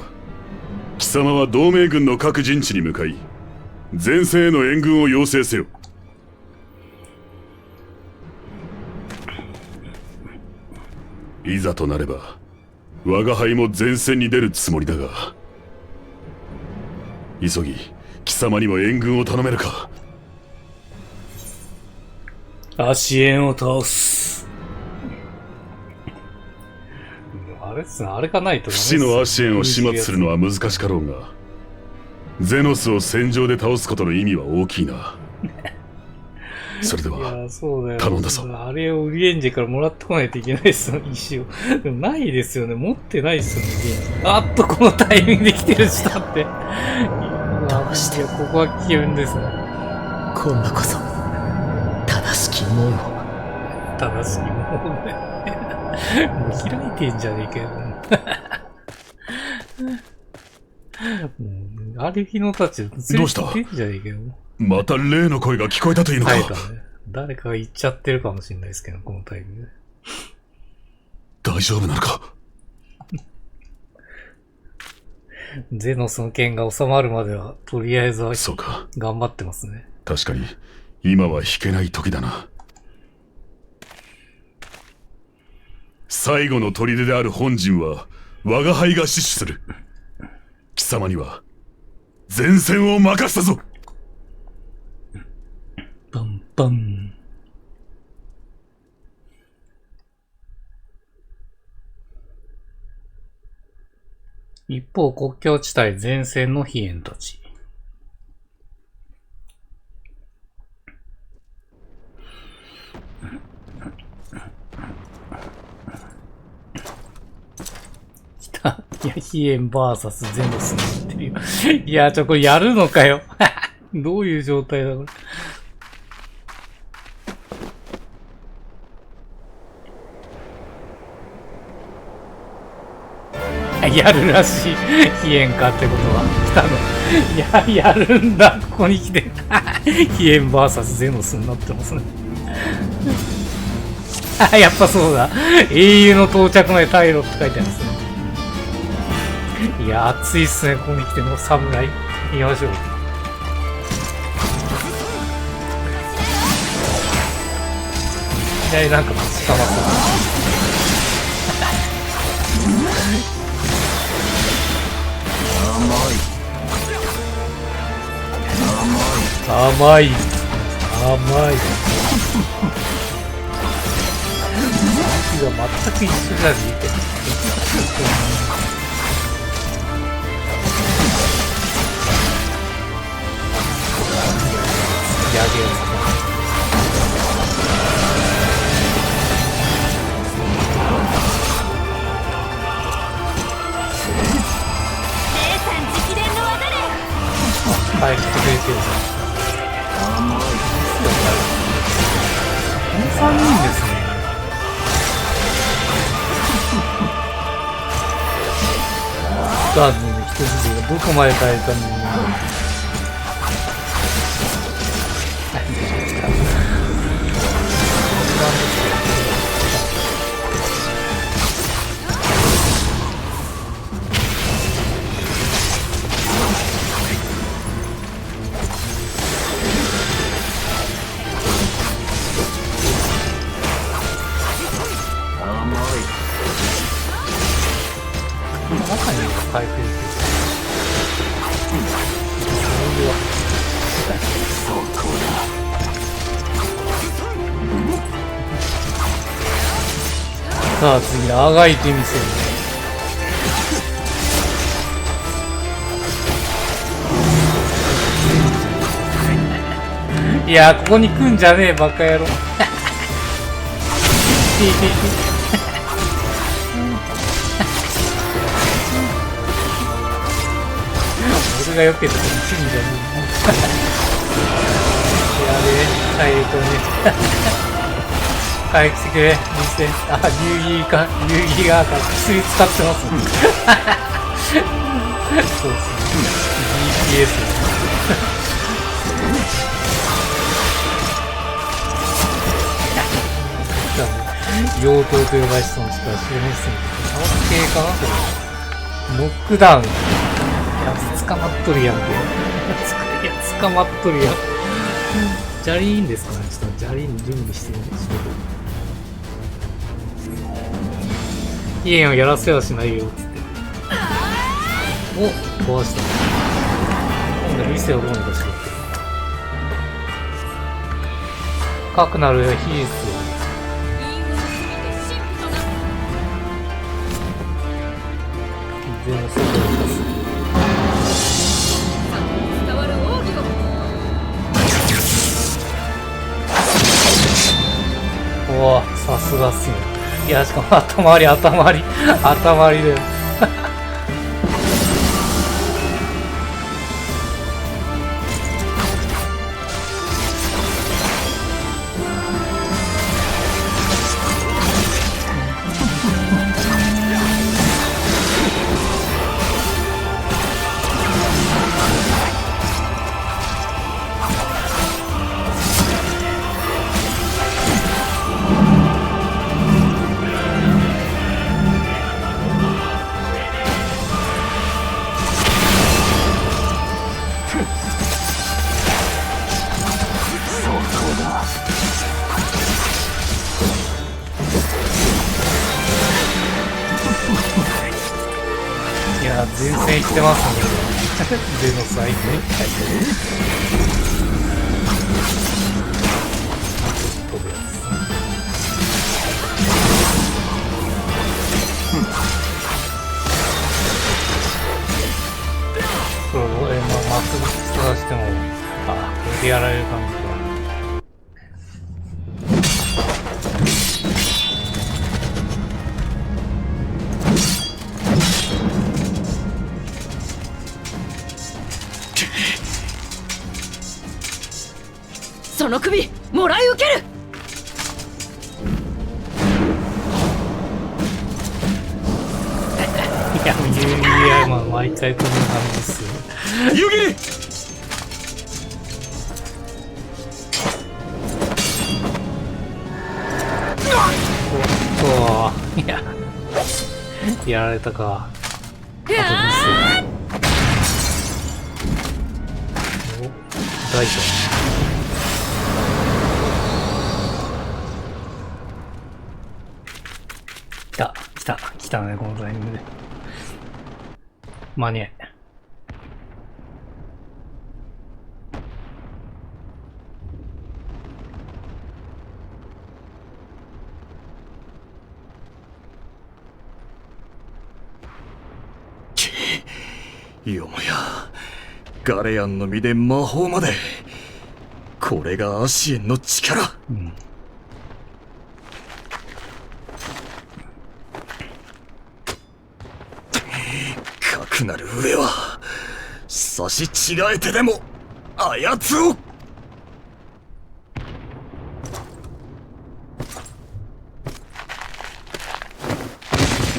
貴様は同盟軍の各陣地に向かい、前線への援軍を要請せよ。いざとなれば我が輩も前線に出るつもりだが、急ぎ貴様にも援軍を頼めるか。アシエンを倒す。あれっすね、あれがないと。不死のアシエンを始末するのは難しかろうが、ゼノスを戦場で倒すことの意味は大きいな。それでは頼んだぞ。あれをウリエンジェからもらってこないといけないですよ、石を。でもないですよね、持ってないですよね。このタイミングで来てるしだって。どうしてここは危険ですね。今度こそ正しき門を。正しき門ね。もう開いてんじゃねえけど。あれ日のたちどうした？また例の声が聞こえたというのか。誰かが言っちゃってるかもしれないですけど、このタイミングで。大大丈夫なのか。ゼノスの剣が収まるまでは、とりあえずは、そうか。頑張ってますね。確かに、今は引けない時だな。最後の砦である本陣は、我が輩が死守する。貴様には、前線を任したぞ。バンバン。一方、国境地帯前線の飛燕たち。来た。いや、飛燕バーサスゼノスになってるよ。いや、これやるのかよ。どういう状態だ、これ。やるらしい。飛燕かってことは。来たの。やるんだ。ここに来て。飛燕 VS ゼノスになってますね。やっぱそうだ。英雄の到着まで退路って書いてあるんですね。いや、熱いっすね。ここに来ての侍。行きましょう。いきなりなんかぶちかまそう。甘い。武器が全く一緒じゃねえけど。やげよ。回復してくれてるじゃん。この3人ですね。ガードの人質がどこまで耐えたのに。回復できる。そこだ。さあ次、あがいてみせる。いやー、ここに来んじゃねえ、バカ野郎。俺がよけたら一味じゃねえ。やべえ、体力をね。回復してくれ、見せ。流儀か、流儀が薬使ってます。そうっすね。DPS。妖刀と呼ばれてたのしか知らないっすね。サバス系かなこれ。ノックダウン。いや、捕まっとるやんけ。いや、捕まっとるやん。ジャリーンですかね。ちょっとジャリーン準備してるんですけど。飛燕をやらせはしないよ、つって。お、壊した。今度は店をどうにかしろって。かくなるヒース。全部外に出す。おぉ、さすがっすね。いや、しかも頭ありだよ。前線行ってますね。ゼノス相手。飛ぶやつ。そう、まっすぐ突かしても、あ、これでやられる感じか。その首もらい受ける。いや、まあ毎回こんな感じっすよ。ユギおっと、いや、やられたか。お、大丈夫。来たね、このタイミングで。間に合い。よもやガレアンの身で魔法まで。これがアシエンの力。かくなる上は差し違えてでもあやつを。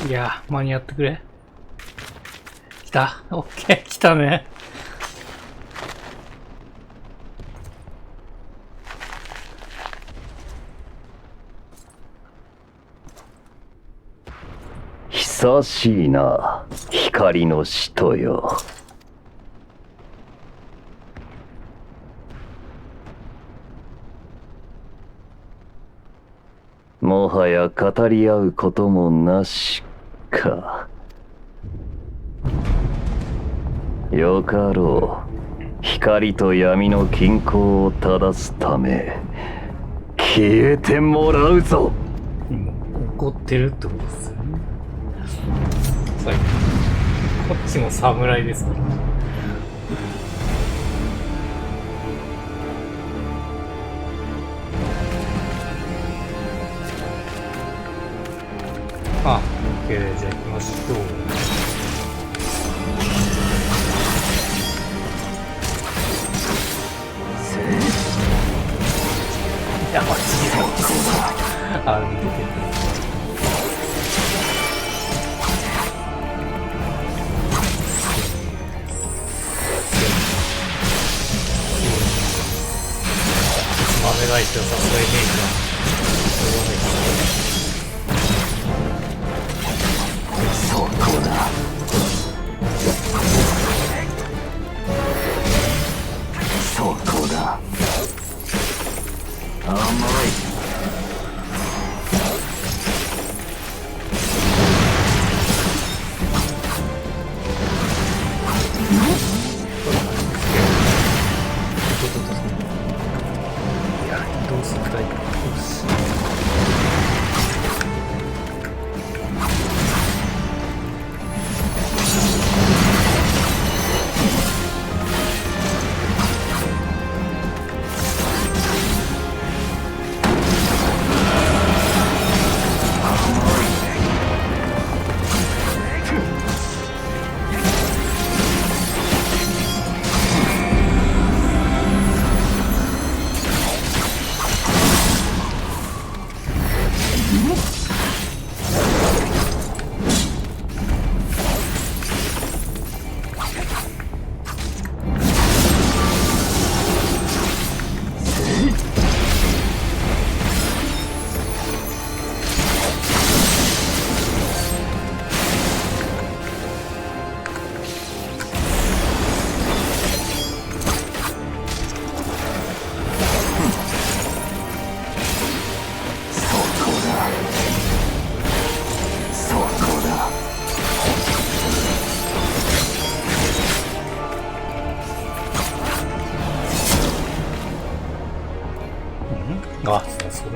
いや、間に合ってくれ。来た。オッケー、来たね。久しいな、光の使徒よ。もはや語り合うこともなしか。よかろう。光と闇の均衡を正すため消えてもらうぞ。怒ってるってことですよね。こっちも侍ですから。あ、OK、じゃあ行きましょう。いや、マジであ、出てくる。豆がいてはさすがにねえか。そこだ。そこだ。甘い。どうするかい。よし。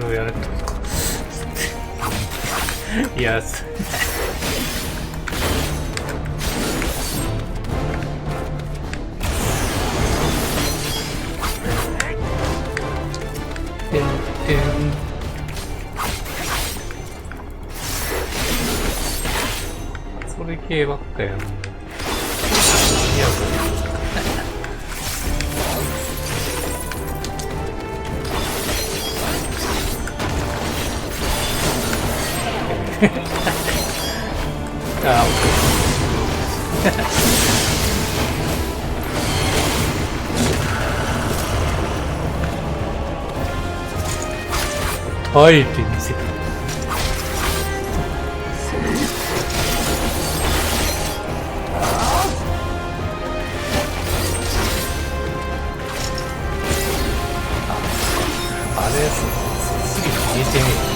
れをやれと。いや、それ系ばっかやん。いや、あ、耐えてみせた。あれ、すぐ消えてねえ。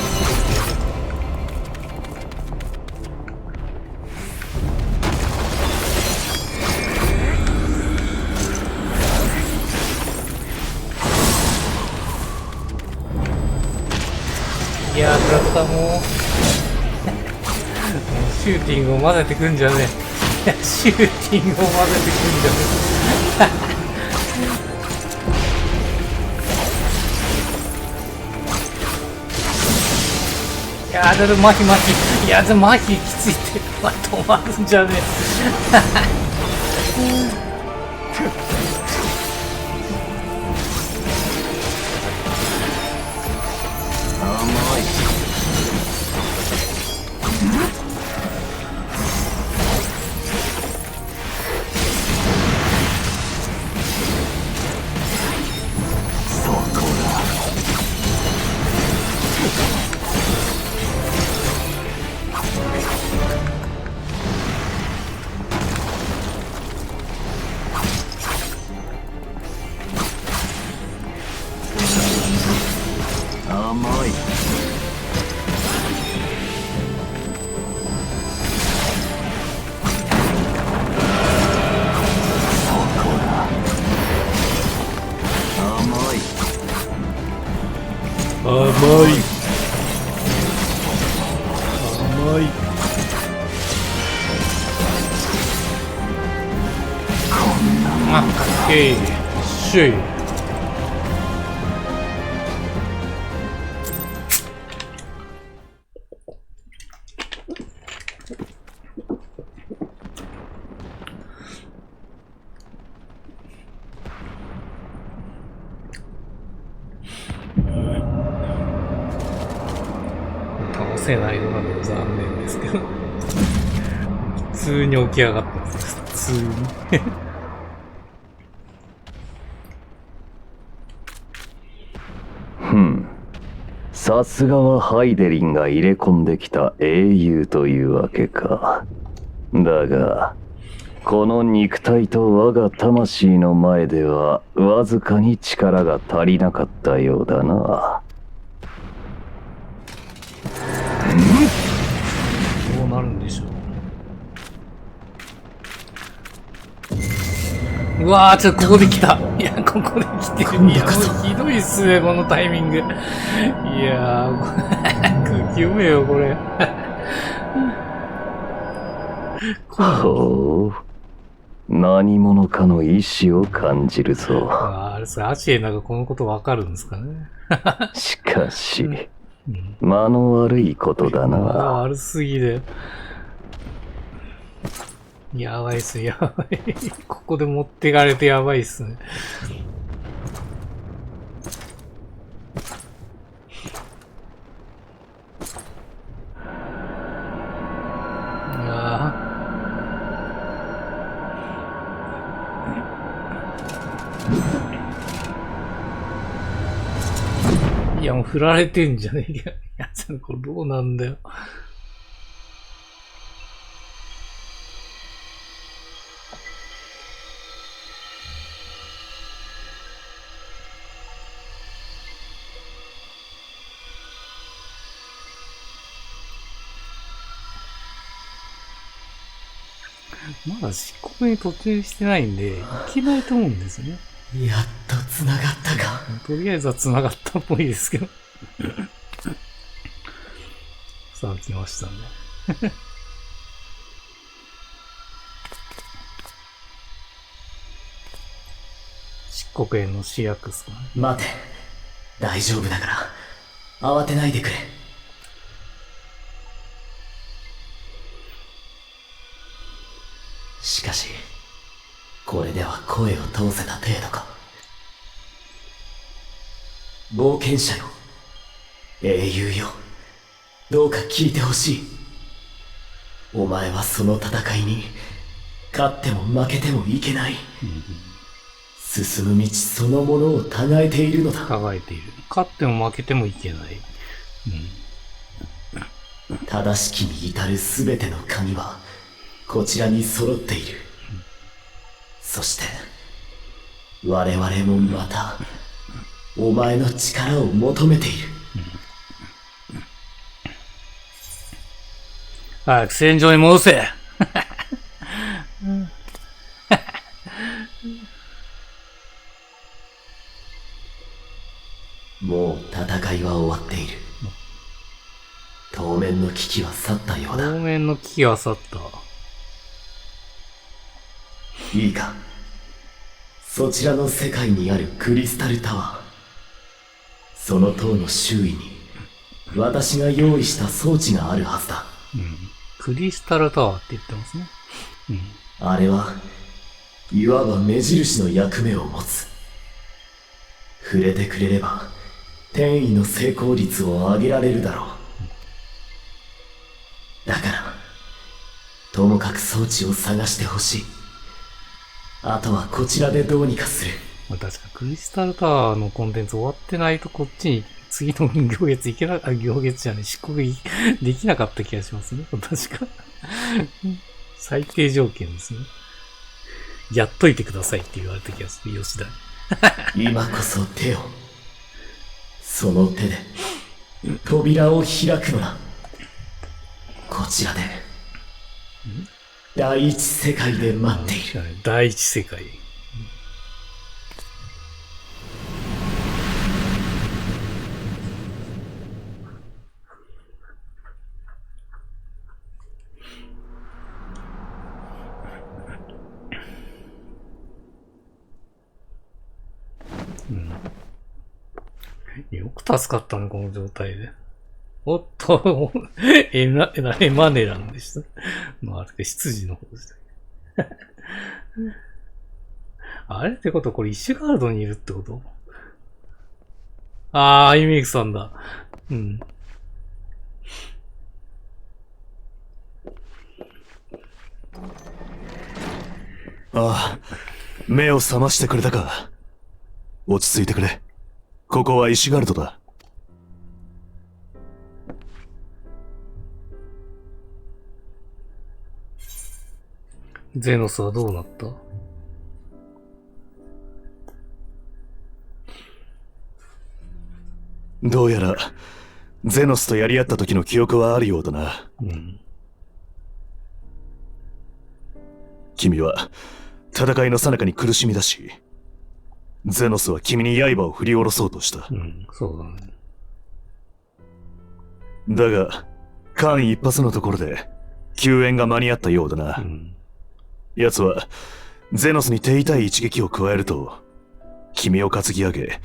いやー、クラフターもシューティングを混ぜてくんじゃねえ。シューティングを混ぜてくんじゃねえ。いやー、だって麻痺。いや、でも麻痺きついって。止まるんじゃねえ。倒せないのが残念ですけど。普通に起き上がってます。普通に。さすがはハイデリンが入れ込んできた英雄というわけか。だがこの肉体と我が魂の前ではわずかに力が足りなかったようだな。どうなるんでしょう。うわー、ちょっとここで来た。いや、ここで来てる。いや、もうひどいっすね、このタイミング。いやー、空気読めよ、これ。ほう、何者かの意志を感じるぞ。あれですか、アシエナがこのことわかるんですかね。しかし、間の悪いことだな。悪すぎる。やばいっす、やばい。ここで持ってかれてやばいっすね。いや、もう振られてんじゃねえか。いや、これどうなんだよ。まだ執行に突入してないんで、いけないと思うんですね。やっと繋がったか。とりあえずは繋がったっぽいですけど。さあ来ましたね。漆黒園の主役っすかね。待て。大丈夫だから、慌てないでくれ。しかし、これでは声を通せた程度か。冒険者よ、英雄よ、どうか聞いてほしい。お前はその戦いに勝っても負けてもいけない。進む道そのものをたがえているのだ。たがえている。勝っても負けてもいけない。正しきに至るすべての鍵はこちらに揃っている。そして我々もまたお前の力を求めている。早く戦場に戻せ。もう戦いは終わっている。当面の危機は去ったようだ。当面の危機は去った。いいか、そちらの世界にあるクリスタルタワー、その塔の周囲に私が用意した装置があるはずだ。クリスタルタワーって言ってますね。あれはいわば目印の役目を持つ。触れてくれれば転移の成功率を上げられるだろう。だからともかく装置を探してほしい。あとはこちらでどうにかする。確かクリスタルタワーのコンテンツ終わってないとこっちに次の行月行けな、行月じゃねえ、漆黒できなかった気がしますね。確か。最低条件ですね。やっといてくださいって言われた気がする、吉田に。今こそ手を。その手で扉を開くのだ。こちらで第一世界で待っている。第一世界。よく助かったね、この状態で。おっと、エマネランでした。まあ、あれ、執事の方でした。あれってこと、これ、イシュガルドにいるってこと？あー、アイメイクさんだ。ああ、目を覚ましてくれたか。落ち着いてくれ。ここはイシュガルドだ。ゼノスはどうなった？どうやら、ゼノスとやり合った時の記憶はあるようだな。君は、戦いの最中に苦しみだし、ゼノスは君に刃を振り下ろそうとした。そうだね。だが、間一髪のところで、救援が間に合ったようだな。奴は、ゼノスに手痛い一撃を加えると、君を担ぎ上げ、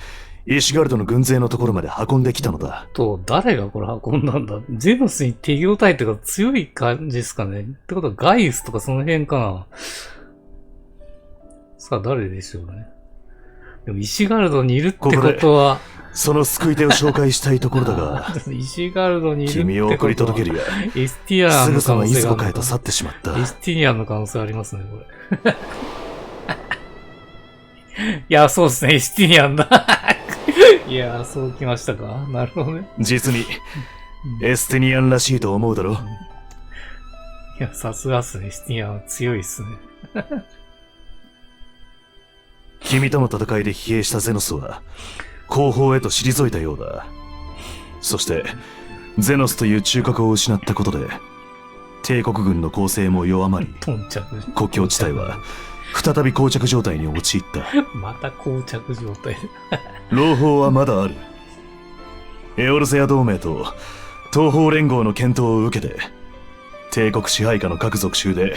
イシュガルドの軍勢のところまで運んできたのだ。誰がこれ運んだんだ？ゼノスに手応えっていうか強い感じですかね。ってことはガイウスとかその辺かな。さあ誰でしょうね。でもイシュガルドにいるってことは、その救い手を紹介したいところだが、イシュガルドにいるってことは君を送り届けるや、エスティアンの可能性がある。すぐさまいつもかへと去ってしまった。エスティアンの可能性ありますね、これ。いや、そうですね、エスティアンだ。いや、そうきましたか。なるほどね。実に、エステニアンらしいと思うだろ。いや、さすがっすね、エスティアンは強いっすね。君との戦いで疲弊したゼノスは、後方へと退いたようだ。そして、ゼノスという中核を失ったことで、帝国軍の攻勢も弱まり、国境地帯は、再び膠着状態に陥った。また膠着状態。朗報はまだある。エオルゼア同盟と東方連合の検討を受けて、帝国支配下の各属州で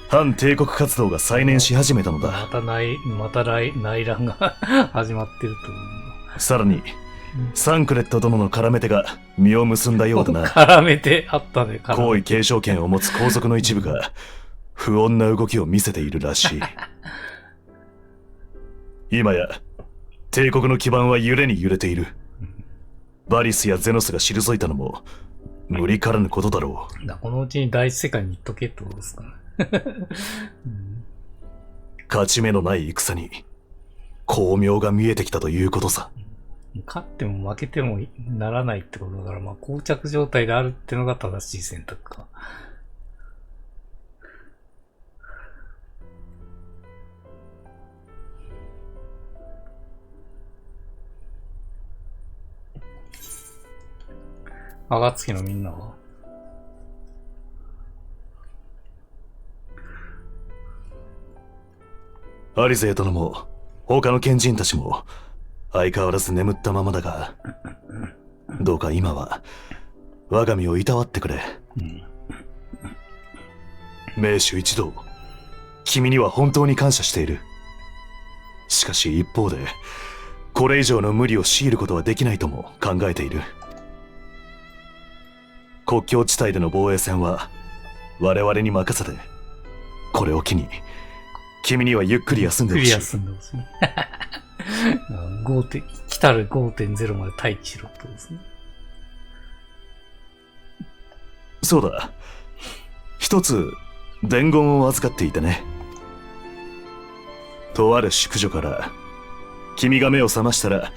反帝国活動が再燃し始めたのだ。また内乱が始まってると。さらに、サンクレット殿の絡め手が実を結んだようだな。絡めてあったね。皇位継承権を持つ皇族の一部が不穏な動きを見せているらしい。今や帝国の基盤は揺れに揺れている。バリスやゼノスが退いたのも無理からぬことだろう。このうちに第一世界に行っとけってことですかね。勝ち目のない戦に巧妙が見えてきたということさ。勝っても負けてもならないってことだから、まあ膠着状態であるってのが正しい選択か。暁のみんなはアリゼー殿も他の賢人たちも相変わらず眠ったままだが、どうか今は我が身をいたわってくれ。名手一同、君には本当に感謝している。しかし一方で、これ以上の無理を強いることはできないとも考えている。国境地帯での防衛戦は我々に任せて、これを機に君にはゆっくり休んでほしい。ゆっくり休んでほしい。来たる 5.0 まで待機しろってことですね。そうだ。一つ伝言を預かっていてね。とある宿女から君が目を覚ましたら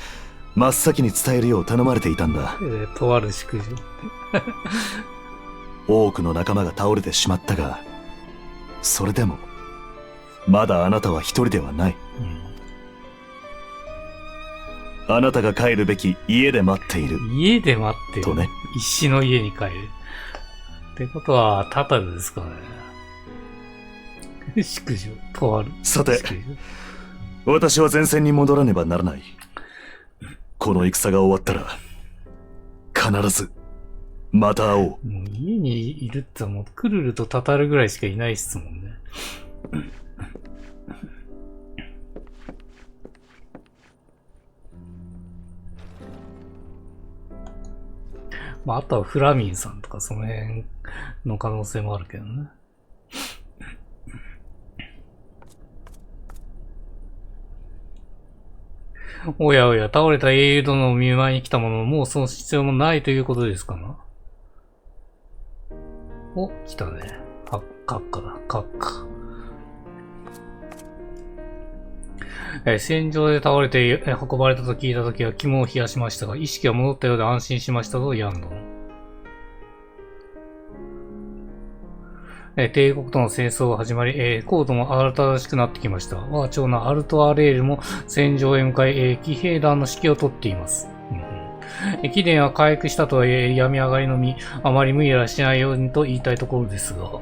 真っ先に伝えるよう頼まれていたんだ。とある宿女って多くの仲間が倒れてしまったが、それでもまだあなたは一人ではない、あなたが帰るべき家で待っている。家で待ってるとね。石の家に帰るってことはタタルですかね。宿女とある。さて、私は前線に戻らねばならない。この戦が終わったら必ずまた会おう。もう家にいるってもうクルルとタタルぐらいしかいないっすもんね。まあ、あとはフラミンさんとかその辺の可能性もあるけどね。おやおや、倒れた英雄殿の見舞いに来たものの、もうその必要もないということですかな。お、来たね。閣下だ、閣下。戦場で倒れて運ばれたと聞いたときは肝を冷やしましたが、意識は戻ったようで安心しましたと、ヤンドン。帝国との戦争が始まり、コードも慌ただしくなってきました。我が長男アルト・アレールも戦場へ向かい、騎兵団の指揮を取っています。貴殿は回復したとはいえ、病み上がりのみ、あまり無理はしないようにと言いたいところですが。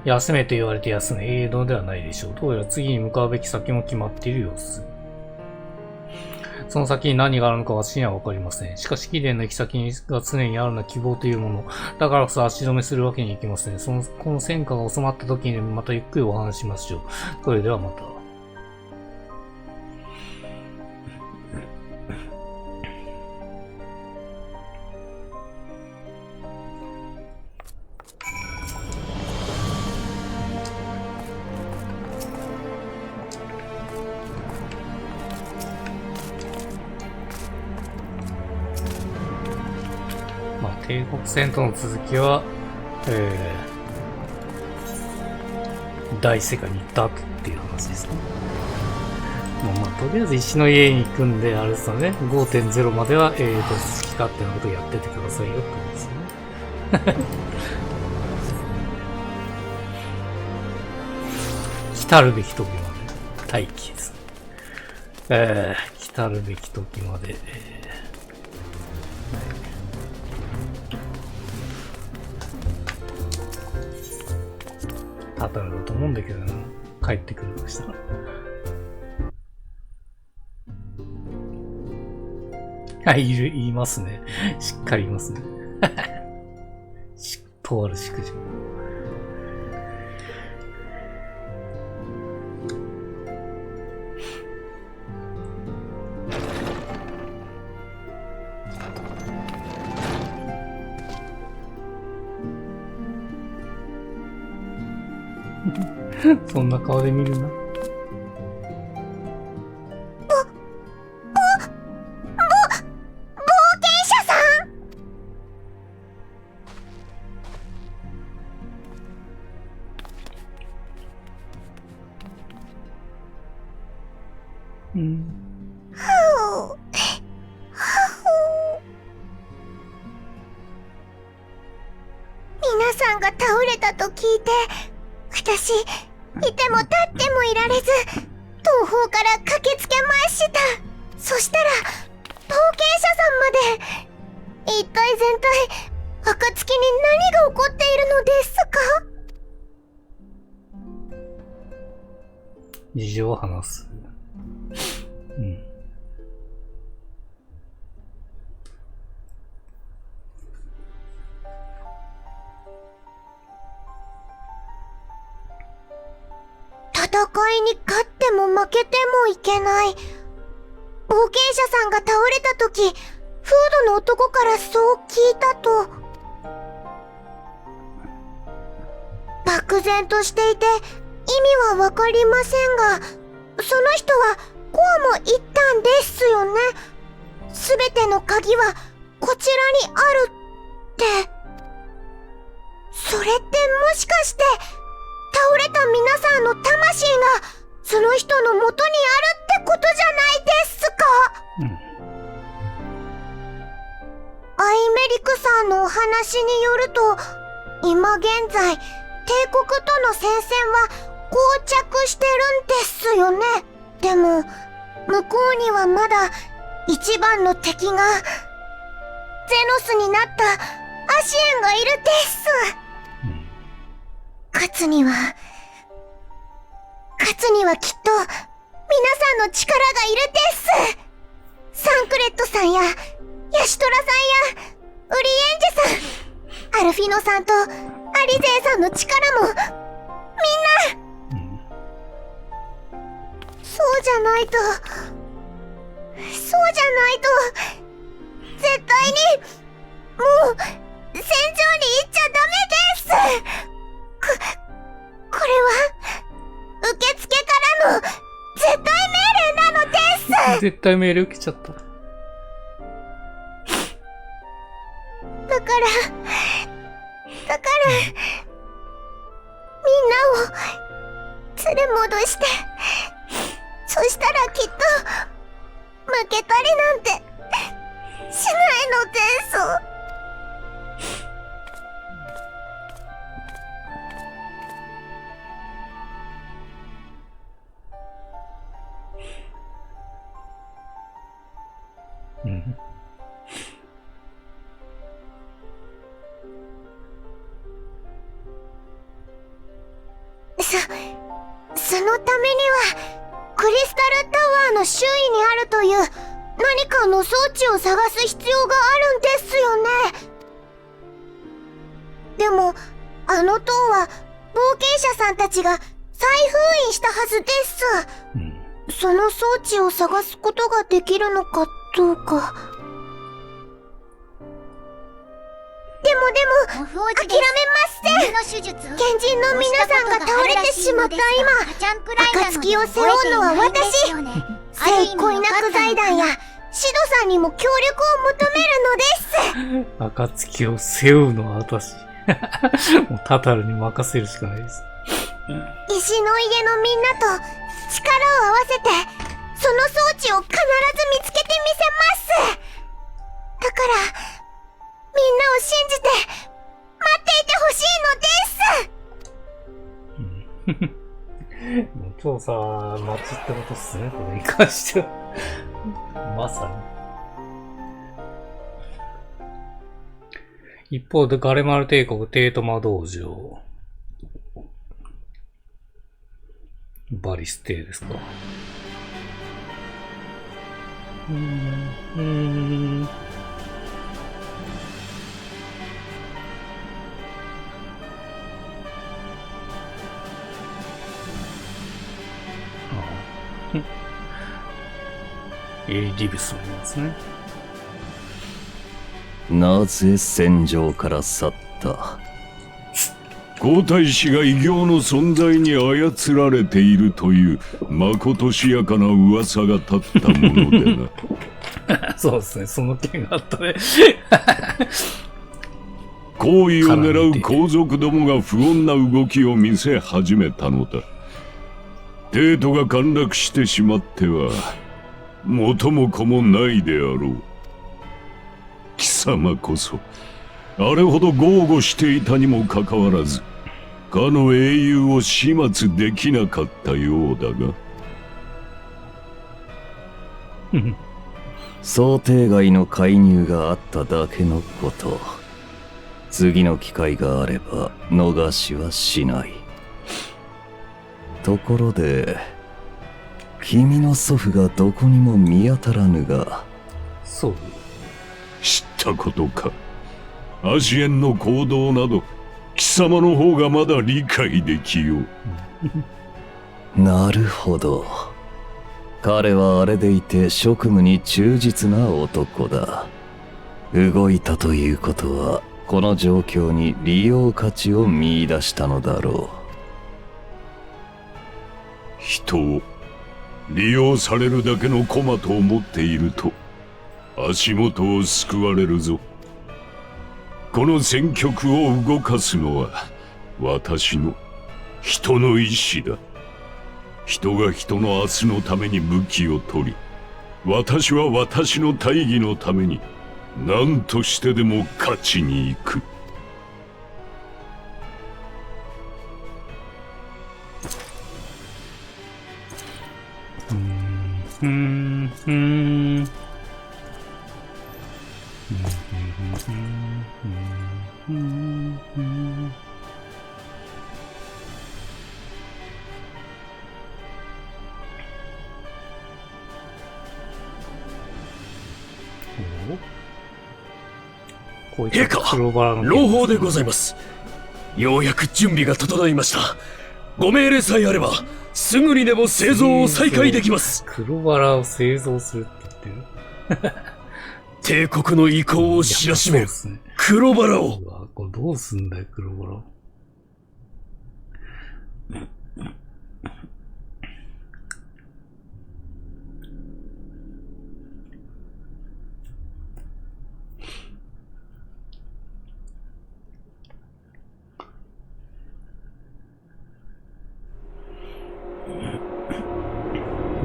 休めと言われて休め、英雄殿ではないでしょう。どうやら次に向かうべき先も決まっている様子。その先に何があるのか私にはわかりません。しかし、貴殿の行き先が常にあるのは希望というもの。だからこそ足止めするわけにいきません。この戦火が収まった時にまたゆっくりお話ししましょう。それではまた。帝国戦との続きは、大世界に行ったっていう話ですね。まあ、とりあえず石の家に行くんで、あれですよね、5.0 までは、好き勝手なことやっててくださいよってことですね。来たるべき時まで待機ですね。来たるべき時まで、当たると思うんだけどな。帰ってくるとしたら。いますね。しっかりいますね。とある祝辞。そんな顔で見るな。皆さんが倒れたと聞いて、私、いても立ってもいられず、東方から駆けつけました。そしたら、冒険者さんまで。一体全体、暁に何が起こっているのですか？事情を話す。戦いに勝っても負けてもいけない。冒険者さんが倒れた時、フードの男からそう聞いたと。漠然としていて意味はわかりませんが、その人はこうも言ったんですよね。すべての鍵はこちらにあるって。それってもしかして倒れた皆さんの魂がその人の元にあるってことじゃないですか？アイメリクさんのお話によると、今現在帝国との戦線は膠着してるんですよね。でも向こうにはまだ一番の敵がゼノスになったアシエンがいるです。勝つにはきっと皆さんの力がいるです。サンクレットさんやヤシトラさんやウリエンジェさん、アルフィノさんとアリゼーさんの力もみんな、そうじゃないと絶対にもう戦場に行っちゃダメです。これは受付からの絶対命令なのです。絶対命令受けちゃった。だからみんなを連れ戻して、そしたらきっと負けたりなんてしないのです。そのためにはクリスタルタワーの周囲にあるという何かの装置を探す必要があるんですよね。でもあの塔は冒険者さんたちが再封印したはずです。その装置を探すことができるのかどうか。でも諦めません。賢人の皆さんが倒れてしまった今、暁を背負うのは私。聖恋なく財団やシドさんにも協力を求めるのです。暁を背負うのは私。もうタタルに任せるしかないです。石の家のみんなと力を合わせてその装置を必ず見つけてみせます。だからみんなを信じて待っていてほしいのです。もう調査待ちってことっすね、これに関しては。まさに。一方でガレマル帝国テートマ道場。バリステですか。エリブスもいますね。なぜ戦場から去った？皇太子が異形の存在に操られているというまことしやかな噂が立ったものでな。そうですね、その件があったね。皇位を狙う皇族どもが不穏な動きを見せ始めたのだ。帝都が陥落してしまっては元も子もないであろう。貴様こそあれほど豪語していたにもかかわらずかの英雄を始末できなかったようだが。想定外の介入があっただけのこと。次の機会があれば逃しはしない。ところで君の祖父がどこにも見当たらぬが。そう。知ったことか。アジエンの行動など貴様の方がまだ理解できよう。なるほど。彼はあれでいて職務に忠実な男だ。動いたということはこの状況に利用価値を見出したのだろう。人を利用されるだけの駒と思っていると足元を救われるぞ。この戦局を動かすのは私の人の意志だ。人が人の明日のために武器を取り、私は私の大義のために何としてでも勝ちに行く。陛下、朗報でございます。ようやく準備が整いました。ご命令さえあればすぐにでも製造を再開できます。黒バラを製造するって言ってる。帝国の意向を知らしめる黒バラを。これどうすんだよ、黒バラ。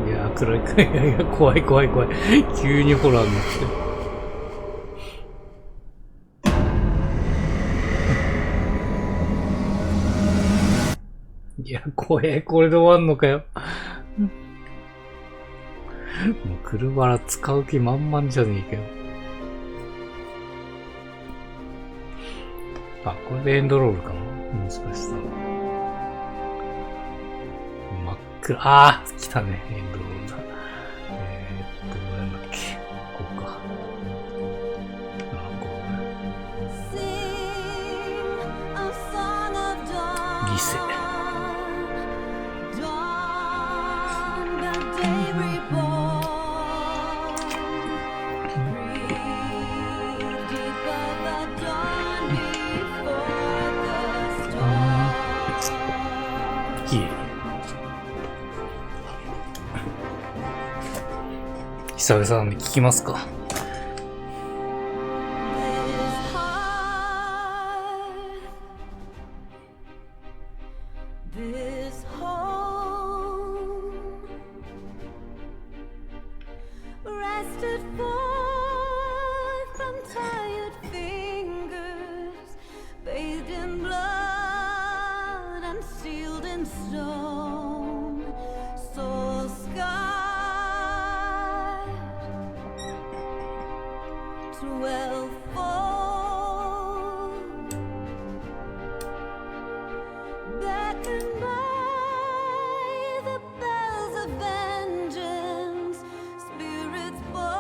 いや、暗い、いや、怖い。急にホラーになってる。いや、怖え、これで終わんのかよ。もう、黒バラ使う気満々じゃねえかよ。あ、これでエンドロールかな、もしかしたら。真っ暗。あー、来たね、エンドロールだ。なんだっけ。こうか。リセ。久々なんで聞きますか。Beckoned by the bells of vengeance, spirits born.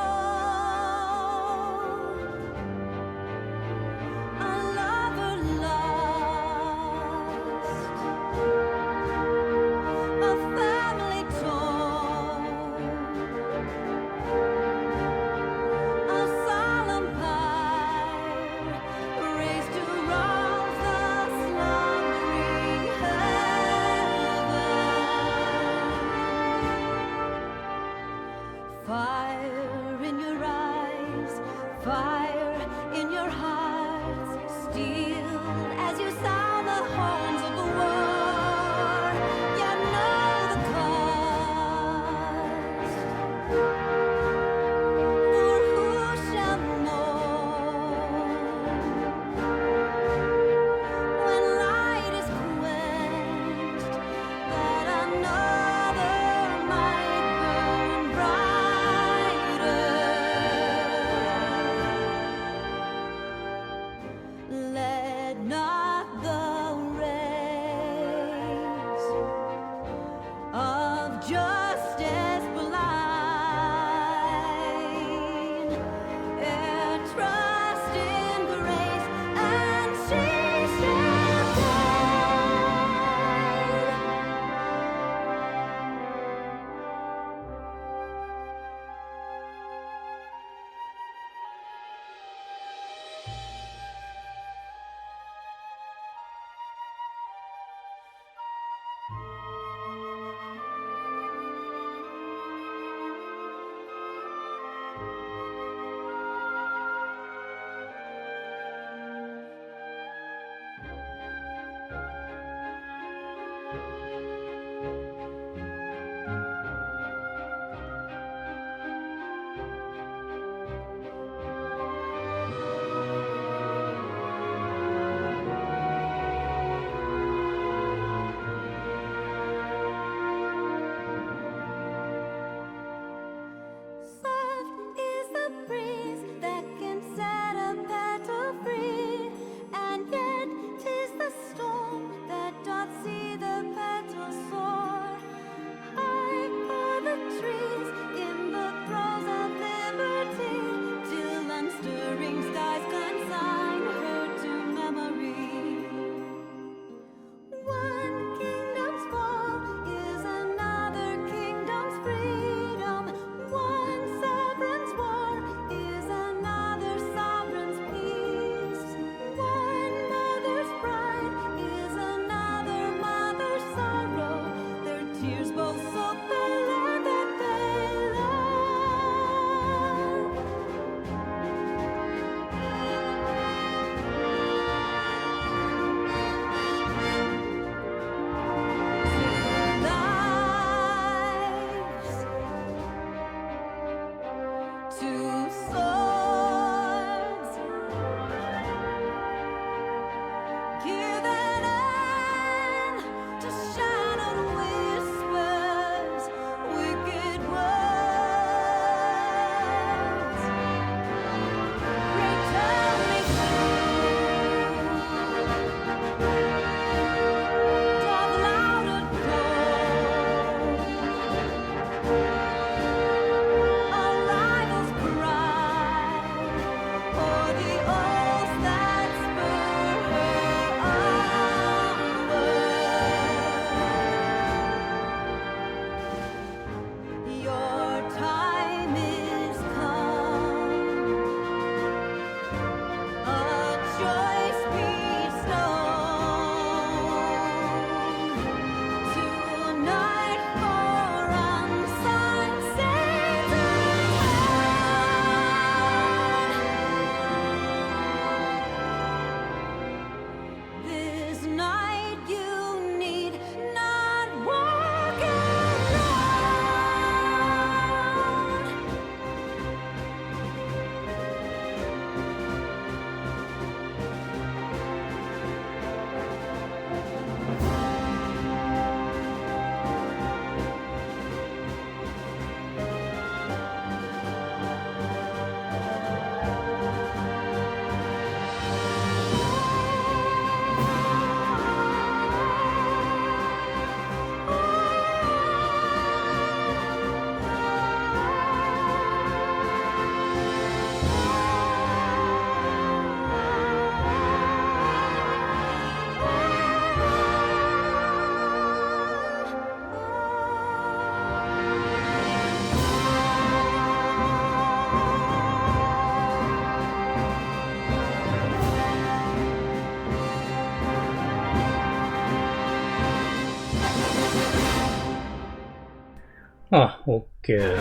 あ、オッケー。あ、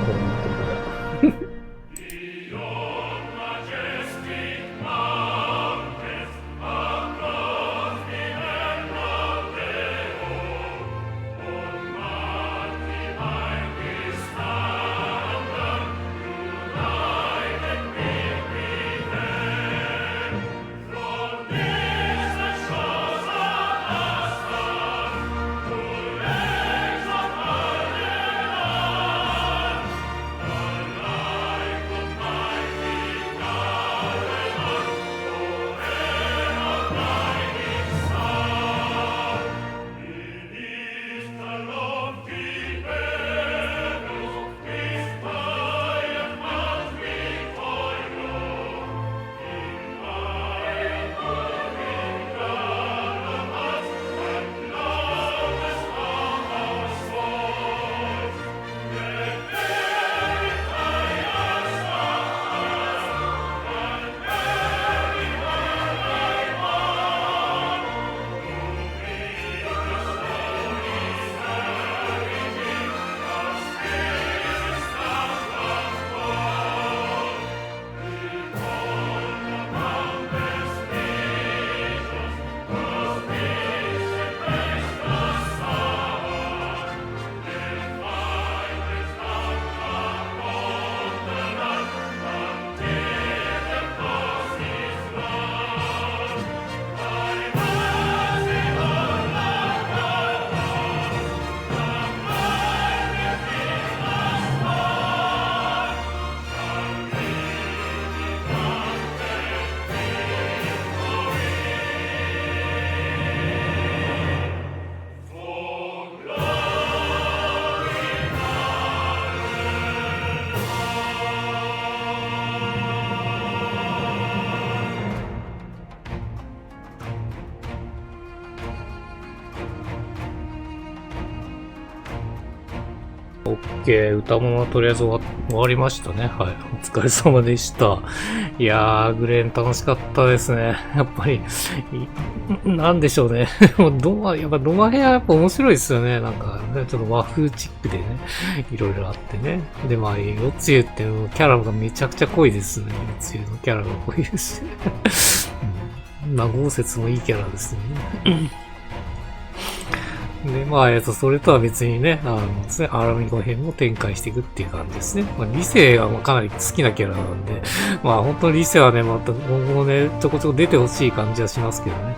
こんなとこだ。オッケー、歌物はとりあえず終わりましたね。はい。お疲れ様でした。いやー、グレーン楽しかったですね。やっぱり、なんでしょうね。やっぱドマヘアやっぱ面白いですよね。なんか、ね、ちょっと和風チックでね、いろいろあってね。で、まあ、夜露っていうキャラがめちゃくちゃ濃いですね。夜露のキャラが濃いですし。まあ、豪雪もいいキャラですよね。で、まあ、それとは別にね、ですね、アラミゴ編も展開していくっていう感じですね。まあ、理性がかなり好きなキャラなんで、まあ、本当に理性はね、また今後ね、ちょこちょこ出てほしい感じはしますけどね。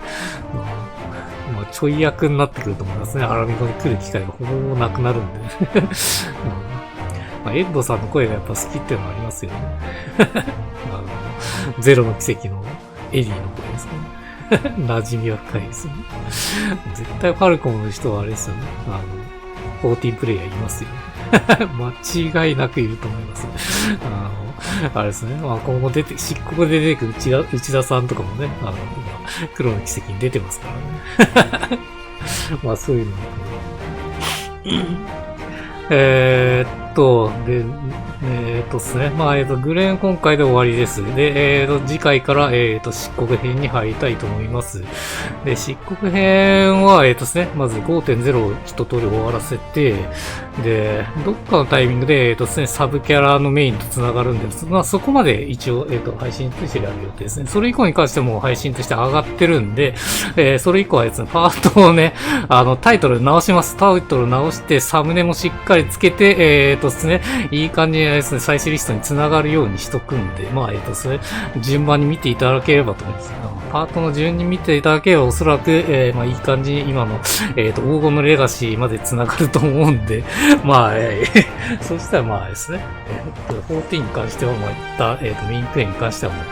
まあ、ちょい役になってくると思いますね。アラミゴに来る機会がほぼほぼなくなるんでね。まあ、エッドさんの声がやっぱ好きっていうのはありますよね。ゼロの奇跡のエリーの声ですね。馴染みは深いですよね。絶対ファルコムの人はあれですよね。14プレイヤーいますよね。間違いなくいると思います。あれですね。まあ、今後漆黒で出てくる内田さんとかもね、今、黒の奇跡に出てますからね。まあ、そういうのも。ですね。まあ、グレーン今回で終わりです。で、次回から、漆黒編に入りたいと思います。で、漆黒編は、ですね、まず 5.0 を一通り終わらせて、で、どっかのタイミングで、ですね、サブキャラのメインと繋がるんです。まあ、そこまで一応、配信としてやる予定ですね。それ以降に関しても配信として上がってるんで、それ以降はですね、パートをね、タイトル直します。タイトル直して、サムネもしっかりつけて、ですね、いい感じにですね、最終リストに繋がるようにしとくんで、まあ、それ、順番に見ていただければと思います。パートの順に見ていただければおそらく、まあ、いい感じに今の、黄金のレガシーまで繋がると思うんで、まあ、そしたらまあですね、14に関しては、まあ、いった、メインプレイに関してはもう、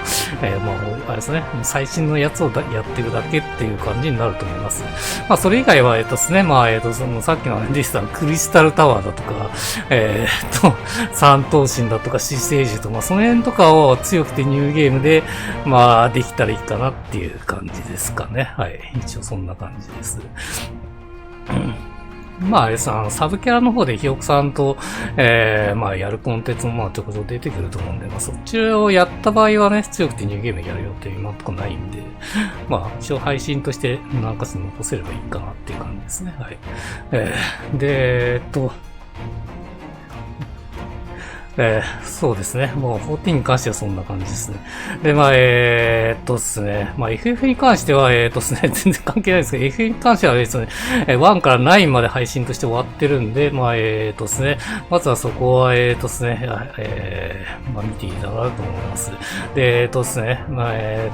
まあ、あれですね、最新のやつをやってるだけっていう感じになると思います。まあ、それ以外は、ですね、まあ、その、さっきのでしたクリスタルタワーだとか、三頭身だとか、死生樹とか、まあ、その辺とかを強くてニューゲームで、まあ、できたらいいかなっていう感じですかね。はい。一応そんな感じです。まああれさ、サブキャラの方でひよこさんと、まあやるコンテンツもまあちょこちょこ出てくると思うんで、まあそっちをやった場合はね、強くてニューゲームやる予定今んとこないんで、まあ一応配信として何かしら残せればいいかなっていう感じですね。はい。で、そうですね。もう14に関してはそんな感じですね。で、まあ、ですね。まあ、FF に関しては、ですね、全然関係ないですけど、FF に関してはですね、1から9まで配信として終わってるんで、まあ、ですね、まずはそこは、ですね、まあ、見ていただろうと思います。で、ですね、まあ、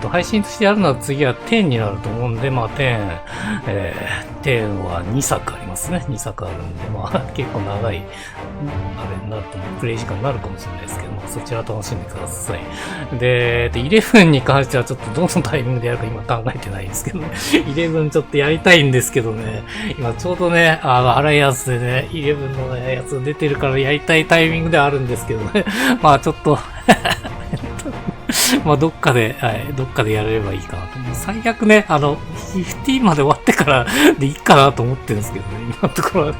配信としてやるのは次は10になると思うんで、まあ、10は2作ありますね。2作あるんで、まあ、結構長い、あれになると思う。プレイ時間になるかもしれないですけども、そちら楽しんでください。で、11に関してはちょっとどのタイミングでやるか今考えてないんですけどね。11ちょっとやりたいんですけどね。今ちょうどね、アライアンスでね、11の、ね、やつ出てるからやりたいタイミングではあるんですけどね。まあちょっと、まあどっかでやれればいいかなと。最悪ね、15まで終わってからでいいかなと思ってるんですけどね、今のところはね。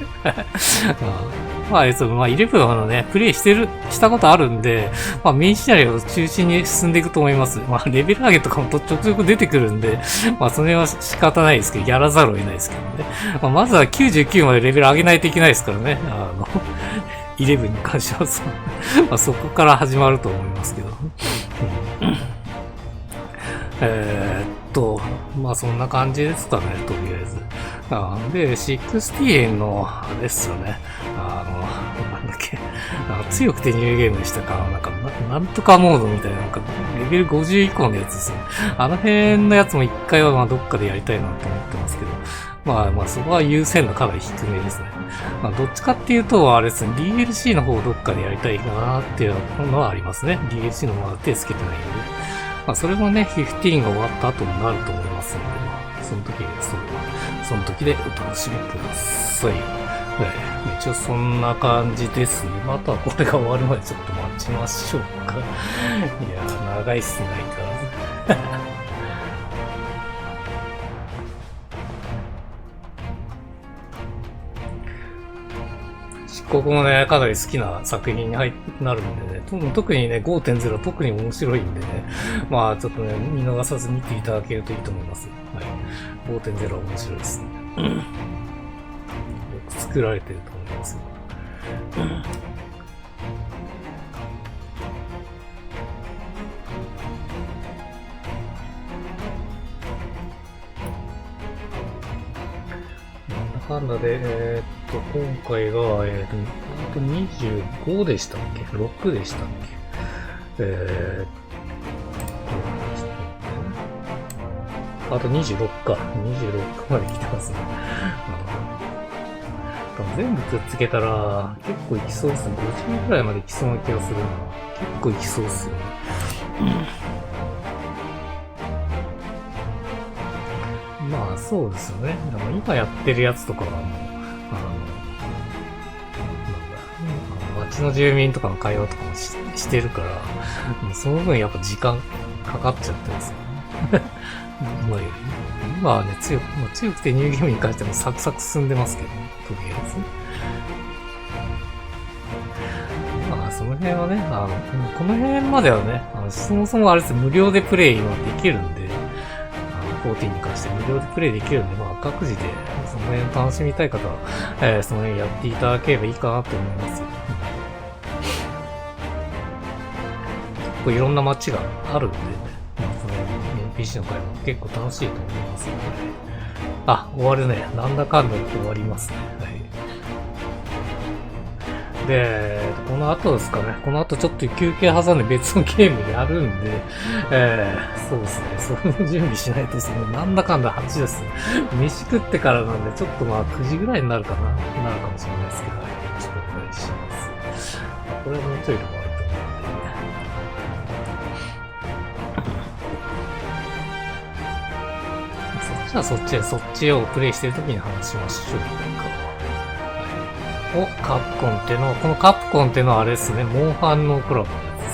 まあ、11のね、プレイしたことあるんで、まあ、メインシナリオを中心に進んでいくと思います。まあ、レベル上げとかもちょくちょく出てくるんで、まあ、それは仕方ないですけど、やらざるを得ないですけどね。まあ、まずは99までレベル上げないといけないですからね。11に関してはまあ、そこから始まると思いますけど。まあそんな感じですかね、とりあえず。で、16の、あれですよね。なんだっけ。強くてニューゲームでしたか。なんとかモードみたいな、レベル50以降のやつですよね。あの辺のやつも一回はまあどっかでやりたいなと思ってますけど。まあそこは優先度かなり低めですね。まあどっちかっていうと、あれですね、DLC の方をどっかでやりたいかなっていうのはありますね。DLC のまだ手つけてないんで。まあそれもね、15が終わった後になると思いますので、まあその時でお楽しみください。一応そんな感じですね。あとはこれが終わるまでちょっと待ちましょうか。いやー、長いっすね、相変わらず。ここもね、かなり好きな作品になるんでね、特にね、5.0 は特に面白いんでね、まあちょっとね、見逃さず見ていただけるといいと思います。はい。5.0 は面白いですね。よく作られてると思います。なんだで、今回が、25でしたっけ ?6 でしたっけあと26か。26まで来てますね。全部くっつけたら、結構いきそうっすね。50くらいまでいきそうな気がするな。結構いきそうっすよね。まあそうですよね。でも今やってるやつとかはもう、街の住民とかの会話とかもしてるから、その分やっぱ時間かかっちゃってますよね。まあ、今はね、強くてニューゲームに関してもサクサク進んでますけど、ね、とりあえず。まあその辺はね、この辺まではね、そもそもあれです無料でプレイ今できるんで、14に関して無料でプレイできるんで、まあ各自でその辺を楽しみたい方は、その辺やっていただければいいかなと思います。結構いろんな街があるんで、ね、まあその NPC の会も結構楽しいと思いますので、あ、終わるね。なんだかんだ言って終わりますね。はい。で、この後ですかね。この後ちょっと休憩挟んで別のゲームやるんで、そうですね。その準備しないとですね。なんだかんだ8です。飯食ってからなんで、ちょっとまあ9時ぐらいになるかもしれないですけど、よろしくお願いします。これはもうちょいでもあると思うんで。そっちをプレイしてるときに話しましょうか。カプコンっての、このカプコンってのはあれですね、モンハンのコラボのやつで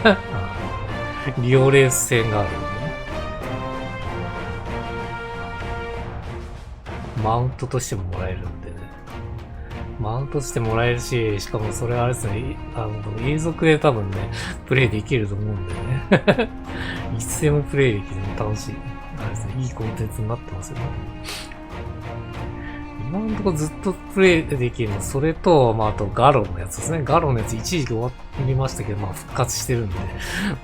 すね。リオレース戦があるんでね。マウントとしてももらえるんでね。マウントしてもらえるし、しかもそれはあれですね、永続で多分ね、プレイできると思うんだよね。いつでもプレイできるの楽しい。あれですね、いいコンテンツになってますよね。今のところずっとプレイできるの、それと、まあ、あとガロのやつですね。ガロのやつ一時期終わりましたけど、まあ、復活してるんで、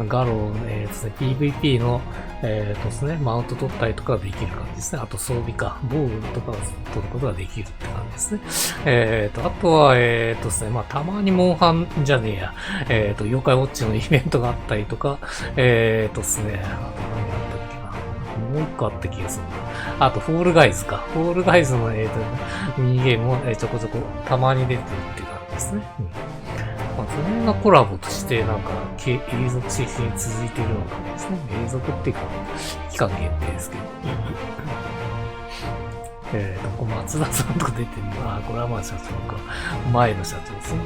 ガロの、ですね、PVP の、ですね、マウント取ったりとかできる感じですね。あと装備か、防具とかを取ることができるって感じですね。あとは、ですね、まあ、たまにモンハンじゃねえや、妖怪ウォッチのイベントがあったりとか、ですね、あと何やったっけな。もう一個あった気がするな。あと、フォールガイズか。フォールガイズの、ミニゲームも、ちょこちょこたまに出てるって感じですね。まあ、そんなコラボとして、なんか、永続的に続いているような感じですね。永続っていうか、期間限定ですけど。松田さんとか出てるな。これはまあ社長か。前の社長ですね。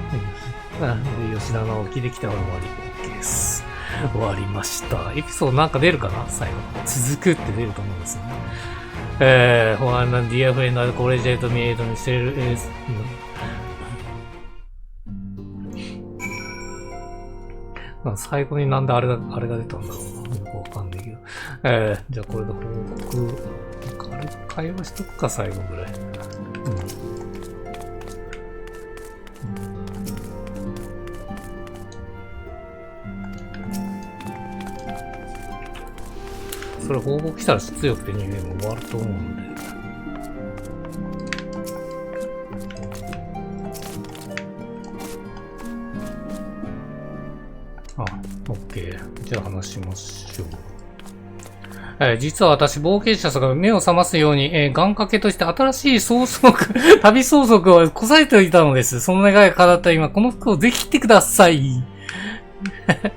で、吉田直樹できたら終わり OK です。終わりました。エピソードなんか出るかな最後。続くって出ると思うんですよね。ホアンランディアフレンドコレジェイトミエイドにしてる、最後になんであれが出たんだろうな。よくわかんないけど。じゃあこれで報告、あれ会話しとくか、最後ぐらい。それ報告したら強くて2ゲーム終わると思うんで。OK。じゃあ話しましょう。実は私、冒険者が目を覚ますように、願掛けとして新しい旅相続をこさえておいたのです。その願いが叶った今、この服をぜひ着てください。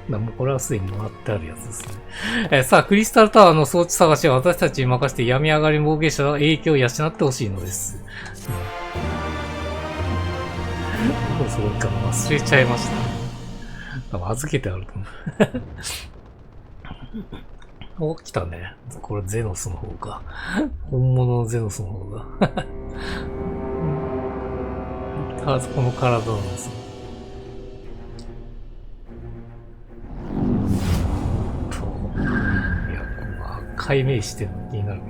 もうこれはすでにもらってあるやつですね。さあ、クリスタルタワーの装置探しは私たちに任せて病み上がり冒険者の影響を養ってほしいのです。もうそれから忘れちゃいました。多分預けてあると思う。お、来たね。これゼノスの方か。本物のゼノスの方だ。この体なんですよ。解明してるの気になるけ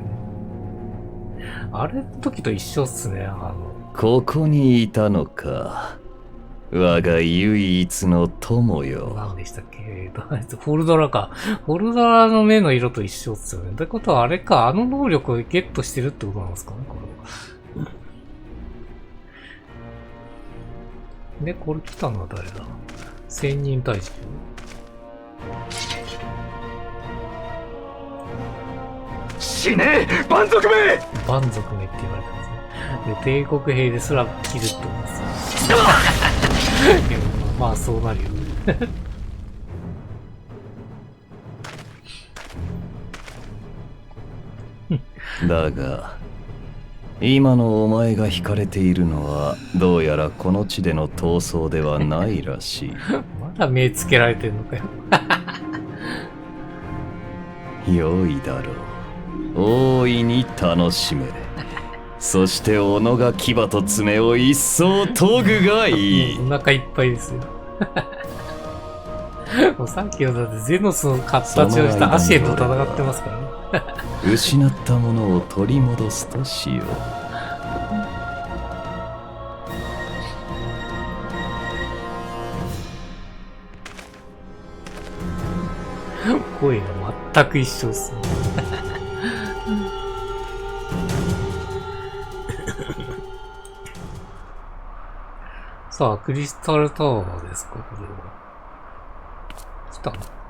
ど。あれの時と一緒っすね、ここにいたのか。我が唯一の友よ。何でしたっけ？フォルドラか。フォルドラの目の色と一緒っすよね。ってことはあれか、あの能力をゲットしてるってことなんですかね、これは。で、これ来たのは誰だ？千人大使。死ねえ蛮族め蛮族めって言われてますね。で、帝国兵ですら切るって思うんですよ。まあ、そうなるよね。だが、今のお前が惹かれているのは、どうやらこの地での闘争ではないらしい。まだ目つけられてんのかよ。良いだろう。大いに楽しめ。そして己が牙と爪を一層研ぐがいい。お腹いっぱいですよ。もうさっきのだってゼノスの形をしたアシエンと戦ってますからね。失ったものを取り戻すとしよう。声が全く一緒っすね。さあ、クリスタルタワーですか、これは。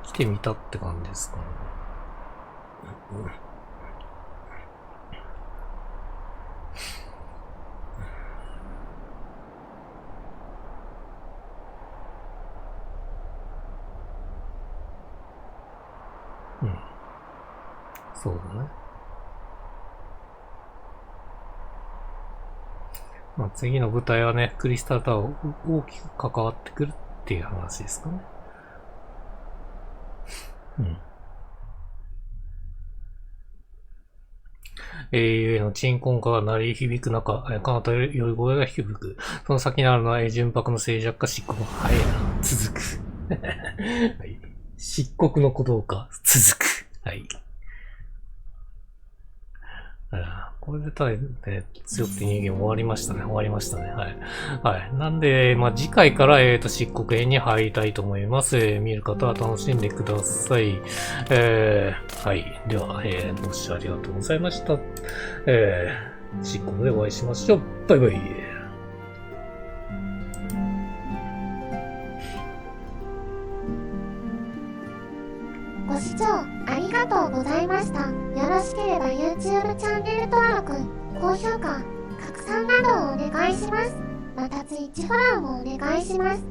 来てみたって感じですかね。うん。そうだね。まあ、次の舞台はね、クリスタルタワー大きく関わってくるっていう話ですかね。うん。英雄への鎮魂歌が鳴り響く中、彼方より呼び声が響く。その先にあるのは、純白の静寂か漆黒の早いな。続く。はい、漆黒の鼓動か、続く。はい。これでただ、ね、強くて人間終わりましたね。終わりましたね。はい。はい。なんで、まあ、次回から、漆黒編に入りたいと思います。見る方は楽しんでください。はい。では、ご視聴ありがとうございました。漆黒でお会いしましょう。バイバイ。ご視聴ありがとうございました。よろしければ YouTube チャンネル登録、高評価、拡散などをお願いします。また Twitch フォローもお願いします。